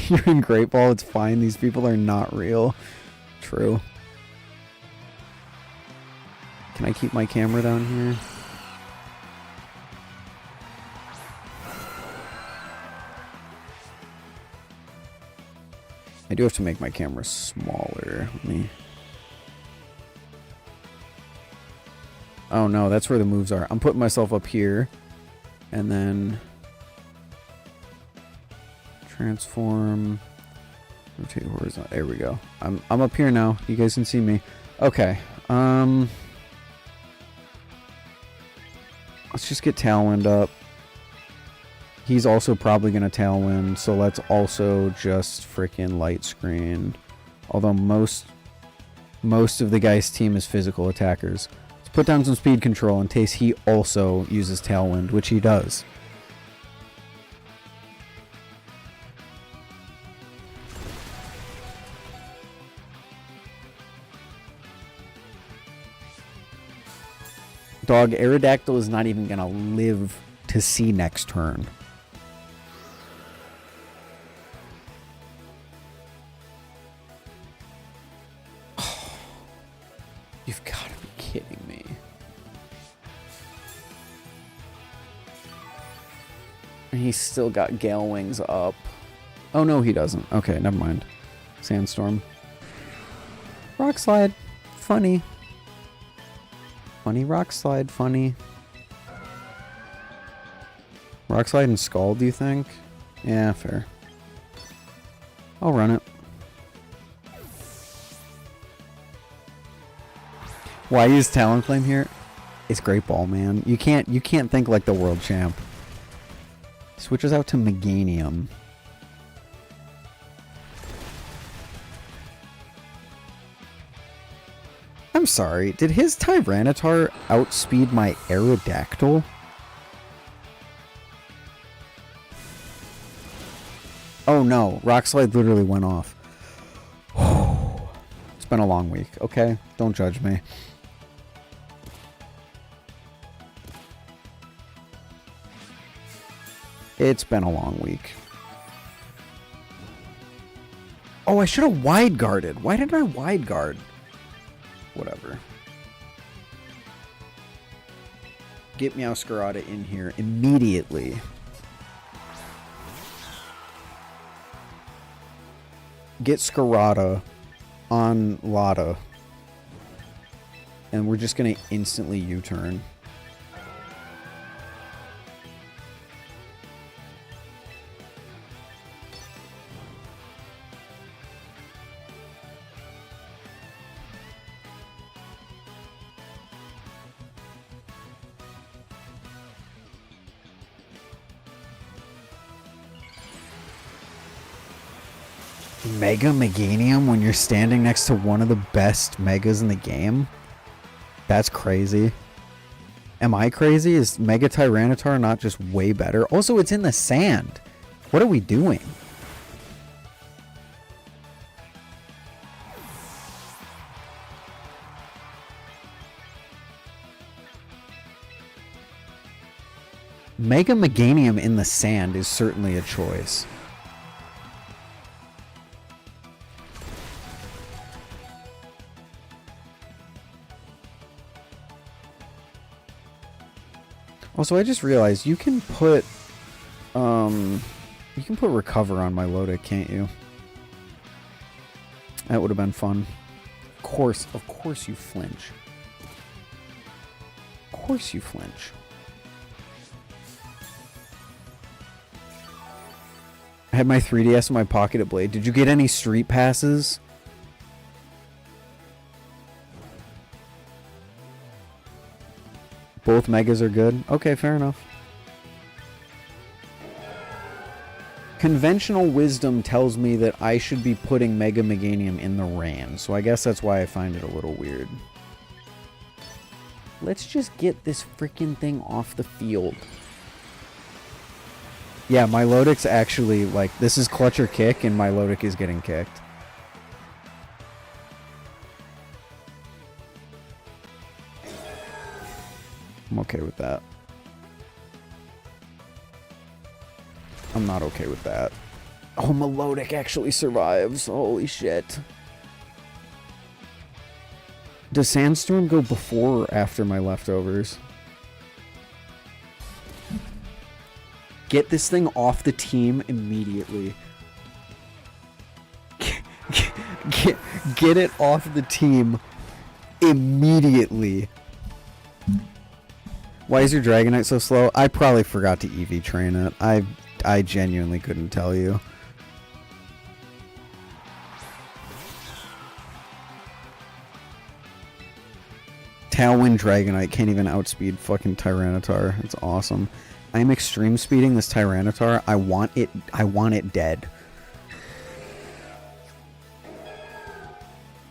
You're in Great Ball, it's fine. These people are not real. True. Can I keep my camera down here? I do have to make my camera smaller. Let me... Oh no, that's where the moves are. I'm putting myself up here. And then... Transform... Rotate horizontal. There we go. I'm up here now. You guys can see me. Okay. Let's just get Tailwind up. He's also probably going to Tailwind, so let's also just freaking light screen. Although most of the guy's team is physical attackers. Let's put down some speed control in case he also uses Tailwind, which he does. Dog, Aerodactyl is not even going to live to see next turn. You've got to be kidding me. And he's still got Gale Wings up. Oh, no, he doesn't. Okay, never mind. Sandstorm. Rock Slide. Funny. Funny Rock Slide, funny. Rock Slide and Scald, do you think? Yeah, fair. I'll run it. Why use Talonflame here? It's Great Ball, man. You can't think like the world champ. Switches out to Meganium. I'm sorry, did his Tyranitar outspeed my Aerodactyl? Oh no, Rock Slide literally went off. It's been a long week, okay? Don't judge me. It's been a long week. Oh, I should have wide guarded. Why didn't I wide guard? Whatever. Get Meowscarada in here immediately. Get Scarada on Lotta. And we're just going to instantly U-turn. Mega Meganium when you're standing next to one of the best Megas in the game? That's crazy. Am I crazy? Is Mega Tyranitar not just way better? Also, it's in the sand. What are we doing? Mega Meganium in the sand is certainly a choice. Also, I just realized you can put Recover on my Lodic, can't you? That would have been fun. Of course you flinch. Of course you flinch. I had my 3DS in my pocket at Blade. Did you get any street passes? Both Megas are good? Okay, fair enough. Conventional wisdom tells me that I should be putting Mega Meganium in the Ran, so I guess that's why I find it a little weird. Let's just get this freaking thing off the field. Yeah, my Lodic's actually, like, this is clutch or kick, and my Lodic is getting kicked. I'm okay with that. I'm not okay with that. Oh, Melodic actually survives. Holy shit. Does Sandstorm go before or after my leftovers? Get this thing off the team immediately. Get it off the team immediately. Why is your Dragonite so slow? I probably forgot to EV train it. I genuinely couldn't tell you. Tailwind Dragonite can't even outspeed fucking Tyranitar. It's awesome. I'm extreme speeding this Tyranitar. I want it dead.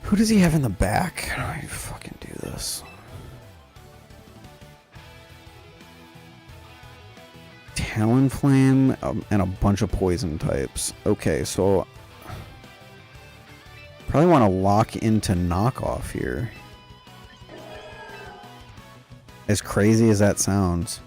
Who does he have in the back? How do I fucking do this? Talonflame and a bunch of poison types. Okay, so probably want to lock into knockoff here. As crazy as that sounds.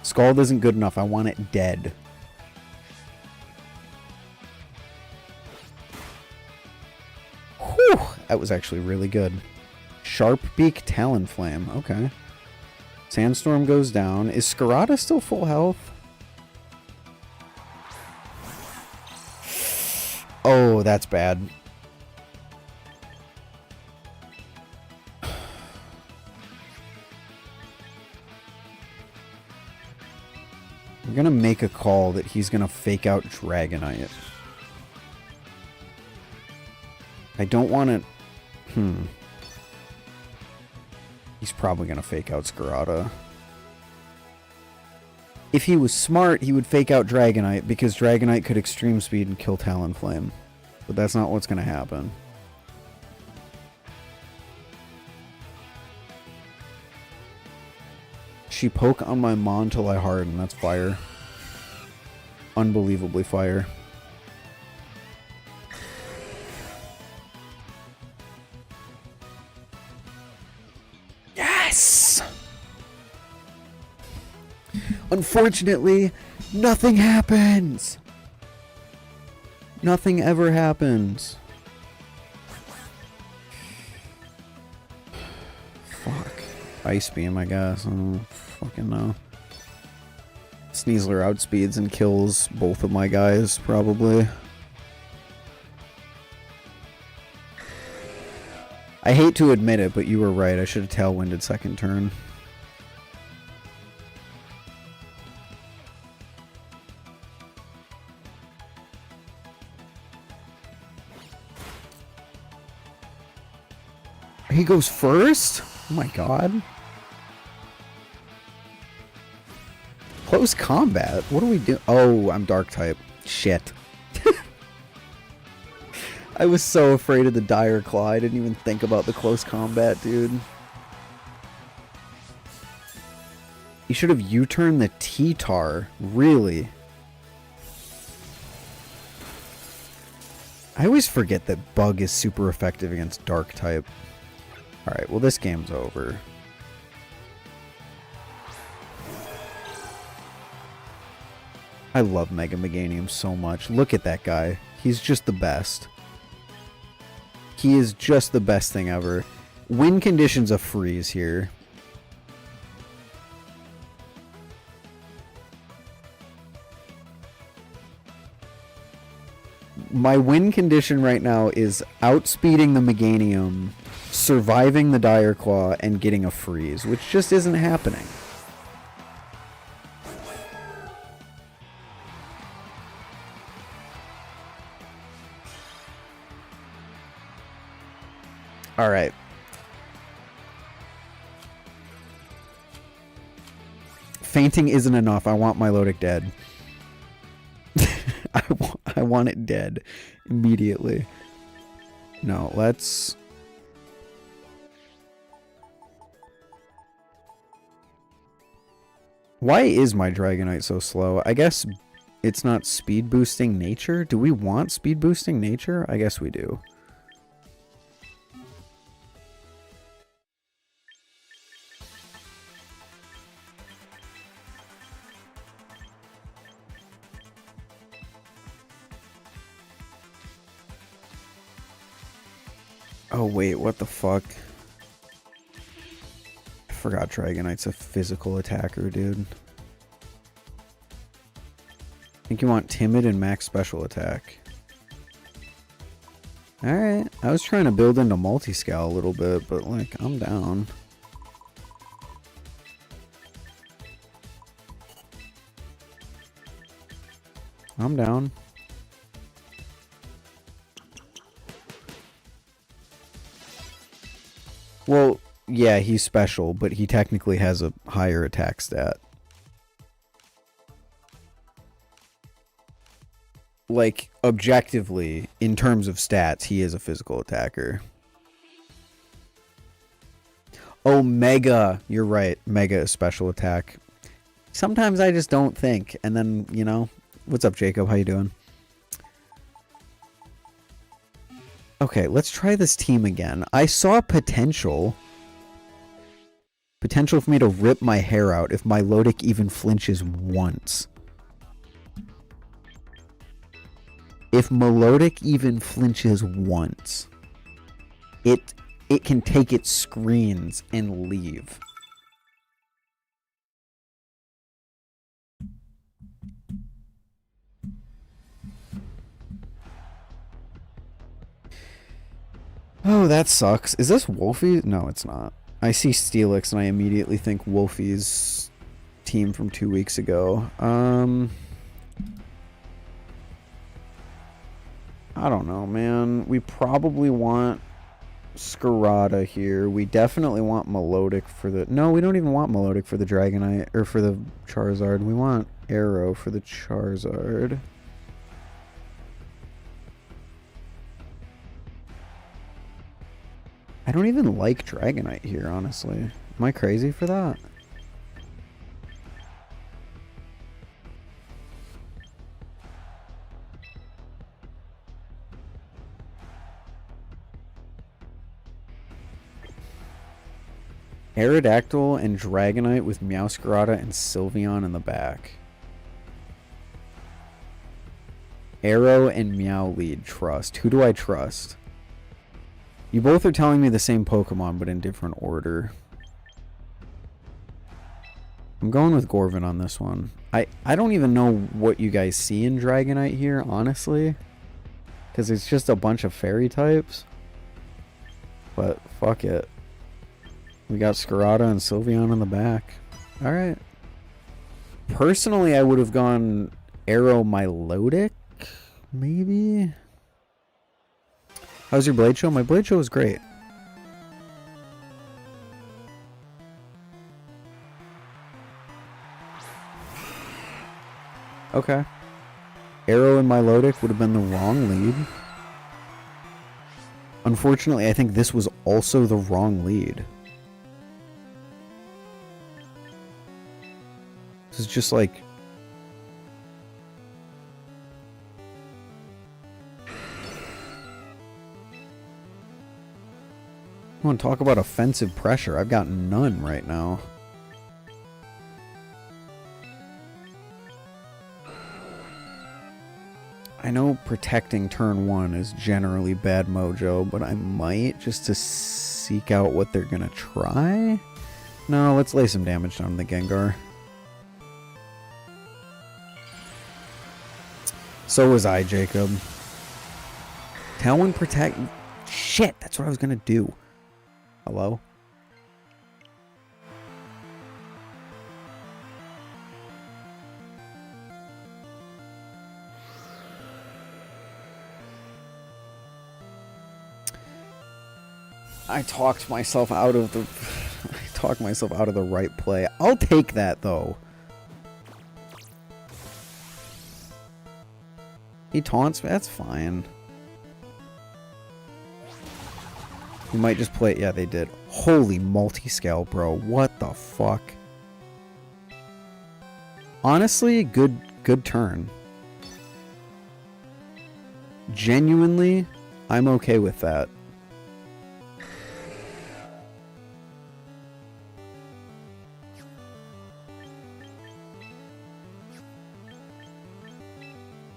Scald isn't good enough. I want it dead. Whew, that was actually really good. Sharp Beak Talonflame. Okay. Sandstorm goes down. Is Scarada still full health? Oh, that's bad. I'm gonna make a call that he's gonna fake out Dragonite. I don't want to... He's probably gonna fake out Scarada. If he was smart, he would fake out Dragonite, because Dragonite could extreme speed and kill Talonflame. But that's not what's gonna happen. She poke on my Mon till I harden. That's fire. Unbelievably fire. Yes! Unfortunately, nothing happens. Nothing ever happens. Fuck. Ice Beam, I guess. I don't fucking know. Sneasler outspeeds and kills both of my guys, probably. I hate to admit it, but you were right. I should have tailwinded second turn. He goes first? Oh my god. Close combat? What do we do? Oh, I'm dark type. Shit. I was so afraid of the Dire Claw. I didn't even think about the close combat, dude. You should have U-turned the T-Tar. Really? I always forget that Bug is super effective against dark type. Alright, well this game's over. I love Mega Meganium so much. Look at that guy. He's just the best. He is just the best thing ever. Win conditions a freeze here. My win condition right now is outspeeding the Meganium, surviving the Dire Claw, and getting a freeze, which just isn't happening. Alright. Fainting isn't enough. I want Milotic dead. I want it dead immediately. No, let's... Why is my Dragonite so slow? I guess it's not speed boosting nature? Do we want speed boosting nature? I guess we do. Oh wait, what the fuck? I forgot Dragonite's a physical attacker, dude. I think you want timid and max special attack. Alright, I was trying to build into multi-scale a little bit, but like, I'm down. I'm down. Well, yeah, he's special, but he technically has a higher attack stat. Like, objectively, in terms of stats, he is a physical attacker. Oh, Mega! You're right. Mega is special attack. Sometimes I just don't think, and then, you know... What's up, Jacob? How you doing? Okay, let's try this team again. I saw potential. Potential for me to rip my hair out if Milotic even flinches once. If Milotic even flinches once, it can take its screens and leave. Oh, that sucks. Is this Wolfie? No, it's not. I see Steelix and I immediately think Wolfie's team from 2 weeks ago. I don't know, man. We probably want Scarada here. We definitely want Milotic for the... No, we don't even want Milotic for the Dragonite, or for the Charizard. We want Arrow for the Charizard. I don't even like Dragonite here, honestly. Am I crazy for that? Aerodactyl and Dragonite with Meowscarada and Sylveon in the back. Arrow and Meow lead. Trust. Who do I trust? You both are telling me the same Pokemon, but in different order. I'm going with Gorvin on this one. I don't even know what you guys see in Dragonite here, honestly. Because it's just a bunch of fairy types. But fuck it. We got Scarada and Sylveon in the back. Alright. Personally, I would have gone Arrow Milotic, maybe? How's your Blade Show? My Blade Show was great. Okay. Arrow and Milotic would have been the wrong lead. Unfortunately, I think this was also the wrong lead. This is just like... I want to talk about offensive pressure. I've got none right now. I know protecting turn 1 is generally bad mojo, but I might just to seek out what they're gonna try. No, let's lay some damage down the Gengar. So was I, Jacob. Tailwind protect... Shit, that's what I was gonna do. Hello? I talked myself out of the... I talked myself out of the right play. I'll take that, though. He taunts me? That's fine. We might just play it. Yeah, they did. Holy multi-scale, bro. What the fuck? Honestly, good turn. Genuinely, I'm okay with that.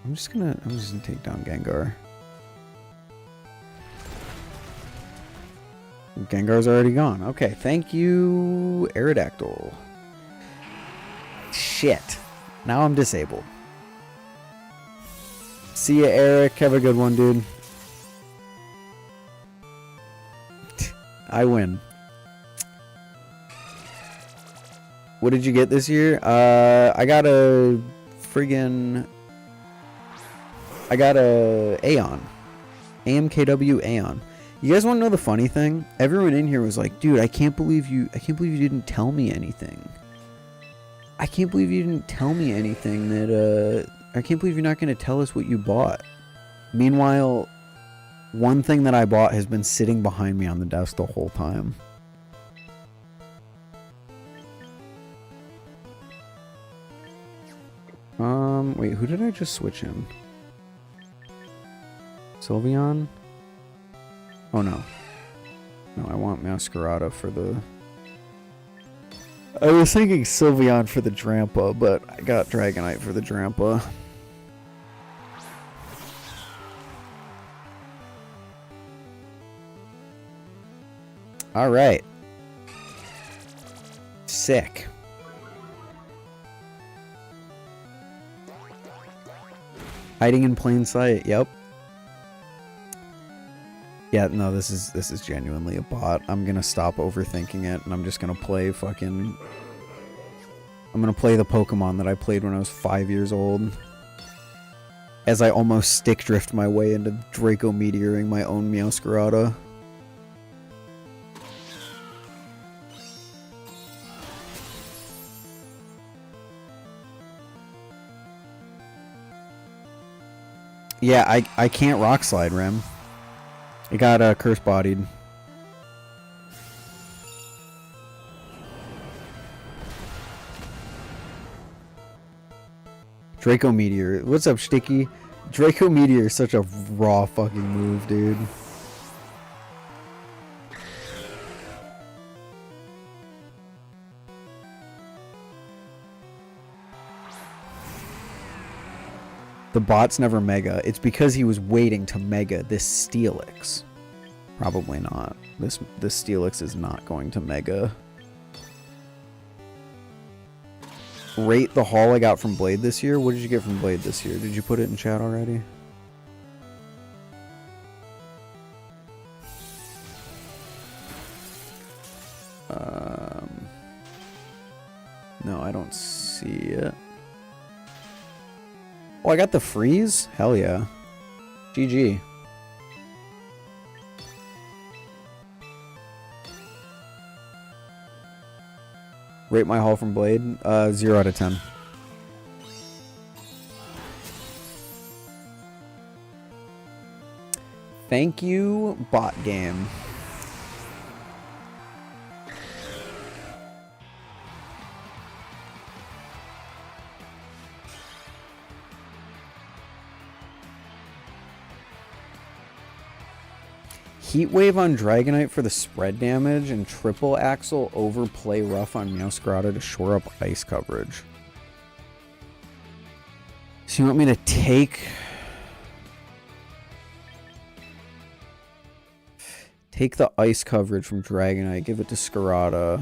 I'm just gonna take down Gengar. Gengar's already gone. Okay, thank you, Aerodactyl. Shit. Now I'm disabled. See ya, Eric. Have a good one, dude. I win. What did you get this year? I got a friggin'... I got a Aeon. AMKW Aeon. You guys want to know the funny thing? Everyone in here was like, dude, I can't believe you didn't tell me anything. I can't believe you didn't tell me anything that, I can't believe you're not going to tell us what you bought. Meanwhile, one thing that I bought has been sitting behind me on the desk the whole time. Wait, who did I just switch in? Sylveon? Oh no. No, I want Masquerada for the... I was thinking Sylveon for the Drampa, but I got Dragonite for the Drampa. Alright. Sick. Hiding in plain sight, yep. Yeah, no, this is genuinely a bot. I'm gonna stop overthinking it, and I'm just gonna play fucking... I'm gonna play the Pokemon that I played when I was 5 years old. As I almost stick drift my way into Draco Meteoring my own Meowscarada. Yeah, I can't Rock Slide, Rem. It got curse bodied. Draco Meteor. What's up, Sticky? Draco Meteor is such a raw fucking move, dude. The bot's never Mega. It's because he was waiting to Mega this Steelix. Probably not. This Steelix is not going to Mega. Rate the haul I got from Blade this year. What did you get from Blade this year? Did you put it in chat already? No, I don't see it. Oh, I got the freeze? Hell yeah. GG. Rate my haul from Blade? 0 out of 10. Thank you, bot game. Heat Wave on Dragonite for the spread damage, and Triple Axle overplay rough on Meowscarada to shore up ice coverage. So you want me to take the ice coverage from Dragonite, give it to Scarada.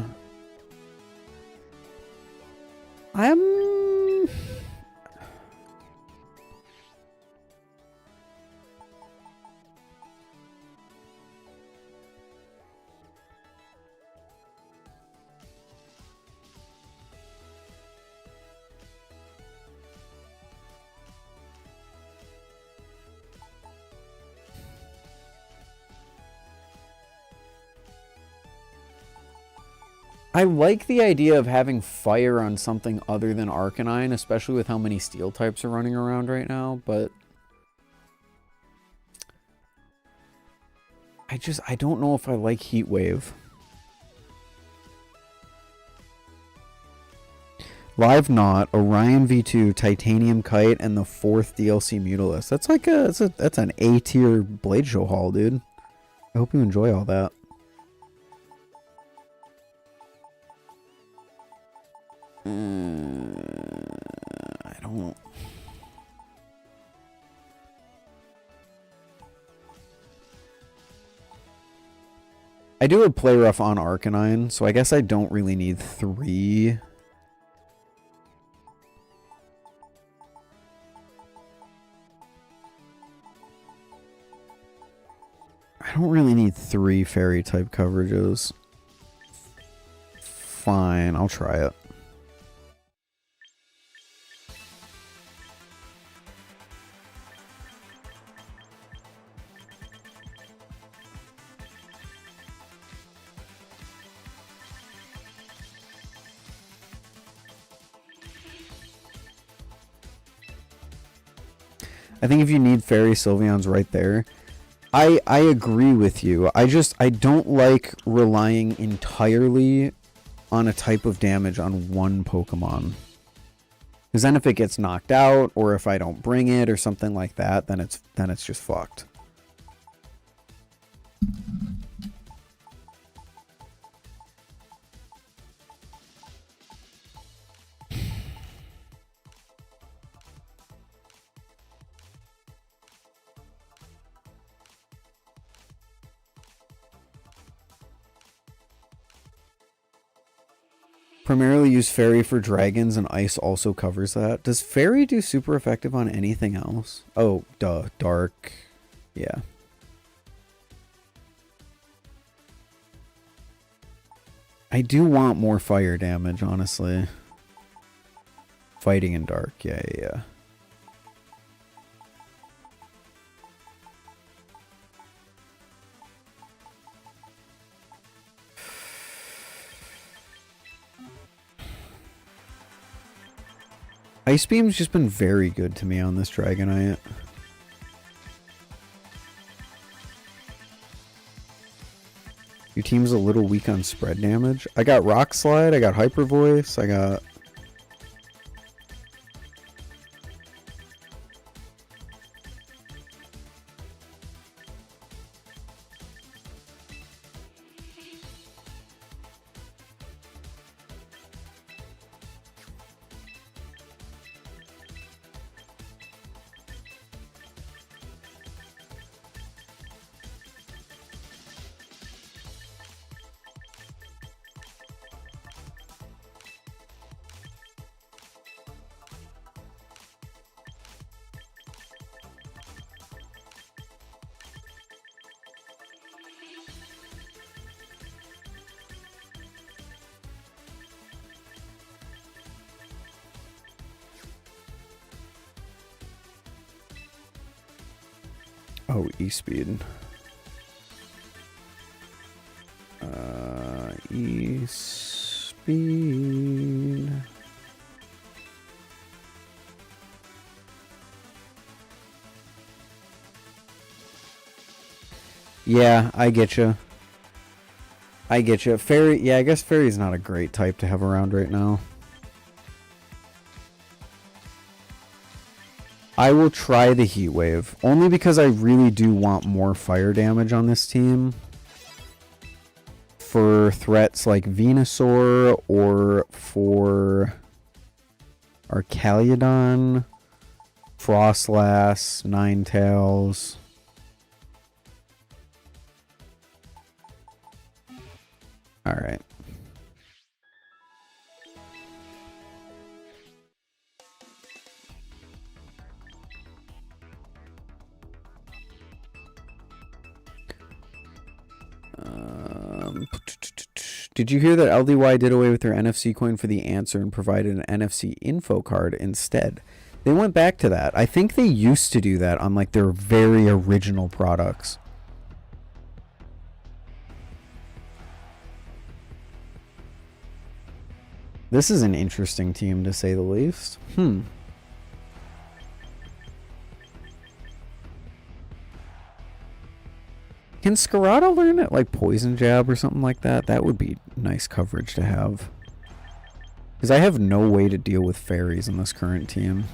I like the idea of having fire on something other than Arcanine, especially with how many steel types are running around right now, but I don't know if I like Heat Wave. Live Knot, Orion V2, Titanium Kite, and the 4th DLC Mutalisk. That's like that's an A tier Blade Show haul, dude. I hope you enjoy all that. I don't. I do a play rough on Arcanine, so I guess I don't really need 3. I don't really need 3 fairy type coverages. Fine, I'll try it. I think if you need Fairy Sylveon's right there. I agree with you. I don't like relying entirely on a type of damage on one Pokemon. Because then if it gets knocked out, or if I don't bring it or something like that, then it's just fucked. Primarily use Fairy for dragons, and Ice also covers that. Does Fairy do super effective on anything else? Oh, duh. Dark. Yeah. I do want more fire damage, honestly. Fighting in dark. Yeah. Ice Beam's just been very good to me on this Dragonite. Your team's a little weak on spread damage. I got Rock Slide, I got Hyper Voice, I got... Oh, E-Speed. E-Speed. Yeah, I get you. Fairy, yeah, I guess Fairy's not a great type to have around right now. I will try the Heat Wave, only because I really do want more fire damage on this team. For threats like Venusaur, or for Arcaliodon, Frostlass, Ninetales. Alright. Did you hear that LDY did away with their NFC coin for the answer and provided an NFC info card instead? They went back to that. I think they used to do that on like their very original products. This is an interesting team to say the least. Can Scarada learn it like Poison Jab or something like that? That would be nice coverage to have. Because I have no way to deal with fairies in this current team.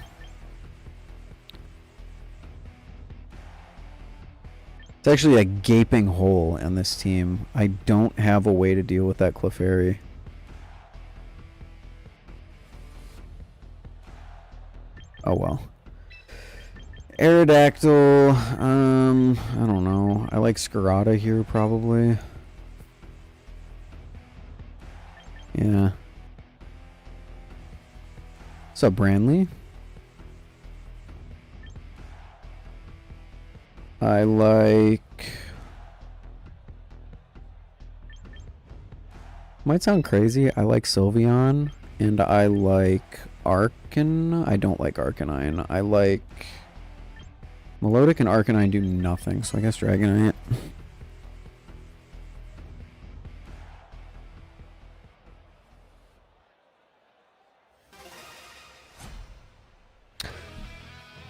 It's actually a gaping hole in this team. I don't have a way to deal with that Clefairy. Oh well. Aerodactyl, I don't know. I like Scarada here, probably. Yeah. What's up, Branley? I like... Might sound crazy. I like Sylveon, and I like Arcan. I don't like Arcanine. I like... Melodic and Arcanine do nothing, so I guess Dragonite.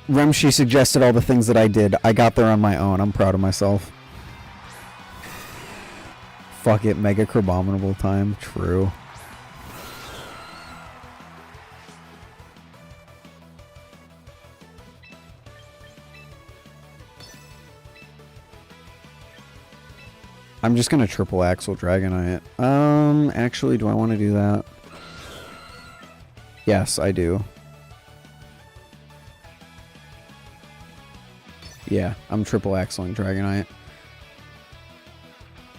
Remshi suggested all the things that I did. I got there on my own. I'm proud of myself. Fuck it, Mega Crabominable time. True. I'm just gonna triple axle Dragonite. Actually, do I want to do that? Yes, I do. Yeah, I'm triple axling Dragonite.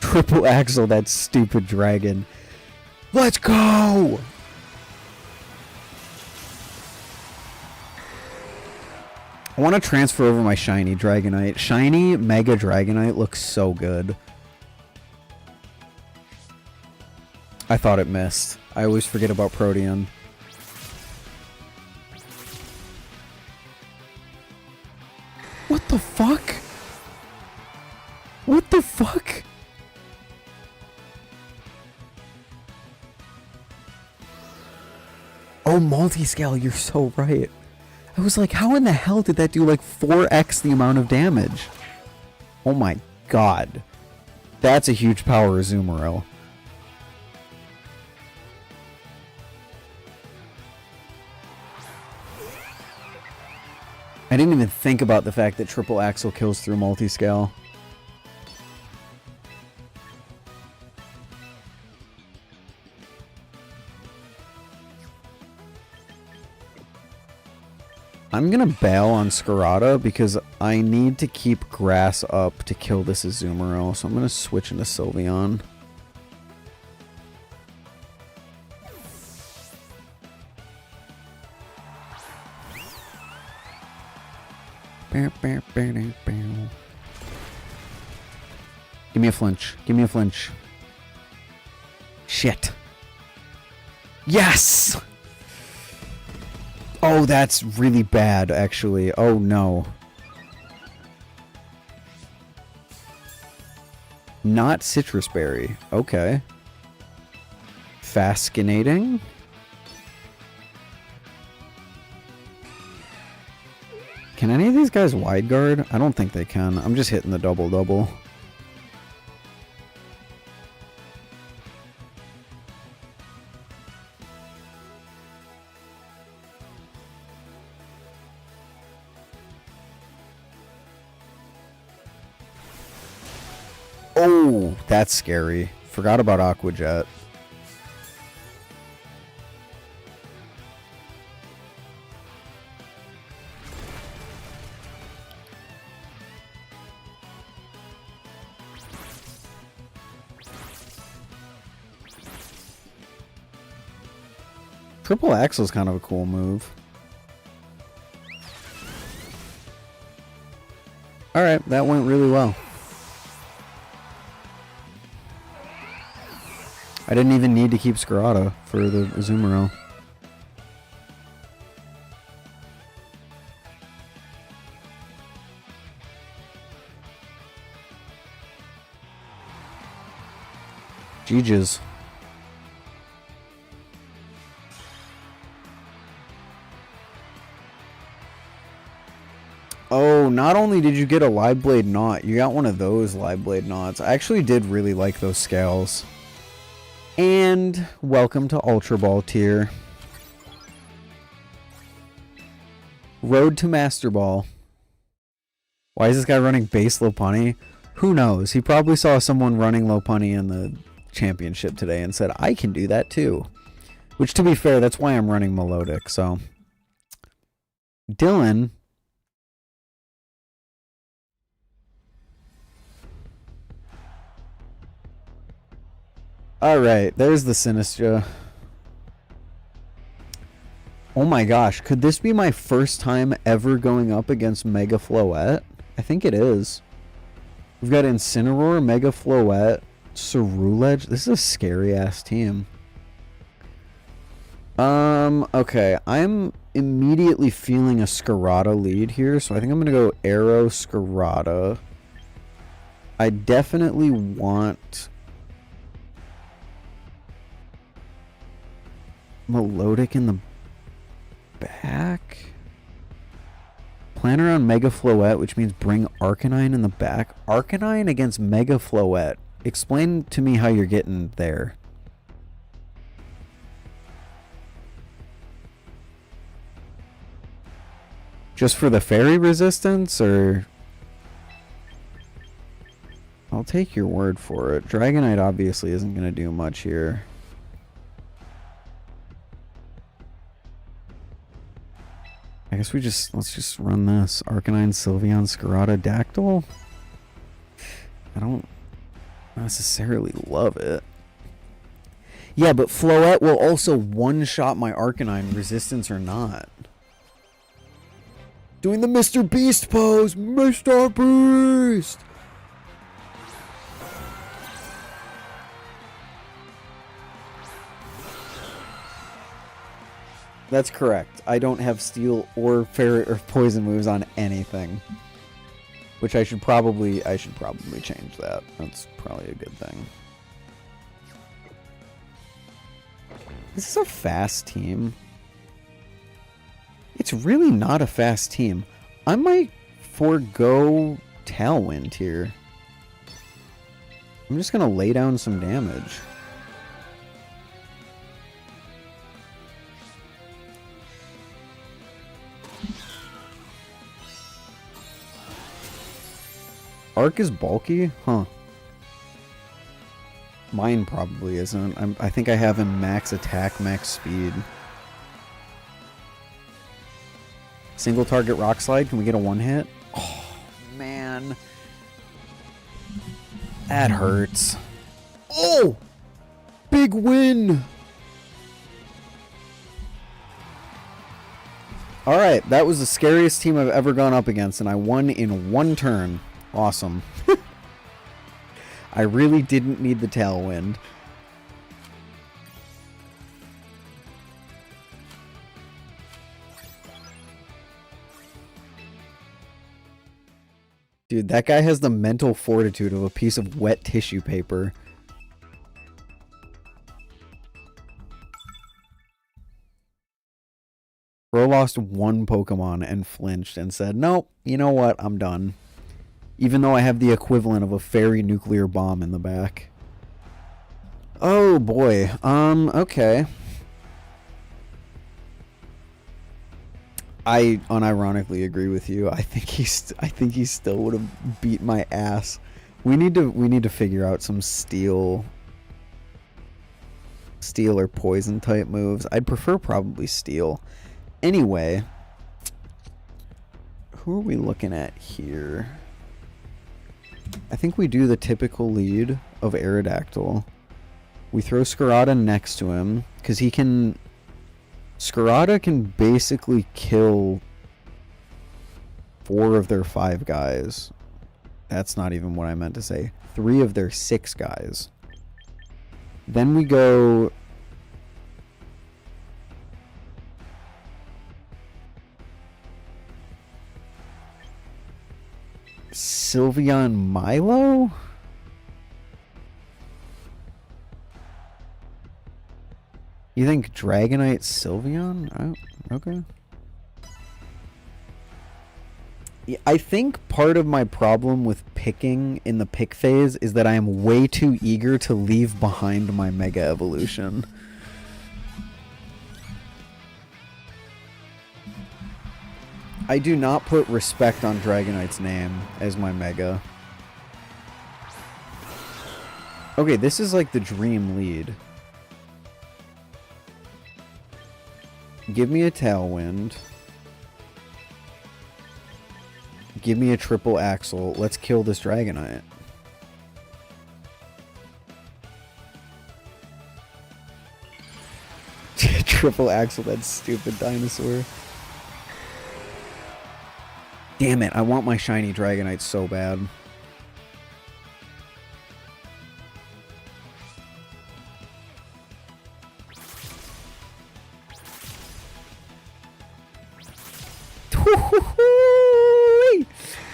Triple axle that stupid dragon. Let's go! I want to transfer over my shiny Dragonite. Shiny Mega Dragonite looks so good. I thought it missed. I always forget about Protean. What the fuck? What the fuck? Oh, multi-scale, you're so right. I was like, how in the hell did that do like 4x the amount of damage? Oh my god. That's a huge power Azumarill. I didn't even think about the fact that triple axle kills through multi-scale. I'm gonna bail on Scarada because I need to keep grass up to kill this Azumarill, so I'm gonna switch into Sylveon. Give me a flinch. Give me a flinch. Shit. Yes! Oh, that's really bad, actually. Oh, no. Not citrus berry. Okay. Fascinating. Can any of these guys wide guard? I don't think they can. I'm just hitting the double-double. Oh, that's scary. Forgot about Aqua Jet. Triple Axle is kind of a cool move. Alright, that went really well. I didn't even need to keep Scarada for the Azumarill. GG's. Oh, not only did you get a Live Blade Knot, you got one of those Live Blade Knots. I actually did really like those scales. And welcome to Ultra Ball tier. Road to Master Ball. Why is this guy running base Lopunny? Who knows? He probably saw someone running Lopunny in the championship today and said, I can do that too. Which, to be fair, that's why I'm running Melodic, so. Dylan. Alright, there's the Sinistra. Oh my gosh, could this be my first time ever going up against Mega Floette? I think it is. We've got Incineroar, Mega Floette, Ceruledge. This is a scary ass team. Okay, I'm immediately feeling a Scarada lead here, so I think I'm gonna go Arrow Scarada. I definitely want Melodic in the back. Plan around Mega Floette, which means bring Arcanine in the back. Arcanine against Mega Floette. Explain to me how you're getting there. Just for the fairy resistance, or? I'll take your word for it. Dragonite obviously isn't going to do much here. I guess let's just run this. Arcanine, Sylveon, Scarada, Dactyl. I don't necessarily love it. Yeah, but Floette will also one-shot my Arcanine, resistance or not. Doing the Mr. Beast pose! Mr. Beast! That's correct. I don't have steel or fairy or poison moves on anything. Which I should probably change that. That's probably a good thing. This is a fast team. It's really not a fast team. I might forego Tailwind here. I'm just gonna lay down some damage. Arc is bulky? Huh. Mine probably isn't. I think I have him max attack, max speed. Single target rock slide. Can we get a one hit? Oh, man. That hurts. Oh! Big win! Alright, that was the scariest team I've ever gone up against, and I won in one turn. Awesome. I really didn't need the Tailwind. Dude, that guy has the mental fortitude of a piece of wet tissue paper. Bro lost one Pokemon and flinched and said, nope, you know what, I'm done. Even though I have the equivalent of a fairy nuclear bomb in the back. Oh boy. Okay. I unironically agree with you. I think he still would have beat my ass. We need to figure out some steel or poison type moves. I'd prefer probably steel. Anyway, who are we looking at here? I think we do the typical lead of Aerodactyl. We throw Scarada next to him, because he can... Scarada can basically kill 4 of their 5 guys. That's not even what I meant to say. 3 of their 6 guys. Then we go... Sylveon Milo? You think Dragonite Sylveon? Oh, okay. Yeah, I think part of my problem with picking in the pick phase is that I am way too eager to leave behind my Mega Evolution. I do not put respect on Dragonite's name as my Mega. Okay, this is like the dream lead. Give me a Tailwind. Give me a triple Axle. Let's kill this Dragonite. Triple Axle, that stupid dinosaur. Damn it, I want my shiny Dragonite so bad.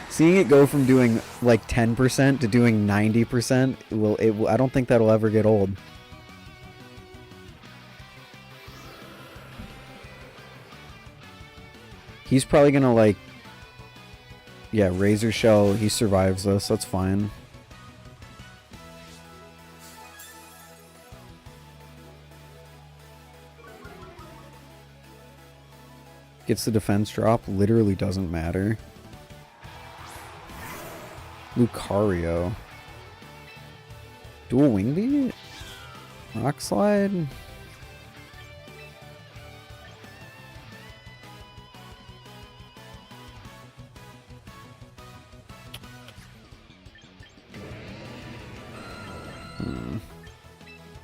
Seeing it go from doing like 10% to doing 90% I don't think that'll ever get old. He's probably gonna like, yeah, Razor Shell, he survives this, that's fine. Gets the defense drop, literally doesn't matter. Lucario. Dual Wing Beat? Rock Slide?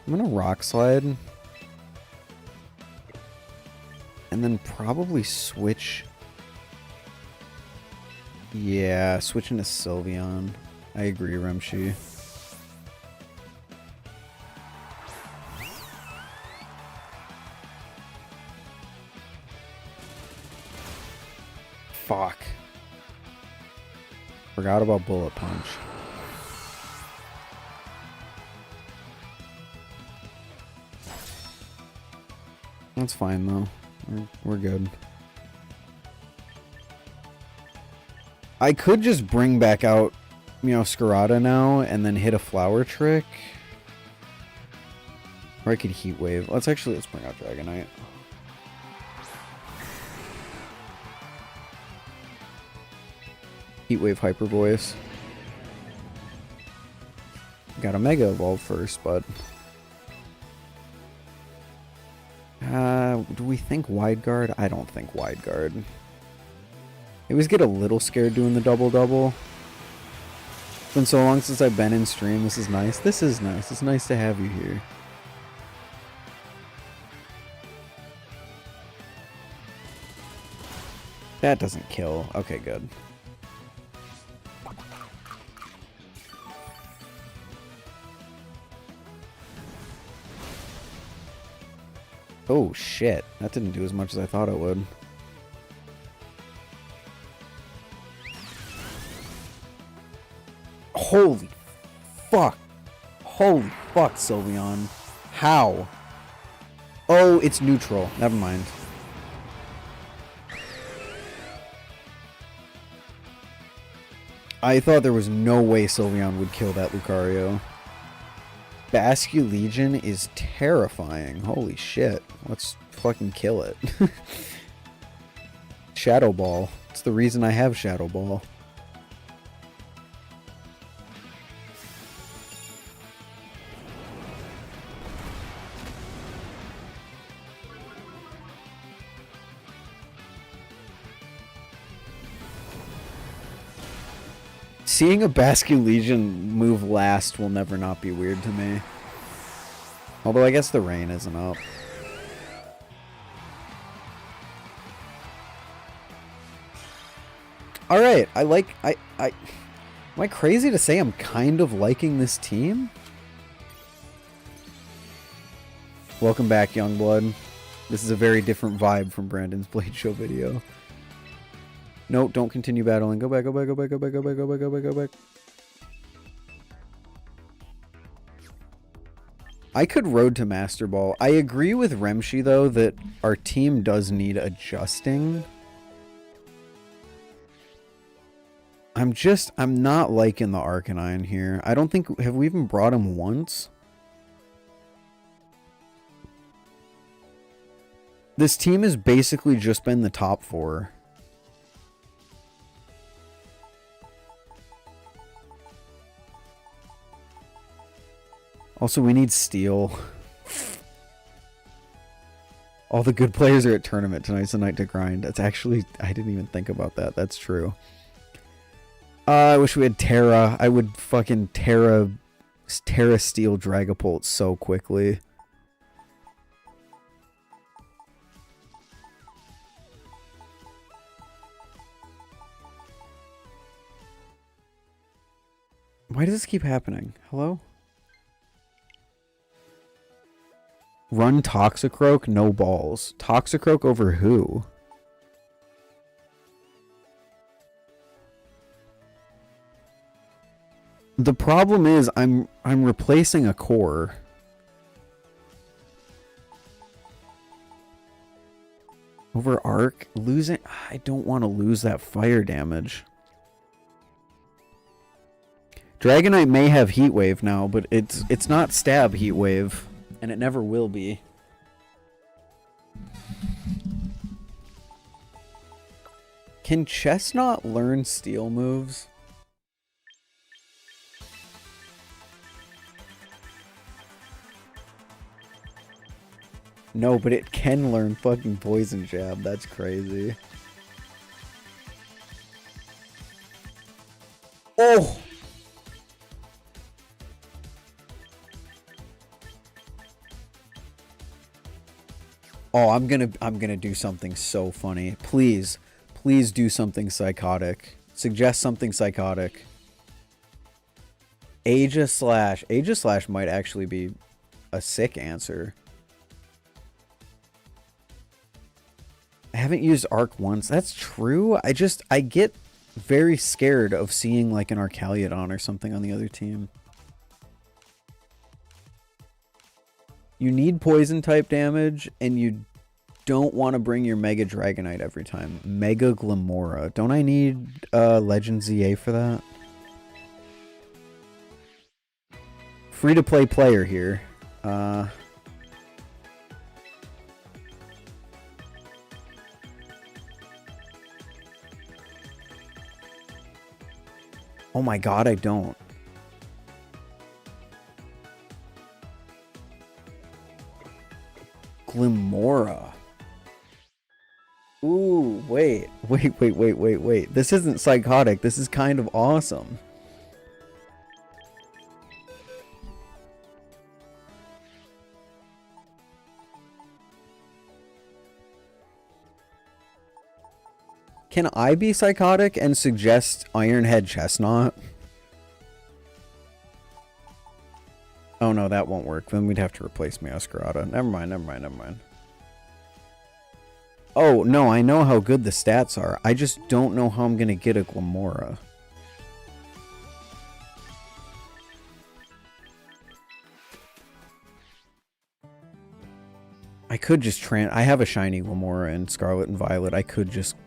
I'm gonna Rock Slide. And then probably switch. Yeah, switching to Sylveon. I agree, Remshi. Fuck. Forgot about Bullet Punch. That's fine though. We're good. I could just bring back out, you know, Scarada now and then hit a Flower Trick. Or I could Heat Wave. Let's bring out Dragonite. Heat Wave Hyper Voice. Got a Mega Evolve first, but... do we think Wide Guard? I don't think Wide Guard. I always get a little scared doing the double-double. It's been so long since I've been in stream. This is nice. This is nice. It's nice to have you here. That doesn't kill. Okay, good. Oh, shit. That didn't do as much as I thought it would. Holy fuck. Holy fuck, Sylveon. How? Oh, it's neutral. Never mind. I thought there was no way Sylveon would kill that Lucario. Basculegion is terrifying. Holy shit. Let's fucking kill it. Shadow Ball. It's the reason I have Shadow Ball. Seeing a Basculegion move last will never not be weird to me. Although I guess the rain isn't up. Alright, am I crazy to say I'm kind of liking this team? Welcome back, Youngblood. This is a very different vibe from Brandon's Blade Show video. No, don't continue battling. Go back, go back, go back, go back, go back, go back, go back, go back. I could Road to Master Ball. I agree with Remshi, though, that our team does need adjusting. I'm not liking the Arcanine here. I don't think, have we even brought him once? This team has basically just been the top 4. Also, we need steel. All the good players are at tournament. Tonight's the night to grind. That's actually... I didn't even think about that. That's true. I wish we had Terra. I would fucking Terra Steel Dragapult so quickly. Why does this keep happening? Hello? Run Toxicroak, no balls. Toxicroak over who? The problem is I'm replacing a core. Over Arc? Losing... I don't want to lose that fire damage. Dragonite may have Heat Wave now, but it's not Stab Heat Wave. And it never will be. Can Chestnut learn steel moves? No, but it can learn fucking Poison Jab. That's crazy. Oh! Oh, I'm gonna do something so funny. Please, please do something psychotic. Suggest something psychotic. Aegislash. Aegislash might actually be a sick answer. I haven't used Arc once. That's true. I get very scared of seeing like an Arcaliodon or something on the other team. You need poison type damage, and you don't want to bring your Mega Dragonite every time. Mega Glamora. Don't I need Legend ZA for that? Free-to-play player here. Oh my god, I don't. Glimora. Ooh, wait. This isn't psychotic. This is kind of awesome. Can I be psychotic and suggest Ironhead Chestnut? Oh no, that won't work. Then we'd have to replace Meowscarada. Never mind. Oh, no, I know how good the stats are. I just don't know how I'm gonna get a Glamora. I could just I have a shiny Glamora in Scarlet and Violet. I could just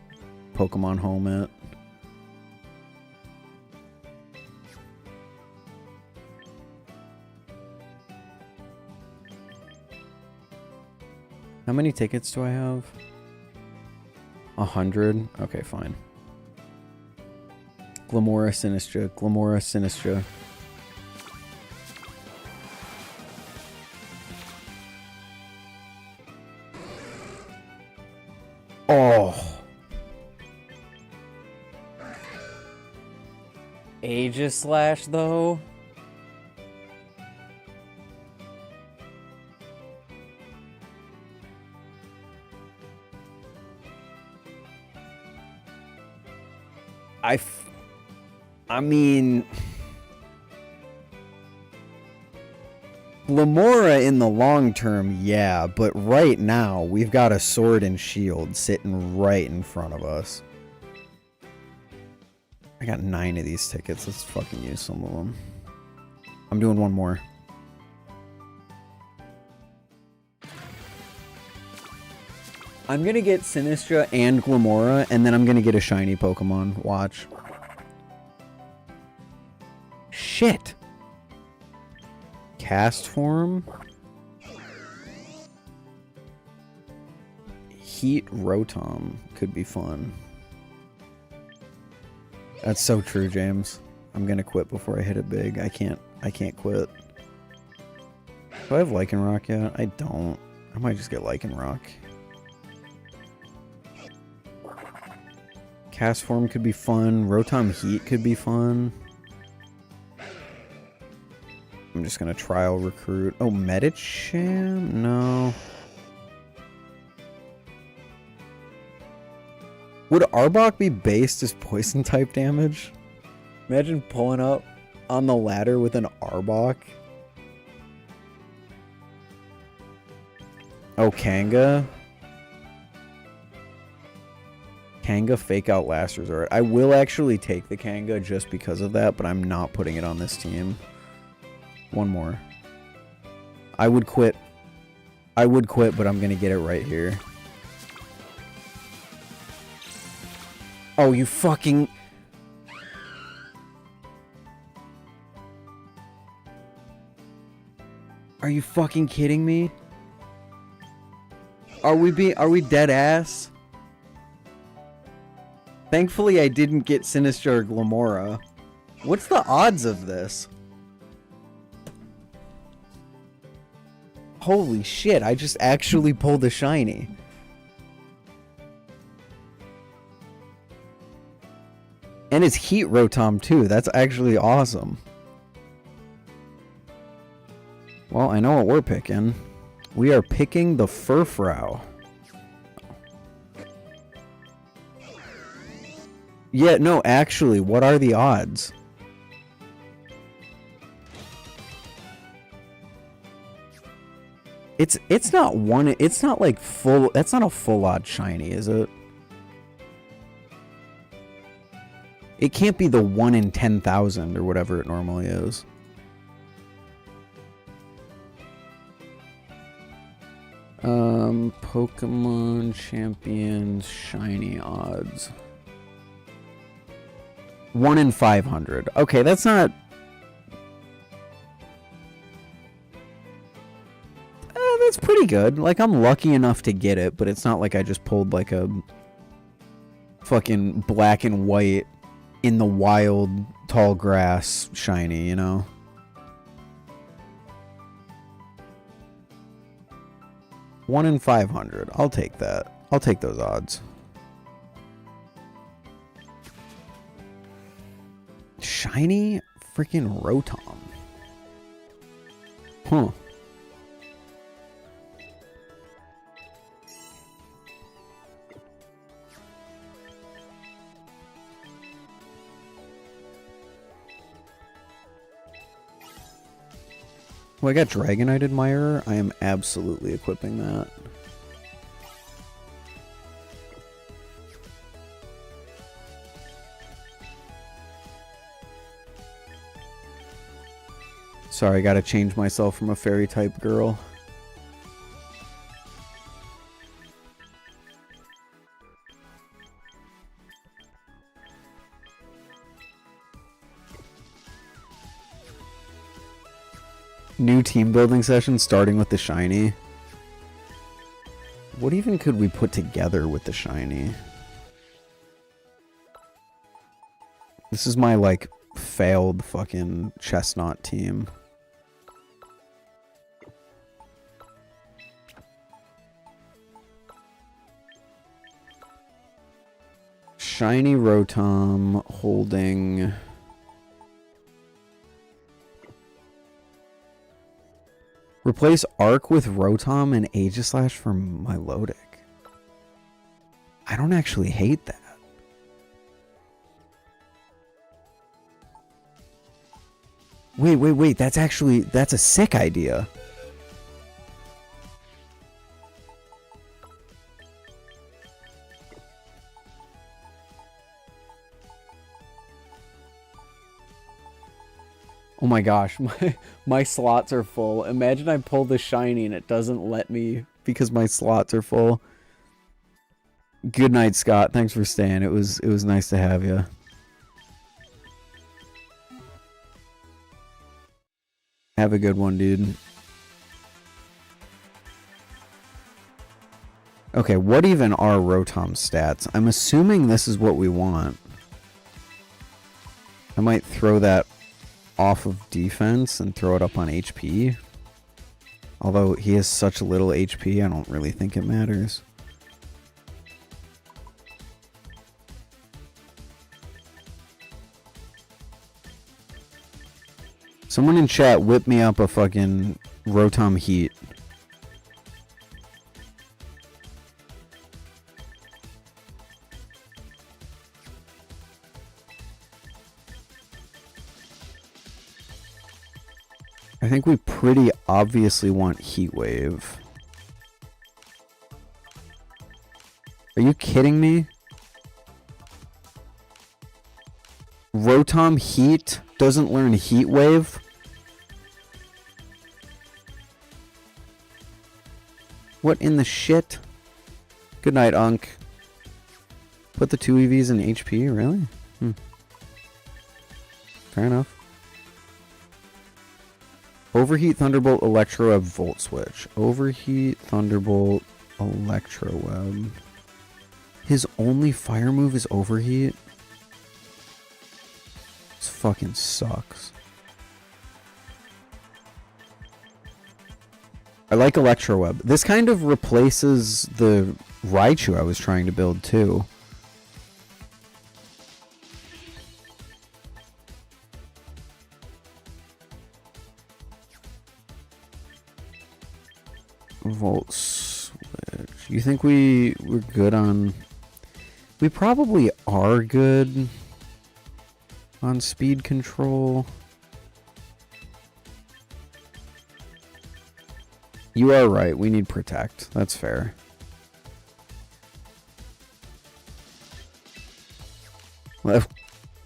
Pokemon Home it. How many tickets do I have? 100? Okay, fine. Glamora Sinistra. Glamora Sinistra. Oh. Aegislash, though? I mean... Glamora in the long term, yeah, but right now, we've got a Sword and Shield sitting right in front of us. I got 9 of these tickets. Let's fucking use some of them. I'm doing one more. I'm gonna get Sinistra and Glamora, and then I'm gonna get a shiny Pokemon. Watch. Shit! Cast form? Heat Rotom could be fun. That's so true, James. I'm gonna quit before I hit it big. I can't quit. Do I have Lycanroc yet? I don't. I might just get Lycanroc. Cast Form could be fun. Rotom Heat could be fun. I'm just gonna trial recruit. Oh, Medicham? No. Would Arbok be based as poison type damage? Imagine pulling up on the ladder with an Arbok. Oh, Kanga? Kanga fake out last resort. I will actually take the Kanga just because of that, but I'm not putting it on this team. One more. I would quit. I would quit, but I'm gonna get it right here. Oh, you fucking... Are you fucking kidding me? Are we dead ass? Thankfully, I didn't get Sinister Glamora. What's the odds of this? Holy shit, I just actually pulled a shiny. And it's Heat Rotom too. That's actually awesome. Well, I know what we're picking. We are picking the Furfrou. Yeah, no, actually, what are the odds? It's not one, it's not like full, that's not a full odd shiny, is it? It can't be the 1 in 10,000 or whatever it normally is. Pokemon Champions shiny odds. 1 in 500. Okay, that's not... that's pretty good. Like, I'm lucky enough to get it, but it's not like I just pulled, like, a fucking black and white in the wild tall grass shiny, you know? One in 500. I'll take that. I'll take those odds. Shiny freaking Rotom. Huh. Well, I got Dragonite Admirer. I am absolutely equipping that. Sorry, I gotta change myself from a fairy type girl. New team building session starting with the shiny. What even could we put together with the shiny? This is my, like, failed fucking chestnut team. Shiny Rotom holding... Replace Arc with Rotom and Aegislash for Milotic. I don't actually hate that. Wait. That's a sick idea. Oh my gosh, my slots are full. Imagine I pull the shiny and it doesn't let me because my slots are full. Good night, Scott. Thanks for staying. It was nice to have you. Have a good one, dude. Okay, what even are Rotom's stats? I'm assuming this is what we want. I might throw that off of defense and throw it up on HP. Although he has such little HP, I don't really think it matters. Someone in chat whip me up a fucking Rotom Heat. I think we pretty obviously want Heat Wave. Are you kidding me? Rotom Heat doesn't learn Heat Wave? What in the shit? Good night, Unk. Put the 2 EVs in HP, really? Fair enough. Overheat, Thunderbolt, Electro Web, Volt Switch. Overheat, Thunderbolt, Electro Web. His only fire move is Overheat? This fucking sucks. I like Electro Web. This kind of replaces the Raichu I was trying to build too. Volt Switch. You think we're good on... We probably are good on speed control. You are right. We need Protect. That's fair.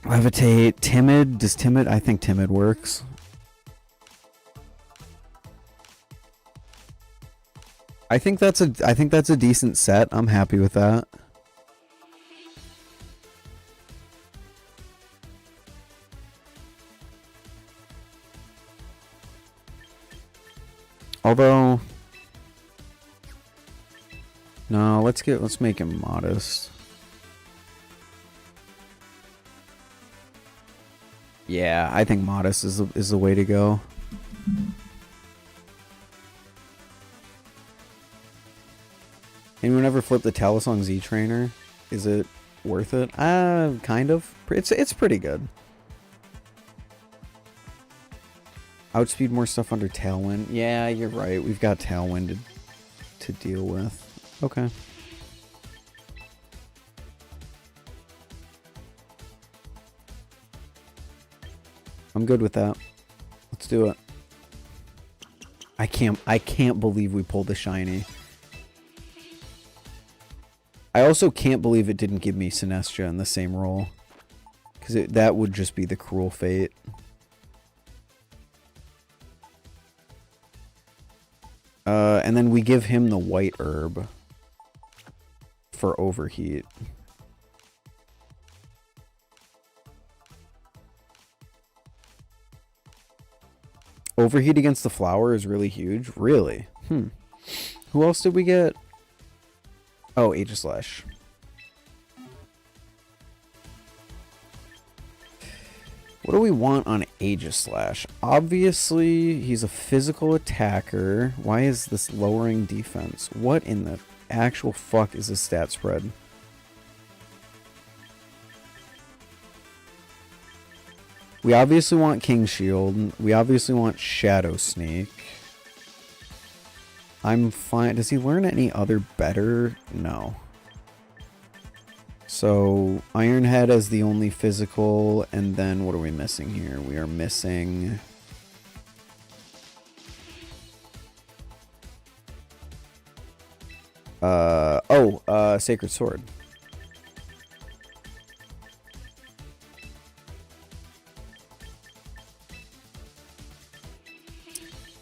Levitate. Timid. Does Timid? I think Timid works. I think that's a decent set. I'm happy with that. Although, no, let's make him modest. Yeah, I think modest is the way to go. Anyone ever flip the Balisong Z trainer? Is it worth it? Kind of. It's pretty good. Outspeed more stuff under Tailwind. Yeah, you're right. We've got Tailwind to deal with. Okay. I'm good with that. Let's do it. I can't believe we pulled a shiny. I also can't believe it didn't give me Sinestro in the same role. Because that would just be the cruel fate. And then we give him the white herb for overheat. Overheat against the flower is really huge. Really? Who else did we get? Oh, Aegislash. What do we want on Aegislash? Obviously, he's a physical attacker. Why is this lowering defense? What in the actual fuck is this stat spread? We obviously want King Shield. We obviously want Shadow Sneak. I'm fine. Does he learn any other better? No. So, Iron Head as the only physical, and then what are we missing here? We are missing... Sacred Sword.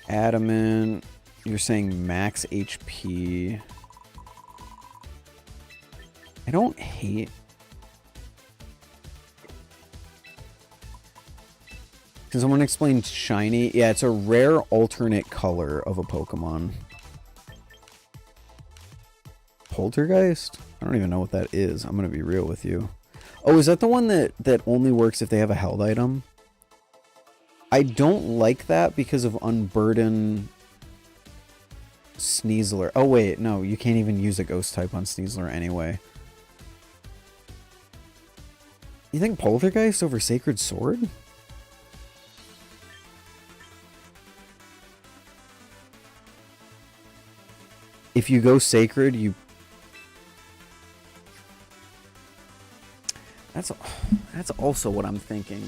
Adamant. You're saying max HP. I don't hate... Can someone explain shiny? Yeah, it's a rare alternate color of a Pokemon. Poltergeist? I don't even know what that is. I'm going to be real with you. Oh, is that the one that only works if they have a held item? I don't like that because of Unburden Sneasler. Oh wait, no, you can't even use a ghost type on Sneasler anyway. You think Poltergeist over Sacred Sword? If you go Sacred, you... That's also what I'm thinking.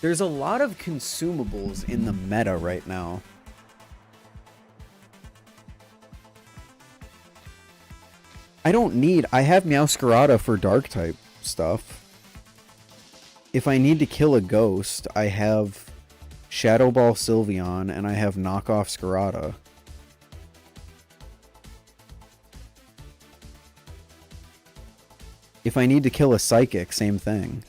There's a lot of consumables in the meta right now. I have Meowscarada for dark type stuff. If I need to kill a ghost, I have Shadow Ball Sylveon and I have knockoff Scarada. If I need to kill a psychic, same thing.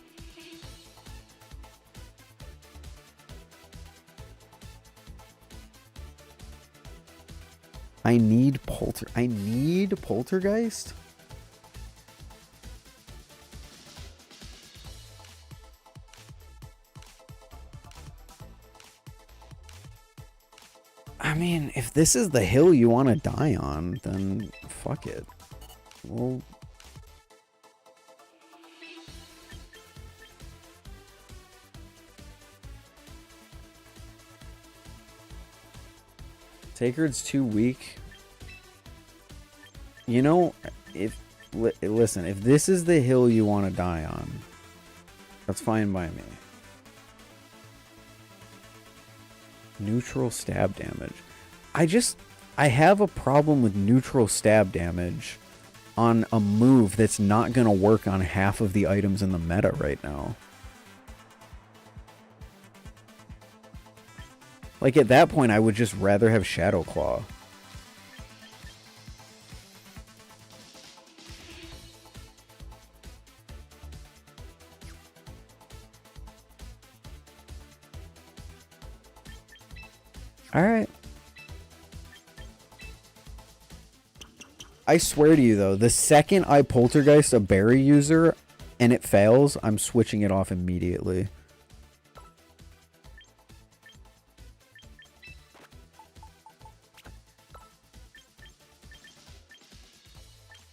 I need Poltergeist? I mean, if this is the hill you want to die on, then fuck it. Well... Sacred's too weak. You know, listen, if this is the hill you want to die on, that's fine by me. Neutral stab damage. I have a problem with neutral stab damage on a move that's not going to work on half of the items in the meta right now. Like, at that point, I would just rather have Shadow Claw. Alright. I swear to you, though, the second I Poltergeist a berry user and it fails, I'm switching it off immediately.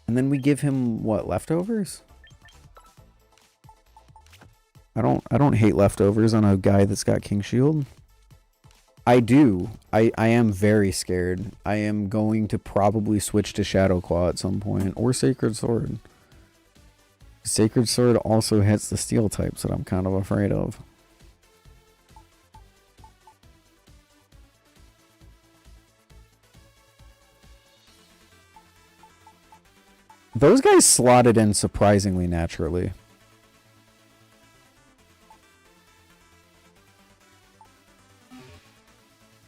And then we give him, what, leftovers? I don't hate leftovers on a guy that's got King Shield. I do. I am very scared. I am going to probably switch to Shadow Claw at some point. Or Sacred Sword. Sacred Sword also hits the steel types that I'm kind of afraid of. Those guys slotted in surprisingly naturally.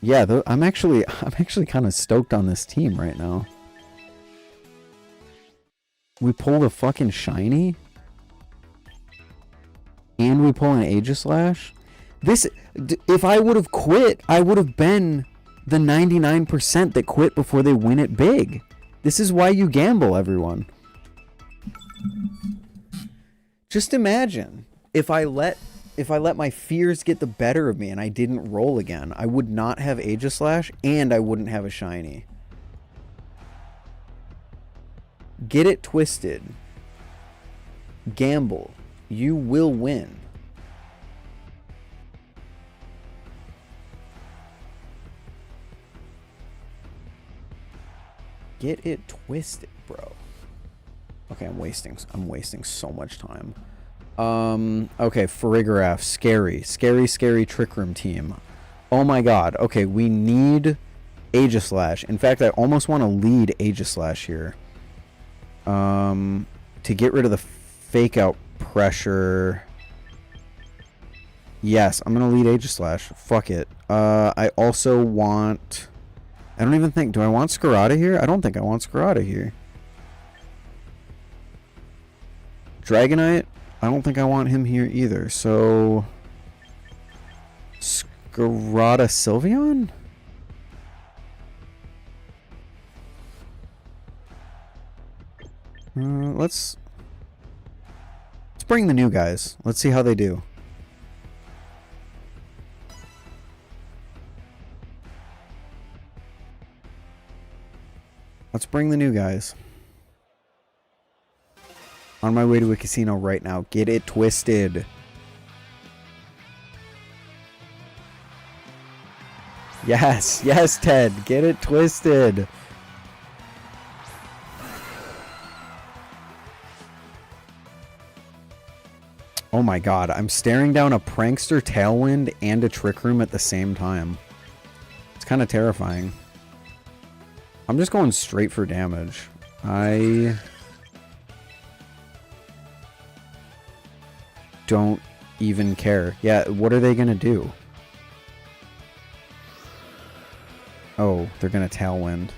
Yeah, I'm actually kind of stoked on this team right now. We pulled a fucking shiny, and we pull an Aegislash. If I would have quit, I would have been the 99% that quit before they win it big. This is why you gamble, everyone. Just imagine if I let my fears get the better of me and I didn't roll again, I would not have Aegislash and I wouldn't have a shiny. Get it twisted. Gamble. You will win. Get it twisted, bro. Okay, I'm wasting so much time. Okay, Farigiraf, scary Trick Room team. Oh my god. Okay, we need Aegislash. In fact, I almost want to lead Aegislash here. To get rid of the fake out pressure. Yes, I'm gonna lead Aegislash. Fuck it. I also want... I don't even think... Do I want Scarada here? I don't think I want Scarada here. Dragonite? I don't think I want him here either. So... Scarada Sylveon? Let's bring the new guys. Let's see how they do. Let's bring the new guys. On my way to a casino right now. Get it twisted. Yes, yes, Ted. Get it twisted. Oh my god, I'm staring down a prankster tailwind and a trick room at the same time. It's kind of terrifying. I'm just going straight for damage. I don't even care. Yeah, what are they gonna do? Oh, they're gonna tailwind.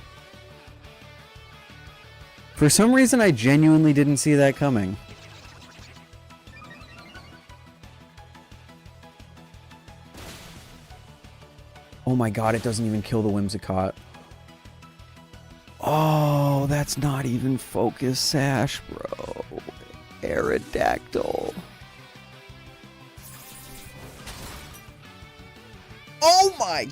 For some reason, I genuinely didn't see that coming. Oh my god, it doesn't even kill the Whimsicott. Oh, that's not even focus sash, bro. Aerodactyl. Oh my...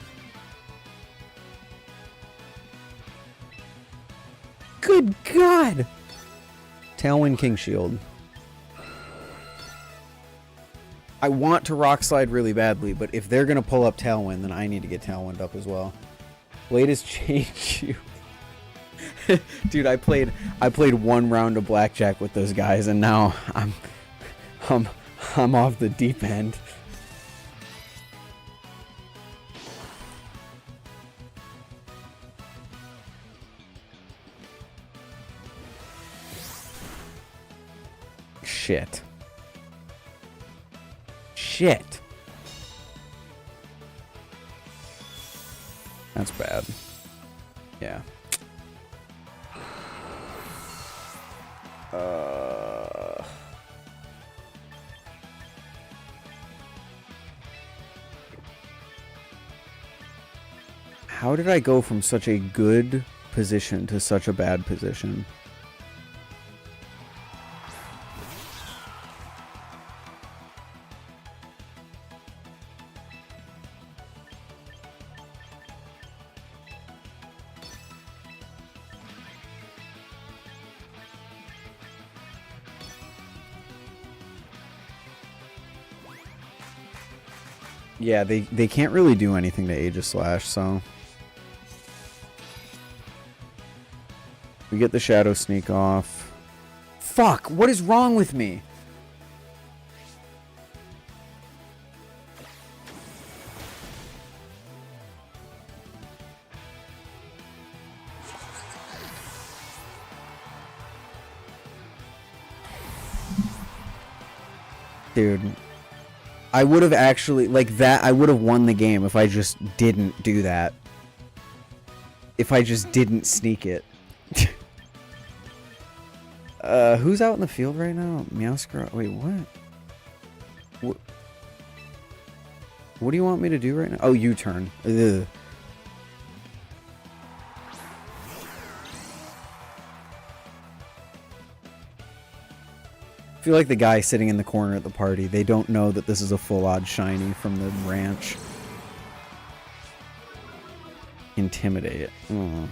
Good god! Tailwind King Shield. I want to Rock Slide really badly, but if they're going to pull up Tailwind, then I need to get Tailwind up as well. Latest change you. Dude, I played one round of blackjack with those guys, and now I'm off the deep end. Shit. Shit. That's bad. Yeah. How did I go from such a good position to such a bad position? Yeah, they can't really do anything to Aegis Slash, so... We get the Shadow Sneak off. Fuck! What is wrong with me? Dude. I would have actually, like that, I would have won the game if I just didn't do that. If I just didn't sneak it. Who's out in the field right now? Meowscra. Wait, what? What do you want me to do right now? Oh, U-turn. Ugh. I feel like the guy sitting in the corner at the party, they don't know that this is a full odd shiny from the ranch. Intimidate. Oh.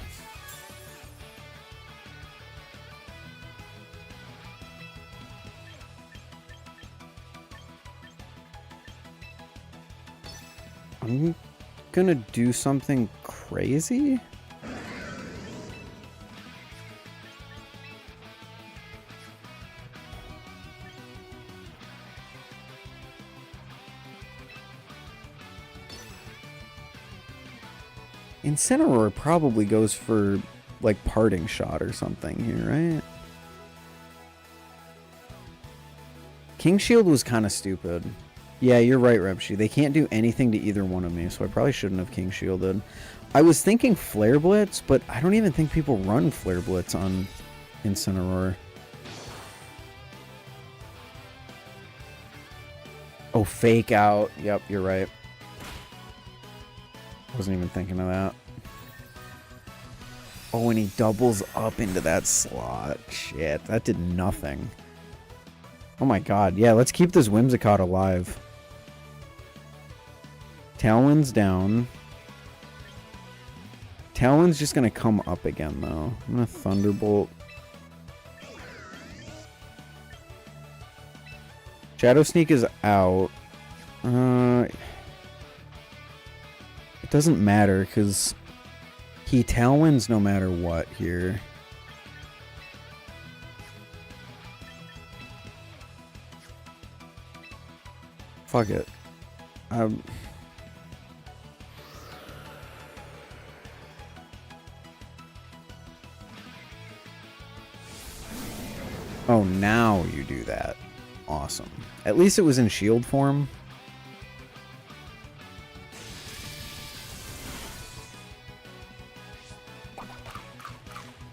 I'm gonna do something crazy? Incineroar probably goes for, like, Parting Shot or something here, right? King Shield was kind of stupid. Yeah, you're right, Repshi. They can't do anything to either one of me, so I probably shouldn't have King Shielded. I was thinking Flare Blitz, but I don't even think people run Flare Blitz on Incineroar. Oh, Fake Out. Yep, you're right. Wasn't even thinking of that. Oh, and he doubles up into that slot. Shit, that did nothing. Oh my god. Yeah, let's keep this Whimsicott alive. Tailwind's down. Talon's just gonna come up again, though. I'm gonna Thunderbolt. Shadow Sneak is out. It doesn't matter, because he Tailwinds no matter what here. Fuck it. Oh, now you do that. Awesome. At least it was in shield form.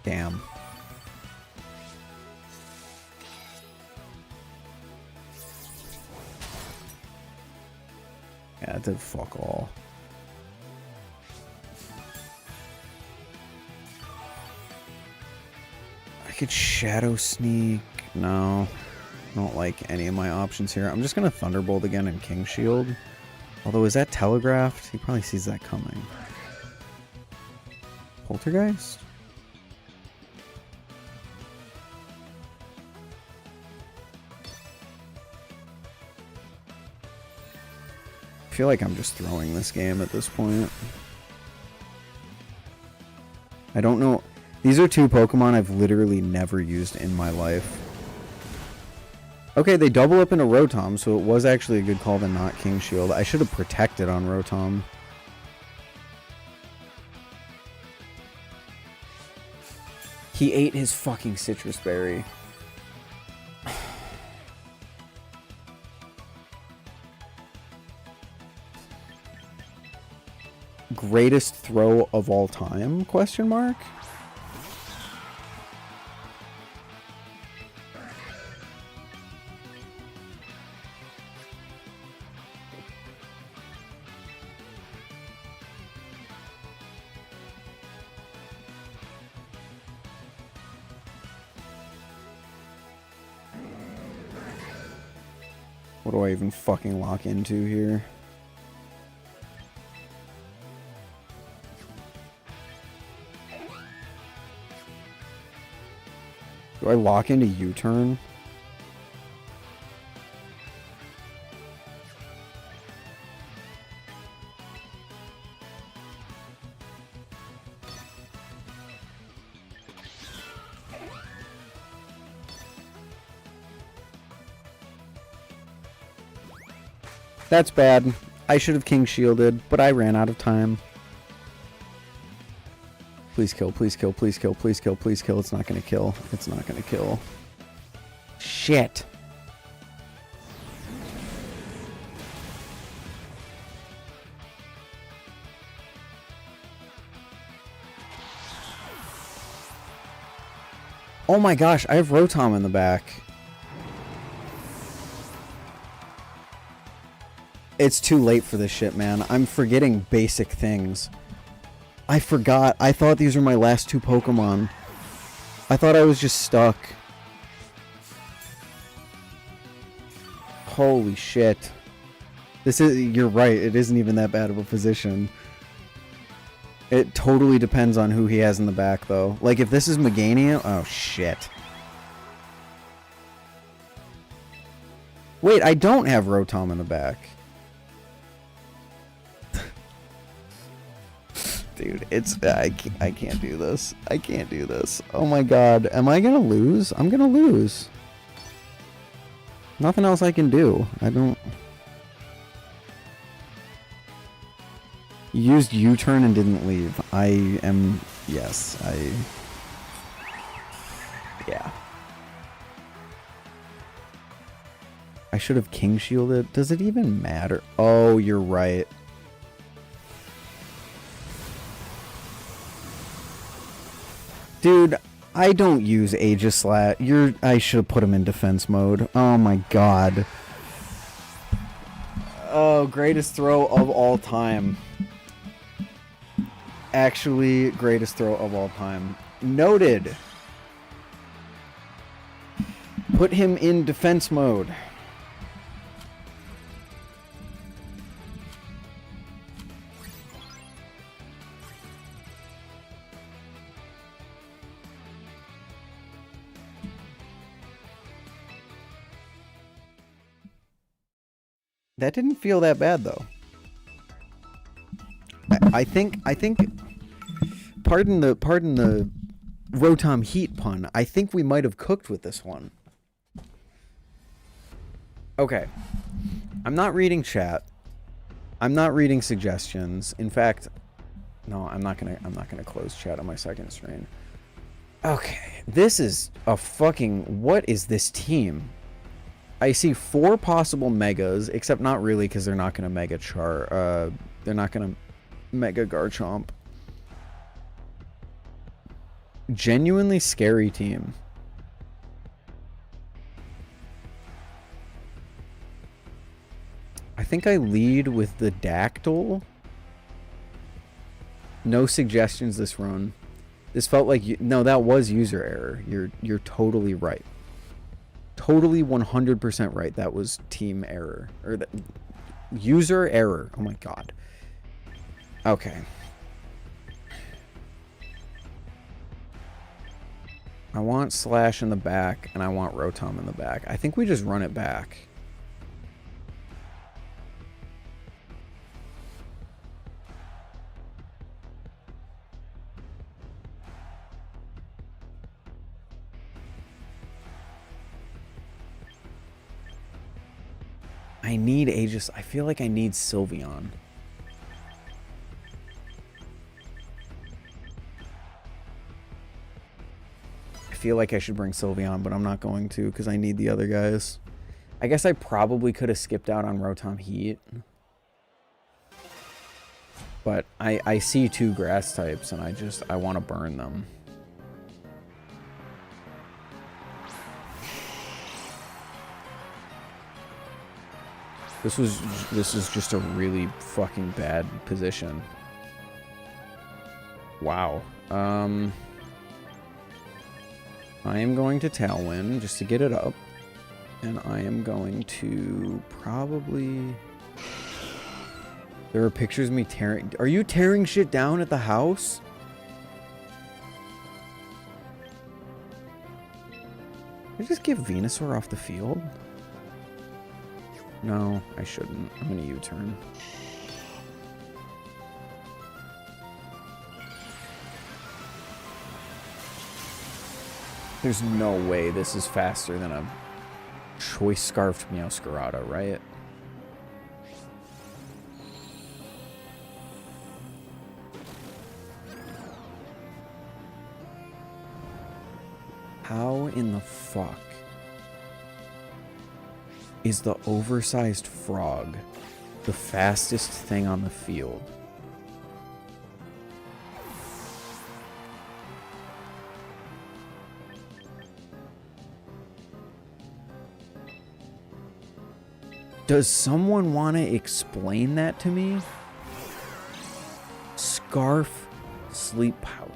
Damn. Yeah, it did fuck all. I could Shadow Sneak. No. I don't like any of my options here. I'm just going to Thunderbolt again and King Shield. Although, is that telegraphed? He probably sees that coming. Poltergeist? I feel like I'm just throwing this game at this point. I don't know. These are two Pokemon I've literally never used in my life. Okay, they double up into Rotom, so it was actually a good call to not King Shield. I should have protected on Rotom. He ate his fucking Citrus Berry. Greatest throw of all time? Question mark? What do I even fucking lock into here? Do I lock into U-turn? That's bad. I should have King Shielded, but I ran out of time. Please kill, please kill, please kill, please kill, please kill. It's not gonna kill. It's not gonna kill. Shit. Oh my gosh, I have Rotom in the back. It's too late for this shit, man. I'm forgetting basic things. I forgot. I thought these were my last two Pokemon. I thought I was just stuck. Holy shit. This is... You're right. It isn't even that bad of a position. It totally depends on who he has in the back, though. Like, if this is Meganium... Oh, shit. Wait, I don't have Rotom in the back. Dude, it's... I can't do this. I can't do this. Oh my god. Am I gonna lose? I'm gonna lose. Nothing else I can do. I don't... You used U-turn and didn't leave. I am... Yes, Yeah. I should have King Shielded. Does it even matter? Oh, you're right. Dude, I don't use Aegislat. I should have put him in defense mode. Oh my god. Oh, greatest throw of all time. Actually, greatest throw of all time. Noted. Put him in defense mode. That didn't feel that bad though. I think pardon the Rotom heat pun. I think we might have cooked with this one. Okay. I'm not reading chat. I'm not reading suggestions. In fact, no, I'm not gonna close chat on my second screen. Okay. This is a fucking, what is this team? I see 4 possible megas, except not really, because they're not gonna mega they're not gonna mega Garchomp. Genuinely scary team. I think I lead with the Dactyl. No suggestions this run. This felt like no, that was user error. You're totally right. Totally 100% right. That was team error or the user error. Oh my god. Okay. I want Slash in the back and I want Rotom in the back. I think we just run it back. I need Aegis. I feel like I need Sylveon. I feel like I should bring Sylveon, but I'm not going to because I need the other guys. I guess I probably could have skipped out on Rotom Heat. But I see 2 grass types and I want to burn them. This is just a really fucking bad position. Wow. I am going to Tailwind just to get it up. And I am going to probably... There are pictures of me tearing... Are you tearing shit down at the house? Did I just get Venusaur off the field? No, I shouldn't. I'm gonna U-turn. There's no way this is faster than a Choice Scarfed Meowscarada, right? How in the fuck is the oversized frog the fastest thing on the field? Does someone want to explain that to me? Scarf sleep powder.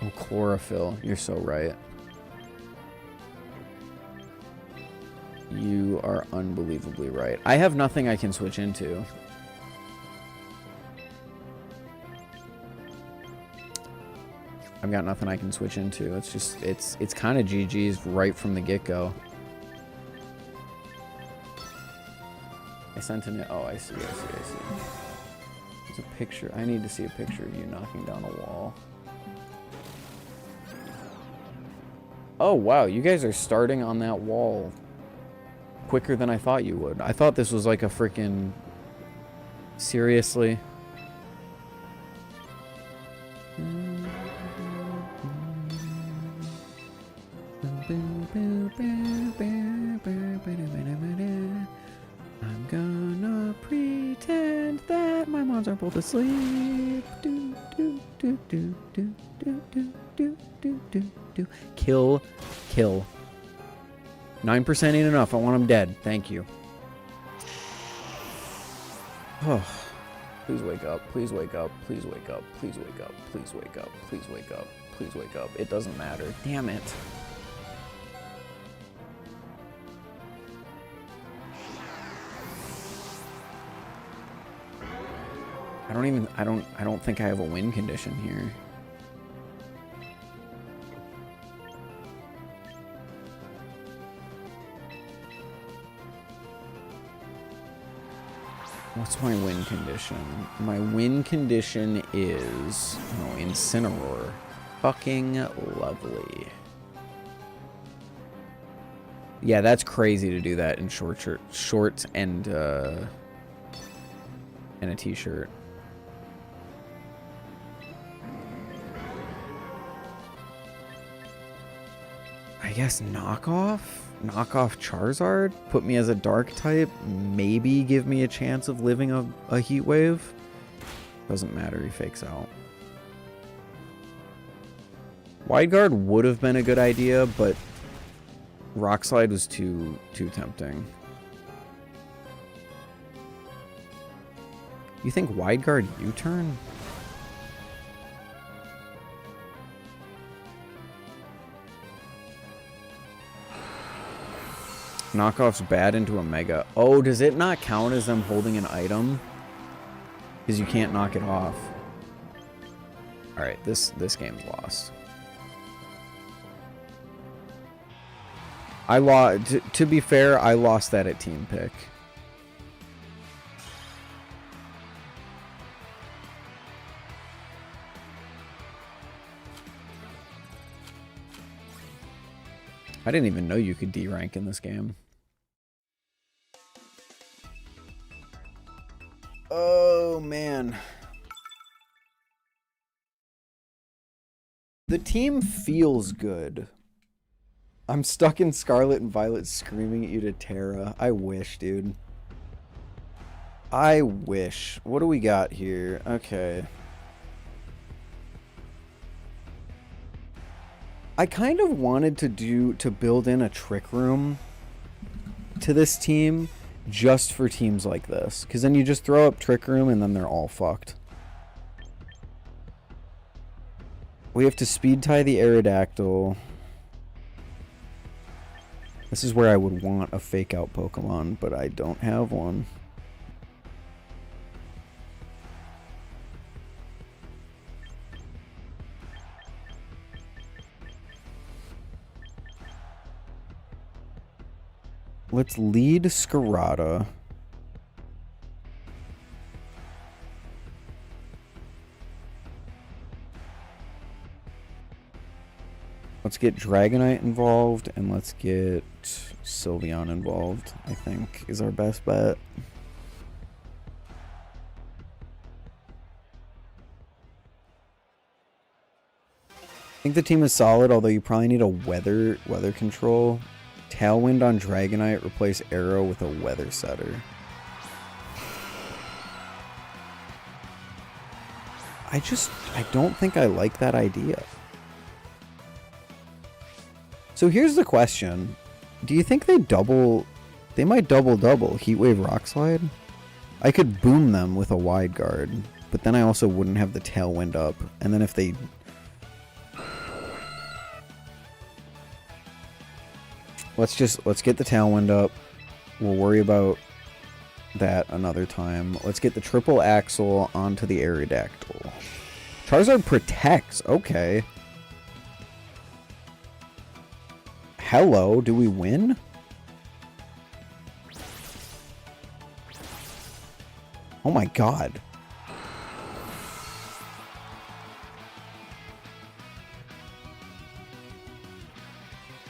Oh, chlorophyll. You're so right. You are unbelievably right. I have nothing I can switch into. I've got nothing I can switch into. It's just, it's kind of GG's right from the get-go. I sent in it. Oh, I see. There's a picture. I need to see a picture of you knocking down a wall. Oh, wow. You guys are starting on that wall quicker than I thought you would. I thought this was like a freaking... Seriously? I'm gonna pretend that my moms are both asleep. Kill. 9% ain't enough. I want him dead. Thank you. Oh, please wake up. Please wake up. Please wake up. Please wake up. Please wake up. Please wake up. Please wake up. It doesn't matter. Damn it. I don't think I have a win condition here. What's my win condition? My win condition is... Oh, Incineroar. Fucking lovely. Yeah, that's crazy to do that in shorts and a t-shirt. I guess knockoff Charizard, put me as a dark type, maybe give me a chance of living a heat wave. Doesn't matter, he fakes out. Wide Guard would have been a good idea, but Rock Slide was too tempting. You think Wide Guard U-turn? Knockoff's bad into a Mega. Oh, does it not count as them holding an item? Because you can't knock it off. Alright, this game's lost. I lost. To be fair, I lost that at team pick. I didn't even know you could D rank in this game. Oh man. The team feels good. I'm stuck in Scarlet and Violet screaming at you to Terra. I wish, dude. I wish. What do we got here? Okay. I kind of wanted to build in a trick room to this team just for teams like this. Because then you just throw up trick room and then they're all fucked. We have to speed tie the Aerodactyl. This is where I would want a fake out Pokemon, but I don't have one. Let's lead Scarada. Let's get Dragonite involved, and let's get Sylveon involved, I think, is our best bet. I think the team is solid, although you probably need a weather control. Tailwind on Dragonite, replace Arrow with a Weather Setter. I don't think I like that idea. So here's the question. Do you think they might double Heat Wave Rock Slide? I could boom them with a Wide Guard, but then I also wouldn't have the Tailwind up. And then if they... Let's get the Tailwind up. We'll worry about that another time. Let's get the Triple Axle onto the Aerodactyl. Charizard protects. Okay. Hello, do we win? Oh my god.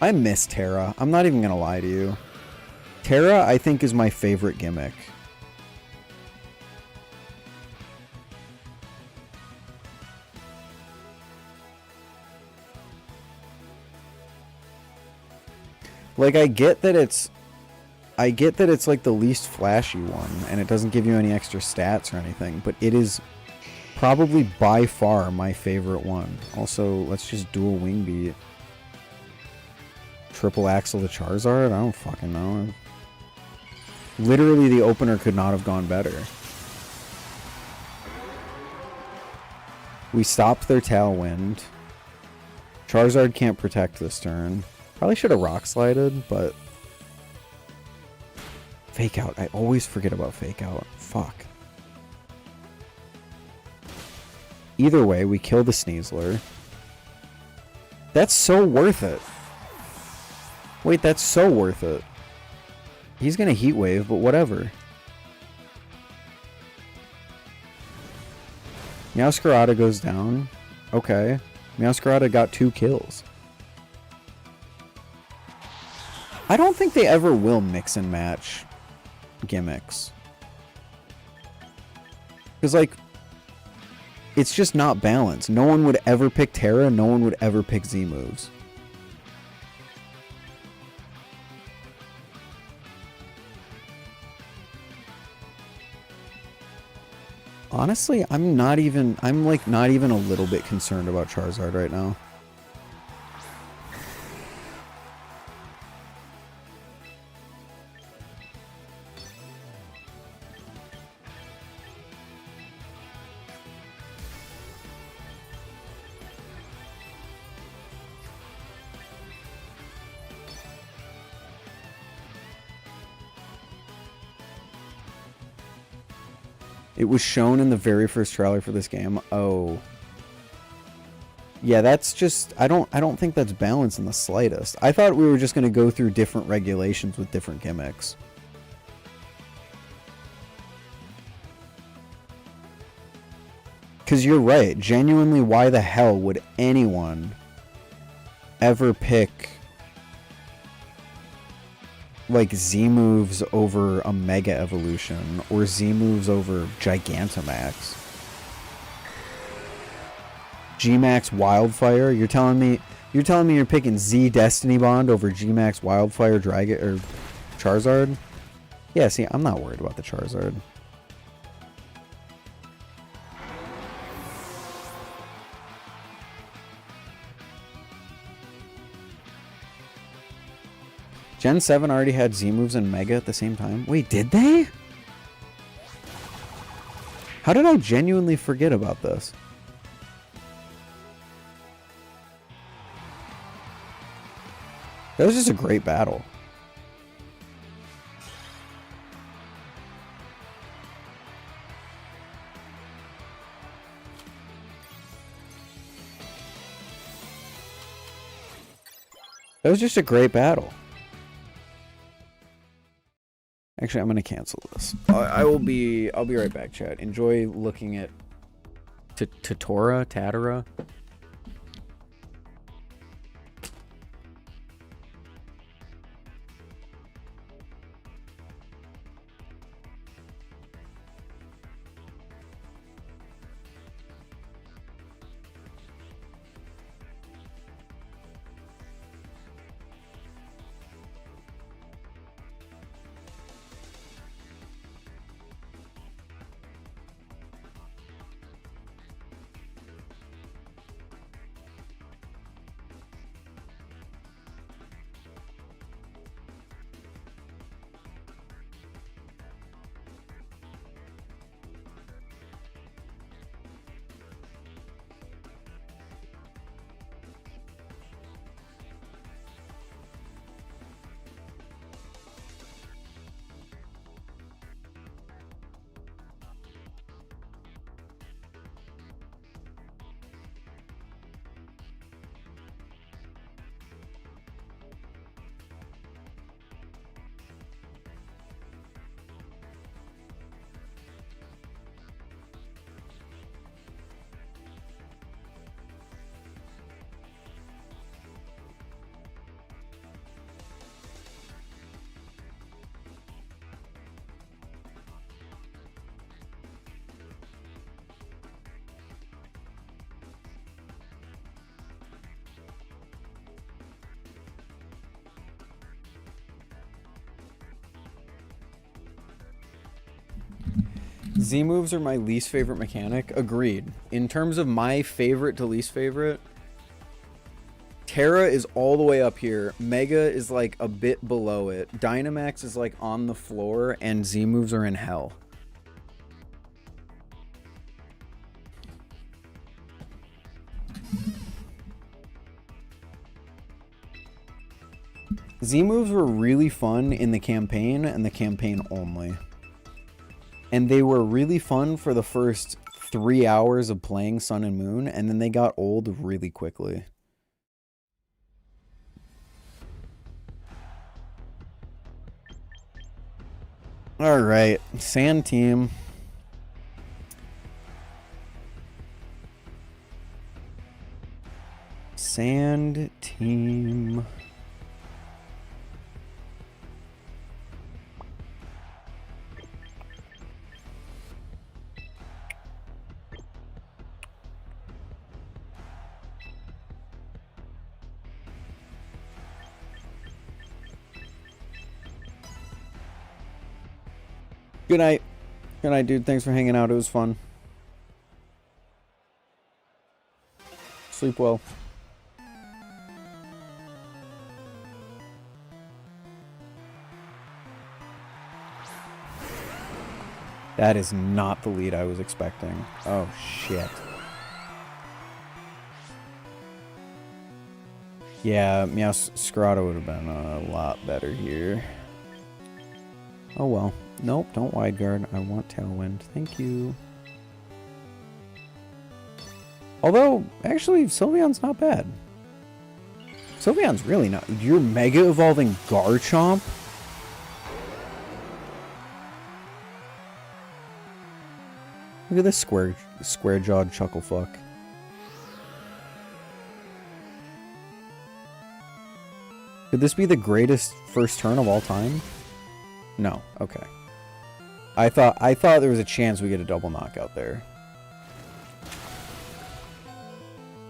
I miss Terra. I'm not even gonna lie to you. Terra, I think, is my favorite gimmick. Like, I get that it's like the least flashy one, and it doesn't give you any extra stats or anything, but it is probably by far my favorite one. Also, let's just dual wing beat. Triple Axle to Charizard? I don't fucking know. Literally, the opener could not have gone better. We stopped their Tailwind. Charizard can't protect this turn. Probably should have Rock Slided, but... Fake Out. I always forget about Fake Out. Fuck. Either way, we kill the Sneasler. That's so worth it. Wait, that's so worth it. He's gonna Heat Wave, but whatever. Meowscarada goes down. Okay. Meowscarada got 2 kills. I don't think they ever will mix and match gimmicks. Because, like, it's just not balanced. No one would ever pick Terra, no one would ever pick Z moves. Honestly, I'm not even a little bit concerned about Charizard right now. It was shown in the very first trailer for this game. Oh. Yeah, that's just I don't think that's balanced in the slightest. I thought we were just going to go through different regulations with different gimmicks. Cuz you're right. Genuinely, why the hell would anyone ever pick like Z moves over a Mega Evolution or Z moves over Gigantamax? G-Max Wildfire? You're telling me you're picking Z Destiny Bond over G-Max Wildfire Dragon or Charizard? Yeah, see, I'm not worried about the Charizard. Gen 7 already had Z moves and Mega at the same time. Wait, did they? How did I genuinely forget about this? That was just a great battle. That was just a great battle. Actually, I'm gonna cancel this. I'll be right back, chat. Enjoy looking at Tatara. Z moves are my least favorite mechanic. Agreed. In terms of my favorite to least favorite, Terra is all the way up here. Mega is like a bit below it. Dynamax is like on the floor, and Z moves are in hell. Z moves were really fun in the campaign and the campaign only. And they were really fun for the first 3 hours of playing Sun and Moon, and then they got old really quickly. Alright, Sand Team. Sand team. Good night. Good night, dude. Thanks for hanging out. It was fun. Sleep well. That is not the lead I was expecting. Oh, shit. Yeah, Meow Scrata would have been a lot better here. Oh well. Nope, don't wide guard. I want Tailwind. Thank you. Although, actually, Sylveon's not bad. Sylveon's really not. You're Mega Evolving Garchomp? Look at this square-jawed chucklefuck. Could this be the greatest first turn of all time? No. Okay. I thought there was a chance we get a double knockout there.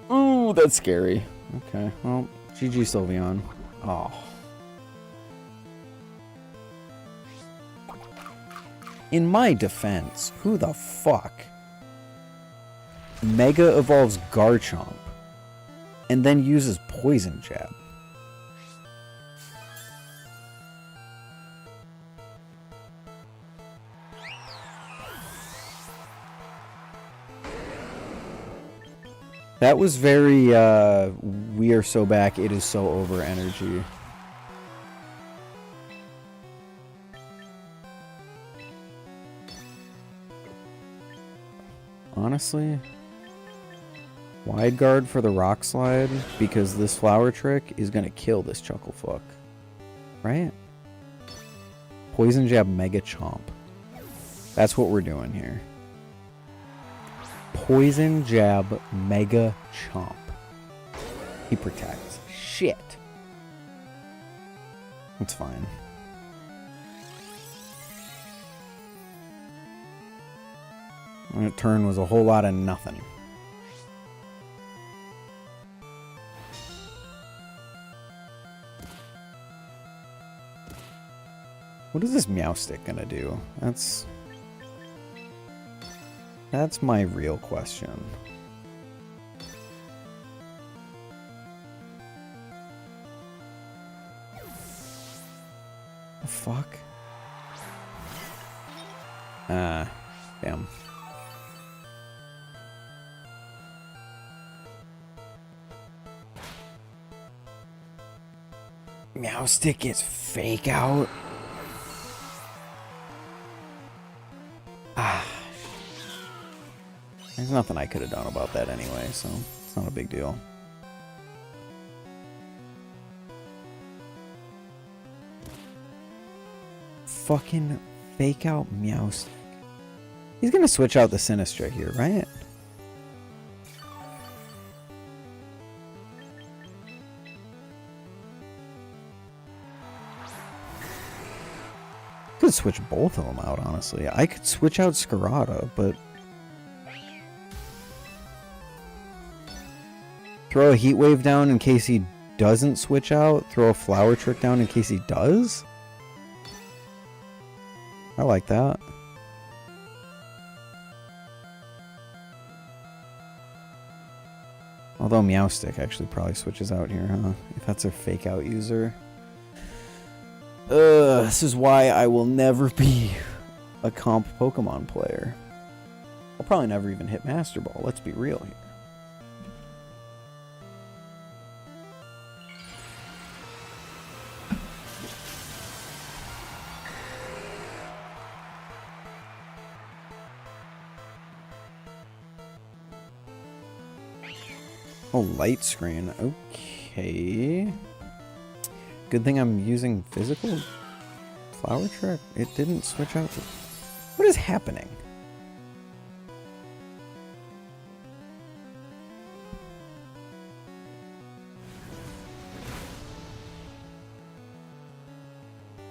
Ooh, that's scary. Okay. Well, GG Sylveon. Oh. In my defense, who the fuck Mega evolves Garchomp and then uses Poison Jab? That was very, we are so back, it is so over energy. Honestly, wide guard for the rock slide because this flower trick is gonna kill this chucklefuck, right? Poison jab Mega Chomp. That's what we're doing here. Poison jab Mega Chomp. He protects. Shit. It's fine. That turn was a whole lot of nothing. What is this Meowstick gonna do? That's my real question. The fuck? Ah, damn. Meowstick gets fake out. Ah. There's nothing I could have done about that anyway, so it's not a big deal. Fucking fake out Meowstick. He's gonna switch out the Sinistra here, right? Could switch both of them out, honestly. I could switch out Scarada, but throw a Heat Wave down in case he doesn't switch out. Throw a Flower Trick down in case he does. I like that. Although Meowstick actually probably switches out here, huh? If that's a fake out user. This is why I will never be a comp Pokemon player. I'll probably never even hit Master Ball, let's be real here. Oh, light screen. Okay. Good thing I'm using physical flower trick. It didn't switch out. What is happening?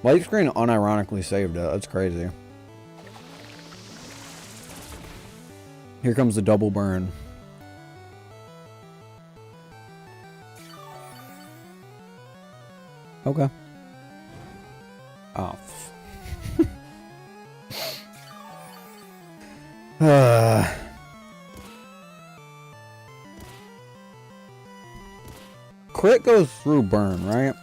Light screen unironically saved it. That's crazy. Here comes the double burn. Okay. Oh. Crit goes through burn, right?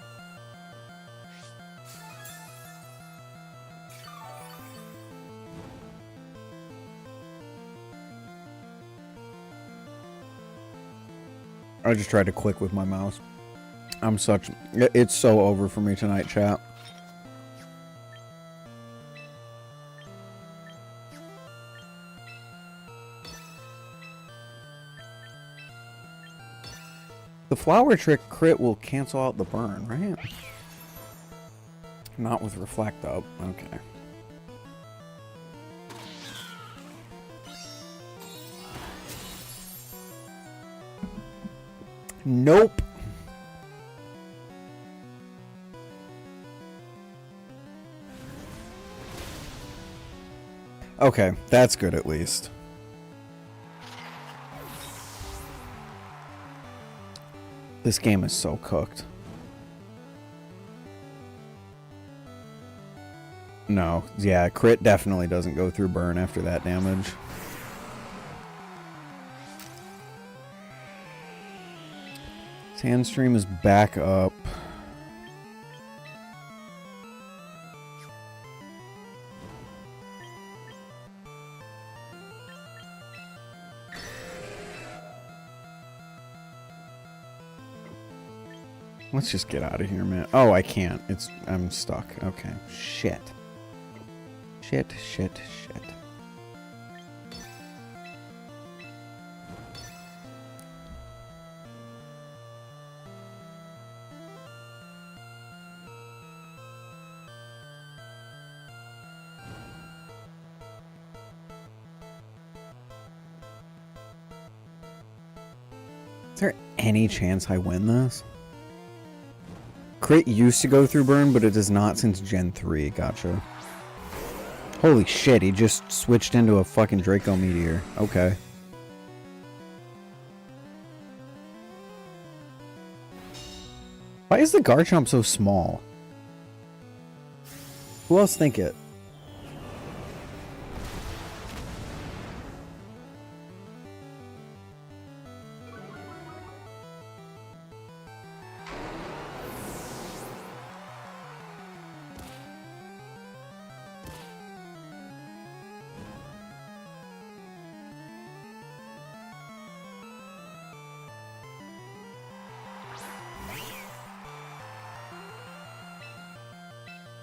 I just tried to click with my mouse. It's so over for me tonight, chat. The flower trick crit will cancel out the burn, right? Not with reflect up. Okay. Nope. Okay, that's good at least. This game is so cooked. No, yeah, crit definitely doesn't go through burn after that damage. Sandstream is back up. Let's just get out of here, man. Oh, I can't. I'm stuck. Okay. Shit. Shit. Is there any chance I win this? Crit used to go through burn, but it does not since Gen 3. Gotcha. Holy shit, he just switched into a fucking Draco Meteor. Okay. Why is the Garchomp so small? Who else think it?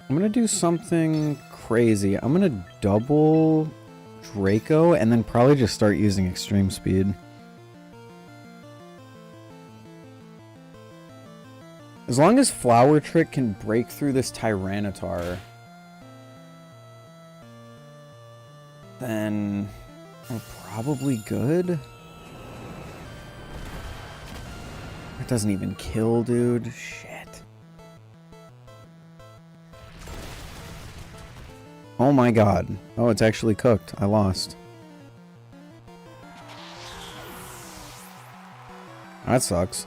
I'm gonna do something crazy. I'm gonna double Draco and then probably just start using extreme speed. As long as Flower Trick can break through this Tyranitar, then we're probably good. It doesn't even kill, dude. Shit. Oh my god. Oh, it's actually cooked. I lost. That sucks.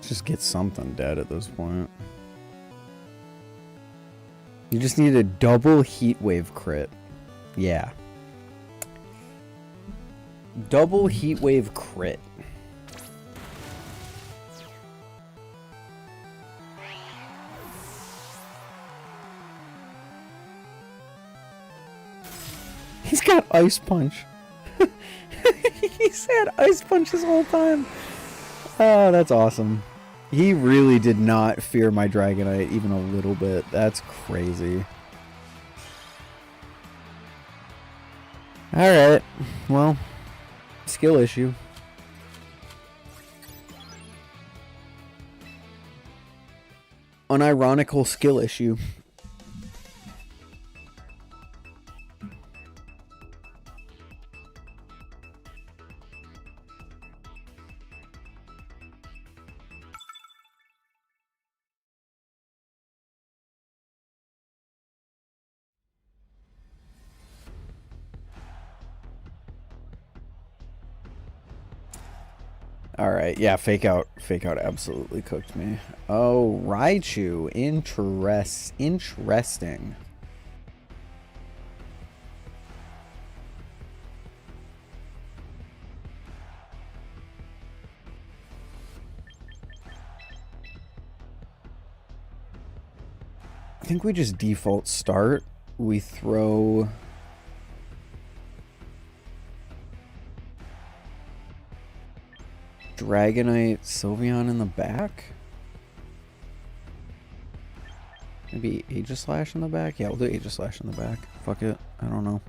Just get something dead at this point. You just need a double heat wave crit. Yeah. Double heat wave crit. He's got Ice Punch. He's had Ice Punch this whole time. Oh, that's awesome. He really did not fear my Dragonite even a little bit. That's crazy. Alright. Well, skill issue. Unironical skill issue. Alright, yeah, fake out absolutely cooked me. Oh, Raichu. Interesting. I think we just default start. We throw... Dragonite Sylveon in the back? Maybe Aegislash in the back? Yeah, we'll do Aegislash in the back. Fuck it. I don't know.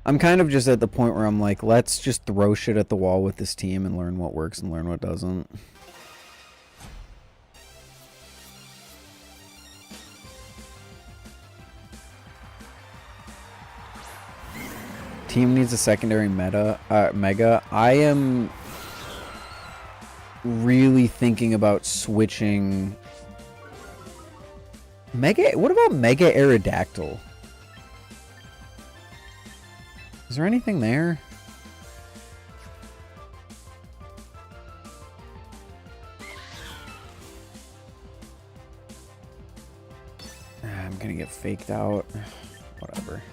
I'm kind of just at the point where I'm like, let's just throw shit at the wall with this team and learn what works and learn what doesn't. Team needs a secondary mega. I am really thinking about switching Mega. What about Mega Aerodactyl? Is there anything there? I'm gonna get faked out. Whatever.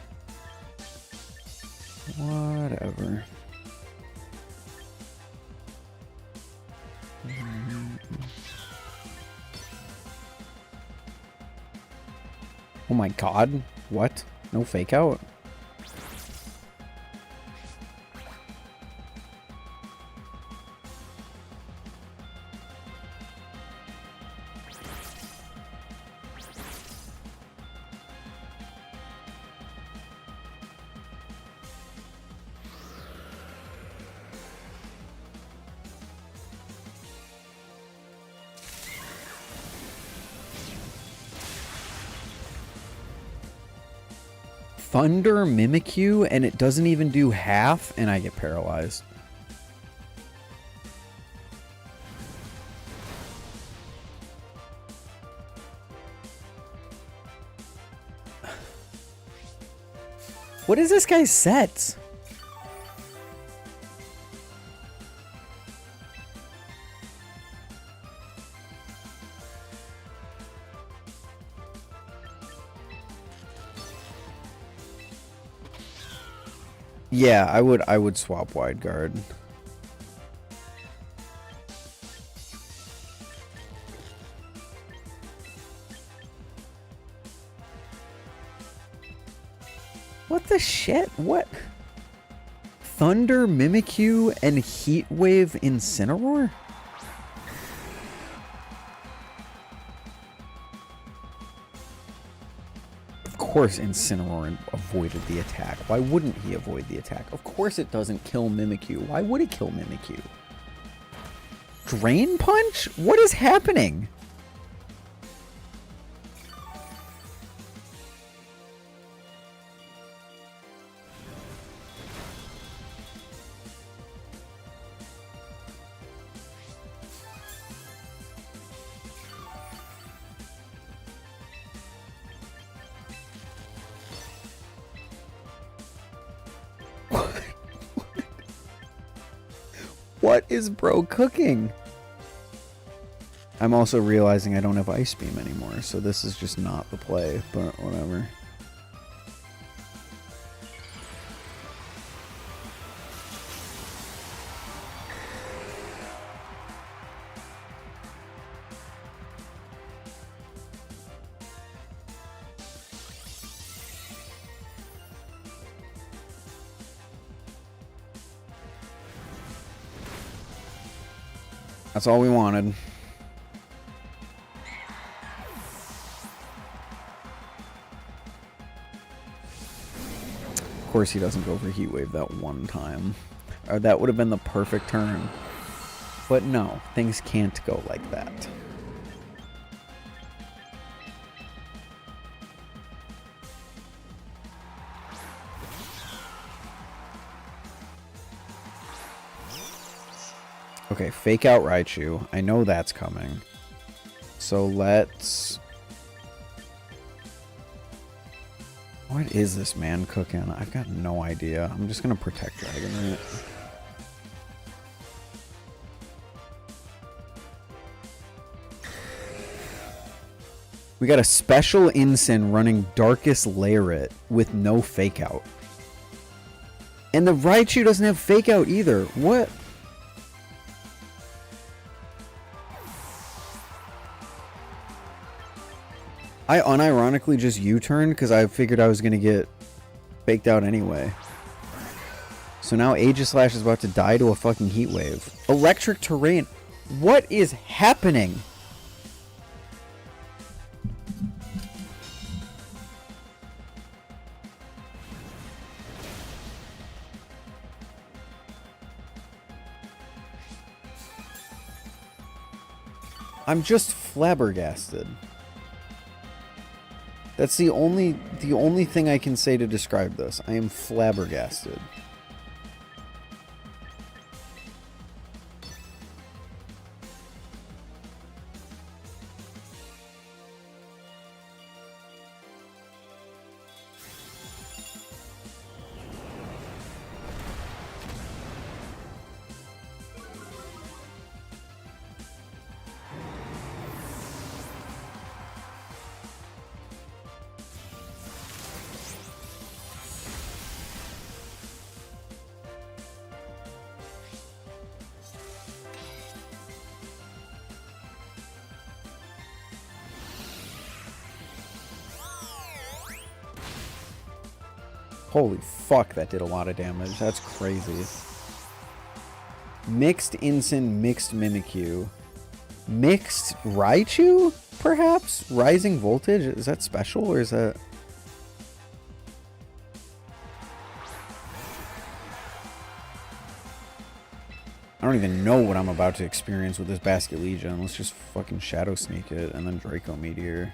Whatever. Oh my god. What? No fake out? Thunder Mimikyu and it doesn't even do half and I get paralyzed. What is this guy's set? Yeah, I would swap wide guard. What the shit? What? Thunder Mimikyu and Heat Wave Incineroar? Of course Incineroar avoided the attack. Why wouldn't he avoid the attack? Of course it doesn't kill Mimikyu. Why would it kill Mimikyu? Drain Punch? What is happening? What is bro cooking? I'm also realizing I don't have Ice Beam anymore, so this is just not the play, but whatever. That's all we wanted. Of course he doesn't go for Heat Wave that one time. Or that would have been the perfect turn. But no, things can't go like that. Okay, fake out Raichu. I know that's coming. So let's... What is this man cooking? I've got no idea. I'm just going to protect Dragonite. We got a special ensign running Darkest Lariat with no fake out. And the Raichu doesn't have fake out either. What? I unironically just U-turned because I figured I was going to get faked out anyway. So now Aegislash is about to die to a fucking heat wave. Electric terrain. What is happening? I'm just flabbergasted. That's the only thing I can say to describe this. I am flabbergasted. Holy fuck, that did a lot of damage. That's crazy. Mixed Ensign, Mixed Mimikyu. Mixed Raichu, perhaps? Rising Voltage? Is that special, or is that... I don't even know what I'm about to experience with this Basket Legion. Let's just fucking Shadow Sneak it, and then Draco Meteor.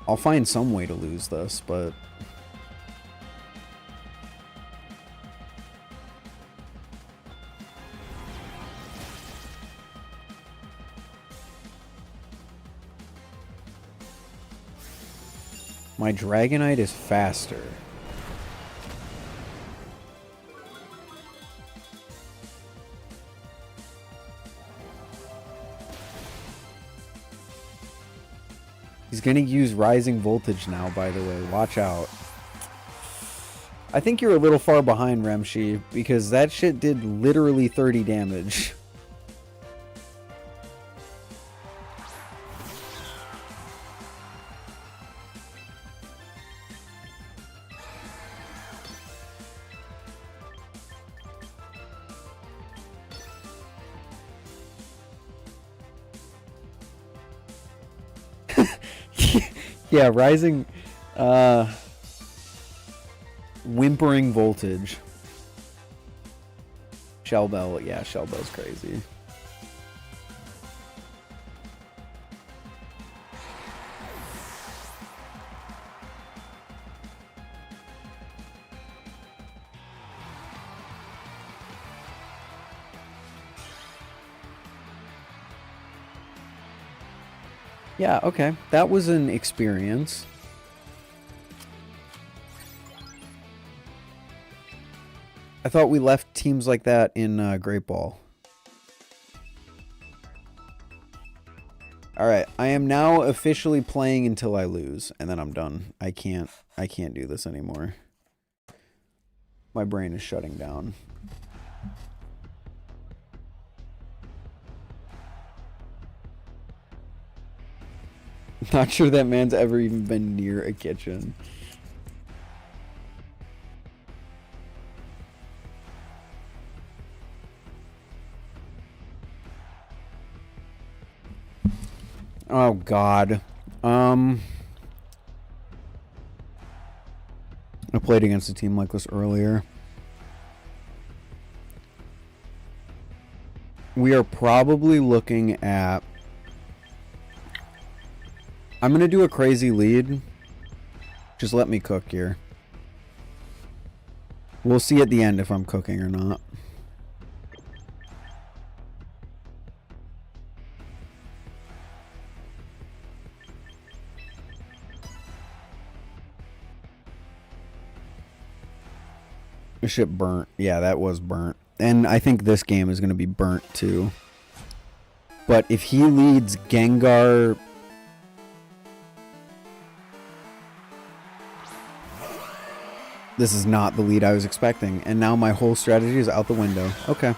I'll find some way to lose this, but... My Dragonite is faster. He's gonna use Rising Voltage now, by the way. Watch out. I think you're a little far behind, Remshi, because that shit did literally 30 damage. Yeah, Rising, Whimpering Voltage. Shell Bell, yeah, Shell Bell's crazy. Yeah, okay. That was an experience. I thought we left teams like that in Great Ball. Alright, I am now officially playing until I lose, and then I'm done. I can't do this anymore. My brain is shutting down. Not sure that man's ever even been near a kitchen. Oh God. I played against a team like this earlier. We are probably looking at... I'm going to do a crazy lead. Just let me cook here. We'll see at the end if I'm cooking or not. This shit burnt. Yeah, that was burnt. And I think this game is going to be burnt too. But if he leads Gengar... This is not the lead I was expecting. And now my whole strategy is out the window. Okay.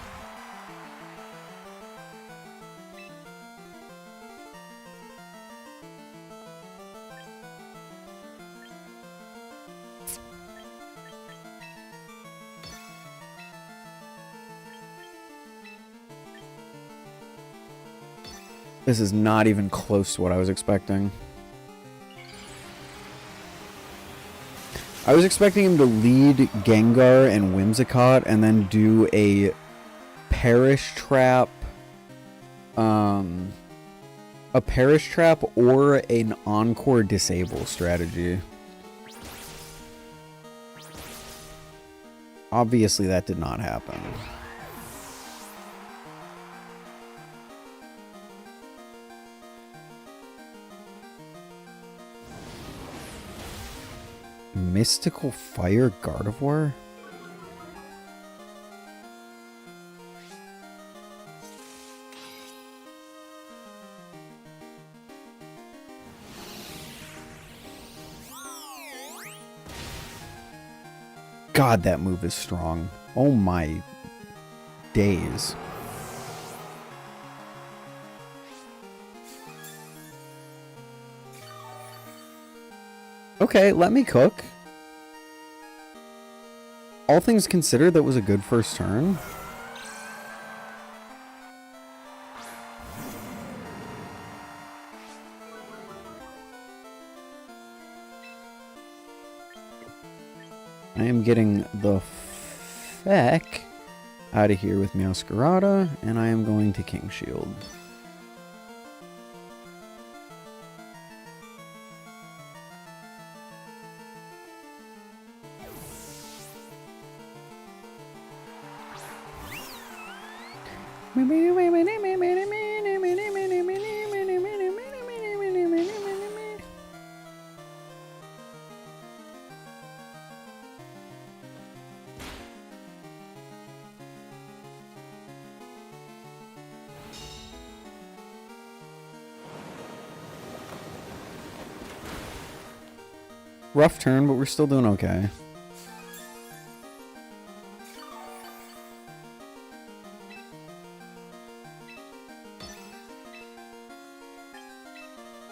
This is not even close to what I was expecting. I was expecting him to lead Gengar and Whimsicott and then do a Perish Trap, or an Encore Disable strategy. Obviously that did not happen. Mystical Fire Gardevoir? God, that move is strong. Oh my days. Okay, let me cook. All things considered, that was a good first turn. I am getting the feck out of here with Meowscarada, and I am going to King Shield. Rough turn, but we're still doing okay.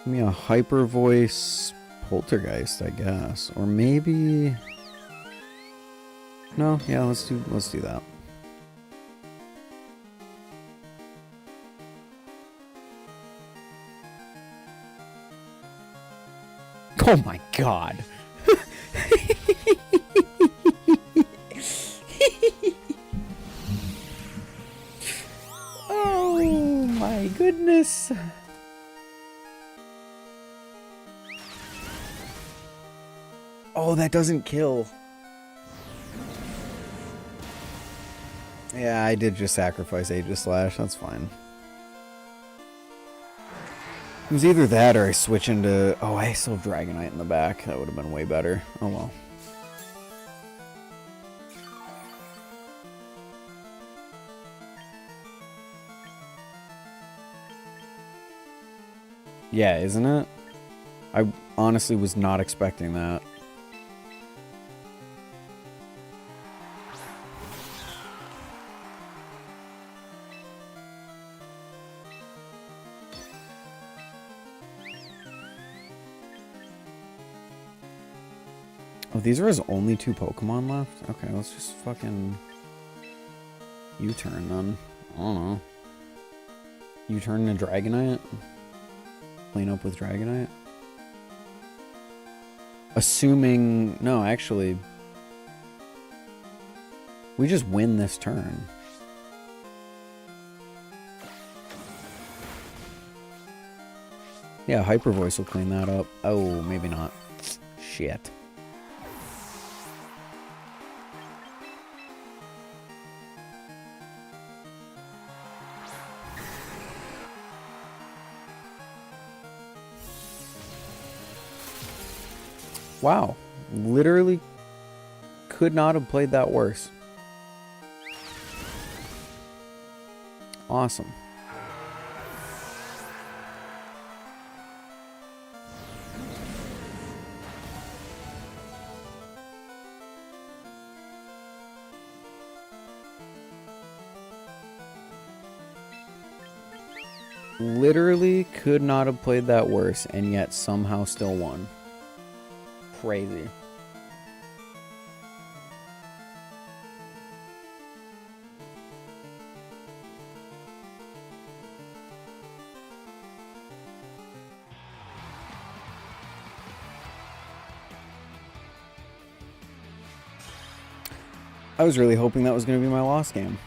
Give me a Hyper Voice Poltergeist, I guess. Or maybe... No, yeah, let's do that. Oh my god. Oh my goodness. Oh, that doesn't kill. Yeah, I did just sacrifice Aegis Slash. That's fine. It was either that or I switch into... Oh, I still have Dragonite in the back. That would have been way better. Oh well. Yeah, isn't it? I honestly was not expecting that. Oh, these are his only 2 Pokemon left? Okay, let's just fucking... U-turn then. I don't know. U-turn to Dragonite? Clean up with Dragonite? Assuming... No, actually... We just win this turn. Yeah, Hyper Voice will clean that up. Oh, maybe not. Shit. Wow. Literally could not have played that worse. Literally could not have played that worse and yet somehow still won. Crazy. I was really hoping that was going to be my lost game.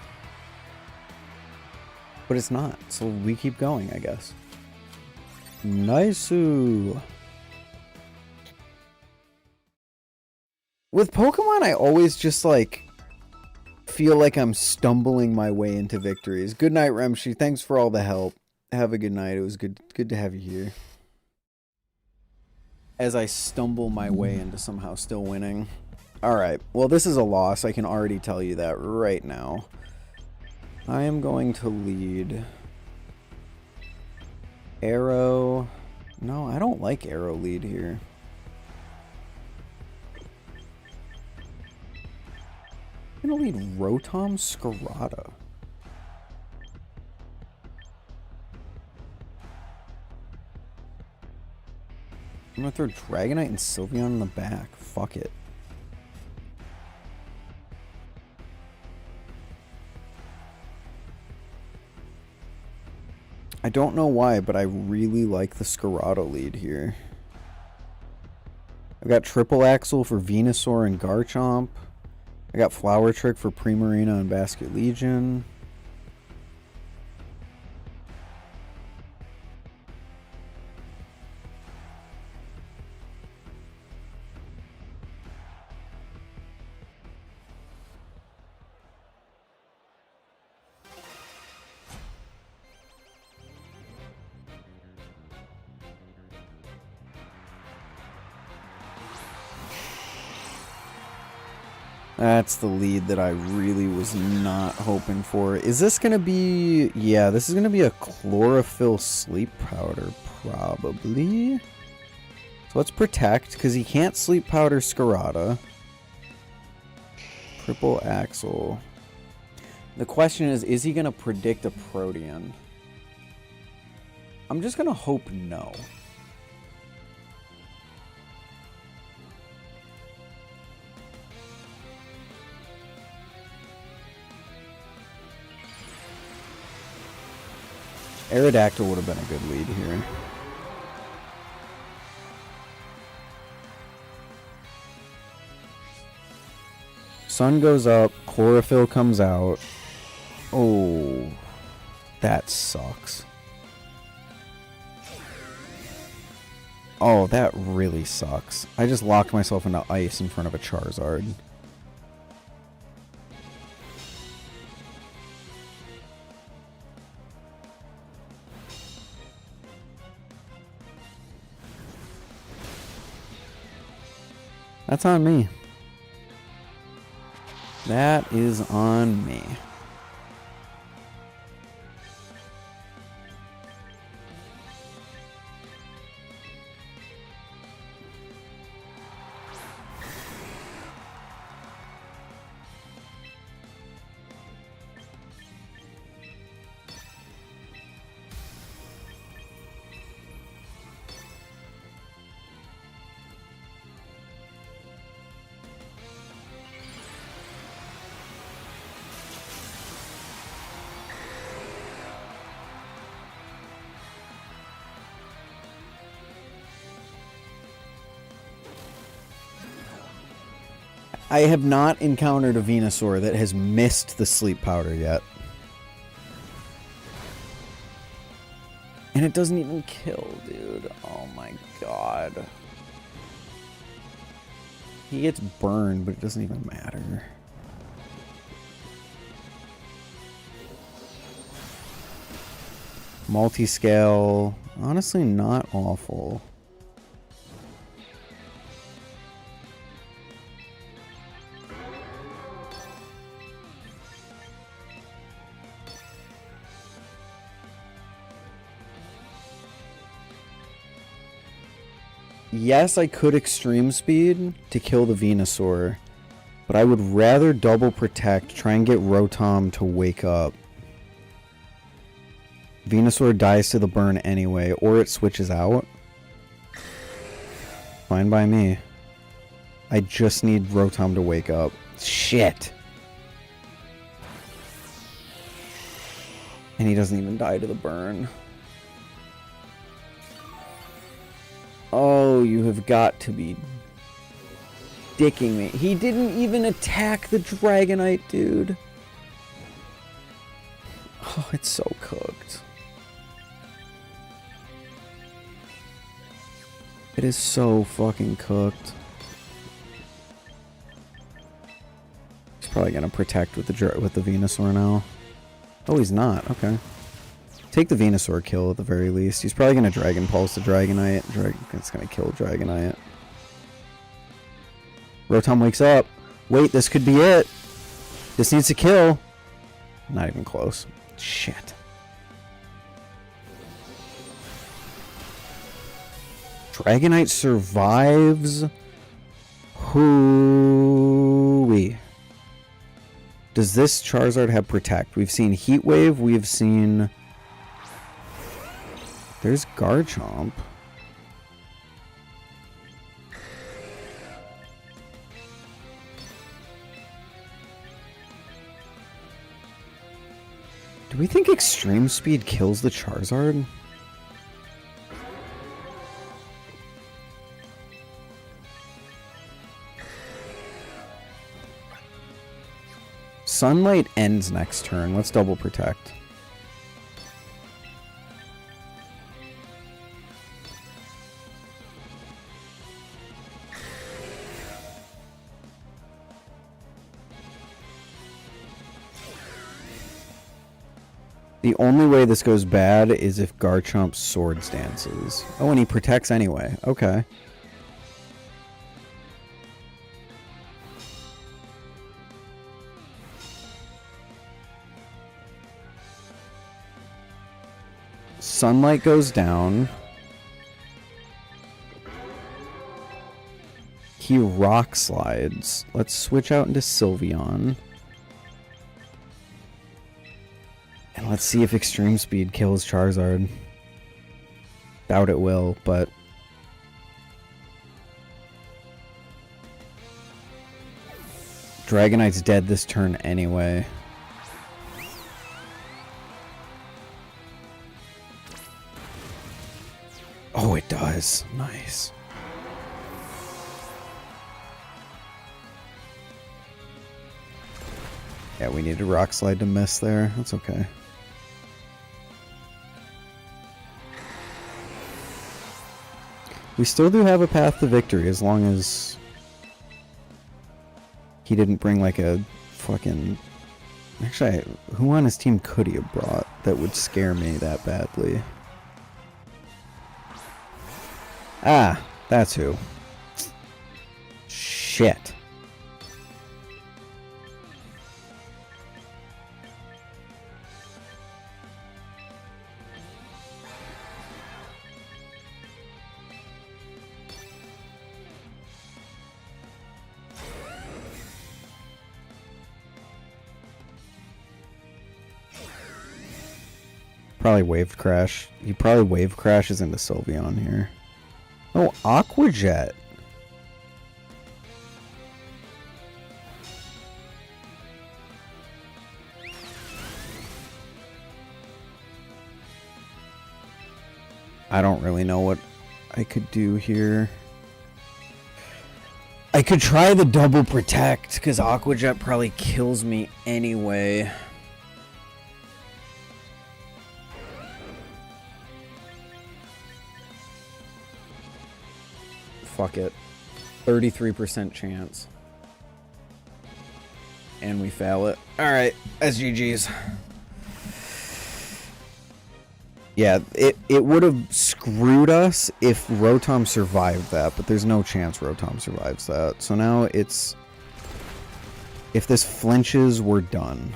But it's not, so we keep going, I guess. Nice-oo. With Pokemon, I always just, like, feel like I'm stumbling my way into victories. Good night, Remshi. Thanks for all the help. Have a good night. It was good to have you here. As I stumble my way into somehow still winning. Alright, well this is a loss. I can already tell you that right now. I am going to lead Arrow. No, I don't like Arrow lead here. I'm going to lead Rotom Scarada. I'm going to throw Dragonite and Sylveon in the back. Fuck it. I don't know why, but I really like the Scarada lead here. I've got Triple Axle for Venusaur and Garchomp. I got Flower Trick for Primarina and Basket Legion. That's the lead that I really was not hoping for. Is this going to be... Yeah, this is going to be a Chlorophyll Sleep Powder, probably. So let's Protect, because he can't Sleep Powder Scarada. Triple Axle. The question is he going to predict a Protean? I'm just going to hope no. Aerodactyl would have been a good lead here. Sun goes up, Chlorophyll comes out. Oh, that sucks. Oh, that really sucks. I just locked myself into ice in front of a Charizard. That's on me. That is on me. I have not encountered a Venusaur that has missed the Sleep Powder yet. And it doesn't even kill, dude. Oh my god. He gets burned, but it doesn't even matter. Multiscale. Honestly, not awful. Yes, I could Extreme Speed to kill the Venusaur, but I would rather double Protect, try and get Rotom to wake up. Venusaur dies to the burn anyway, or it switches out. Fine by me. I just need Rotom to wake up. Shit! And he doesn't even die to the burn. Oh, you have got to be dicking me. He didn't even attack the Dragonite, dude. Oh, it's so cooked. It is so fucking cooked. He's probably gonna protect with the Venusaur now. Oh, he's not. Okay. Take the Venusaur kill at the very least. He's probably gonna Dragon Pulse the Dragonite. It's gonna kill Dragonite. Rotom wakes up. Wait, this could be it. This needs to kill. Not even close. Shit. Dragonite survives. Hoo-wee. Does this Charizard have Protect? We've seen Heat Wave. We've seen... There's Garchomp. Do we think Extreme Speed kills the Charizard? Sunlight ends next turn. Let's double protect. The only way this goes bad is if Garchomp Swords Dances. Oh, and he protects anyway. Okay. Sunlight goes down. He Rock Slides. Let's switch out into Sylveon. And let's see if Extreme Speed kills Charizard. Doubt it will, but... Dragonite's dead this turn anyway. Oh, it does. Nice. Yeah, we need a Rock Slide to miss there. That's okay. We still do have a path to victory as long as he didn't bring like a fucking... Actually, who on his team could he have brought that would scare me that badly? Ah, that's who. Shit. Probably Wave Crash. He probably Wave Crashes into Sylveon here. Oh, Aqua Jet. I don't really know what I could do here. I could try the double protect, because Aqua Jet probably kills me anyway. Fuck it. 33% chance. And we fail it. Alright, that's GG's. Yeah, it would have screwed us if Rotom survived that, but there's no chance Rotom survives that. So now it's... If this flinches, we're done.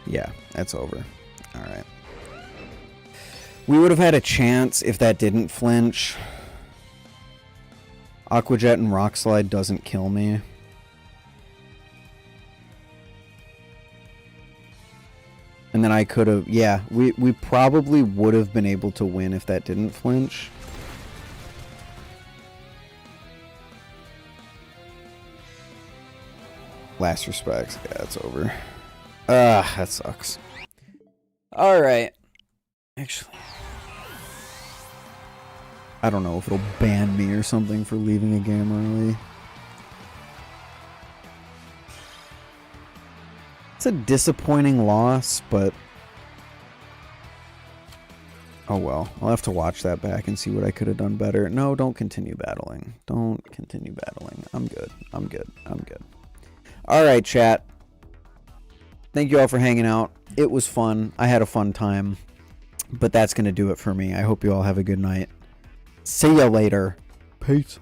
Yeah, that's over. Alright. We would have had a chance if that didn't flinch. Aqua Jet and Rock Slide doesn't kill me. And then I could have, yeah, we probably would have been able to win if that didn't flinch. Last respects. Yeah, it's over. That sucks. Alright. Actually, I don't know if it'll ban me or something for leaving a game early. It's a disappointing loss, but oh well. I'll have to watch that back and see what I could have done better. No, don't continue battling. Don't continue battling. I'm good. I'm good. I'm good. Alright, chat. Thank you all for hanging out. It was fun. I had a fun time. But that's going to do it for me. I hope you all have a good night. See ya later. Peace.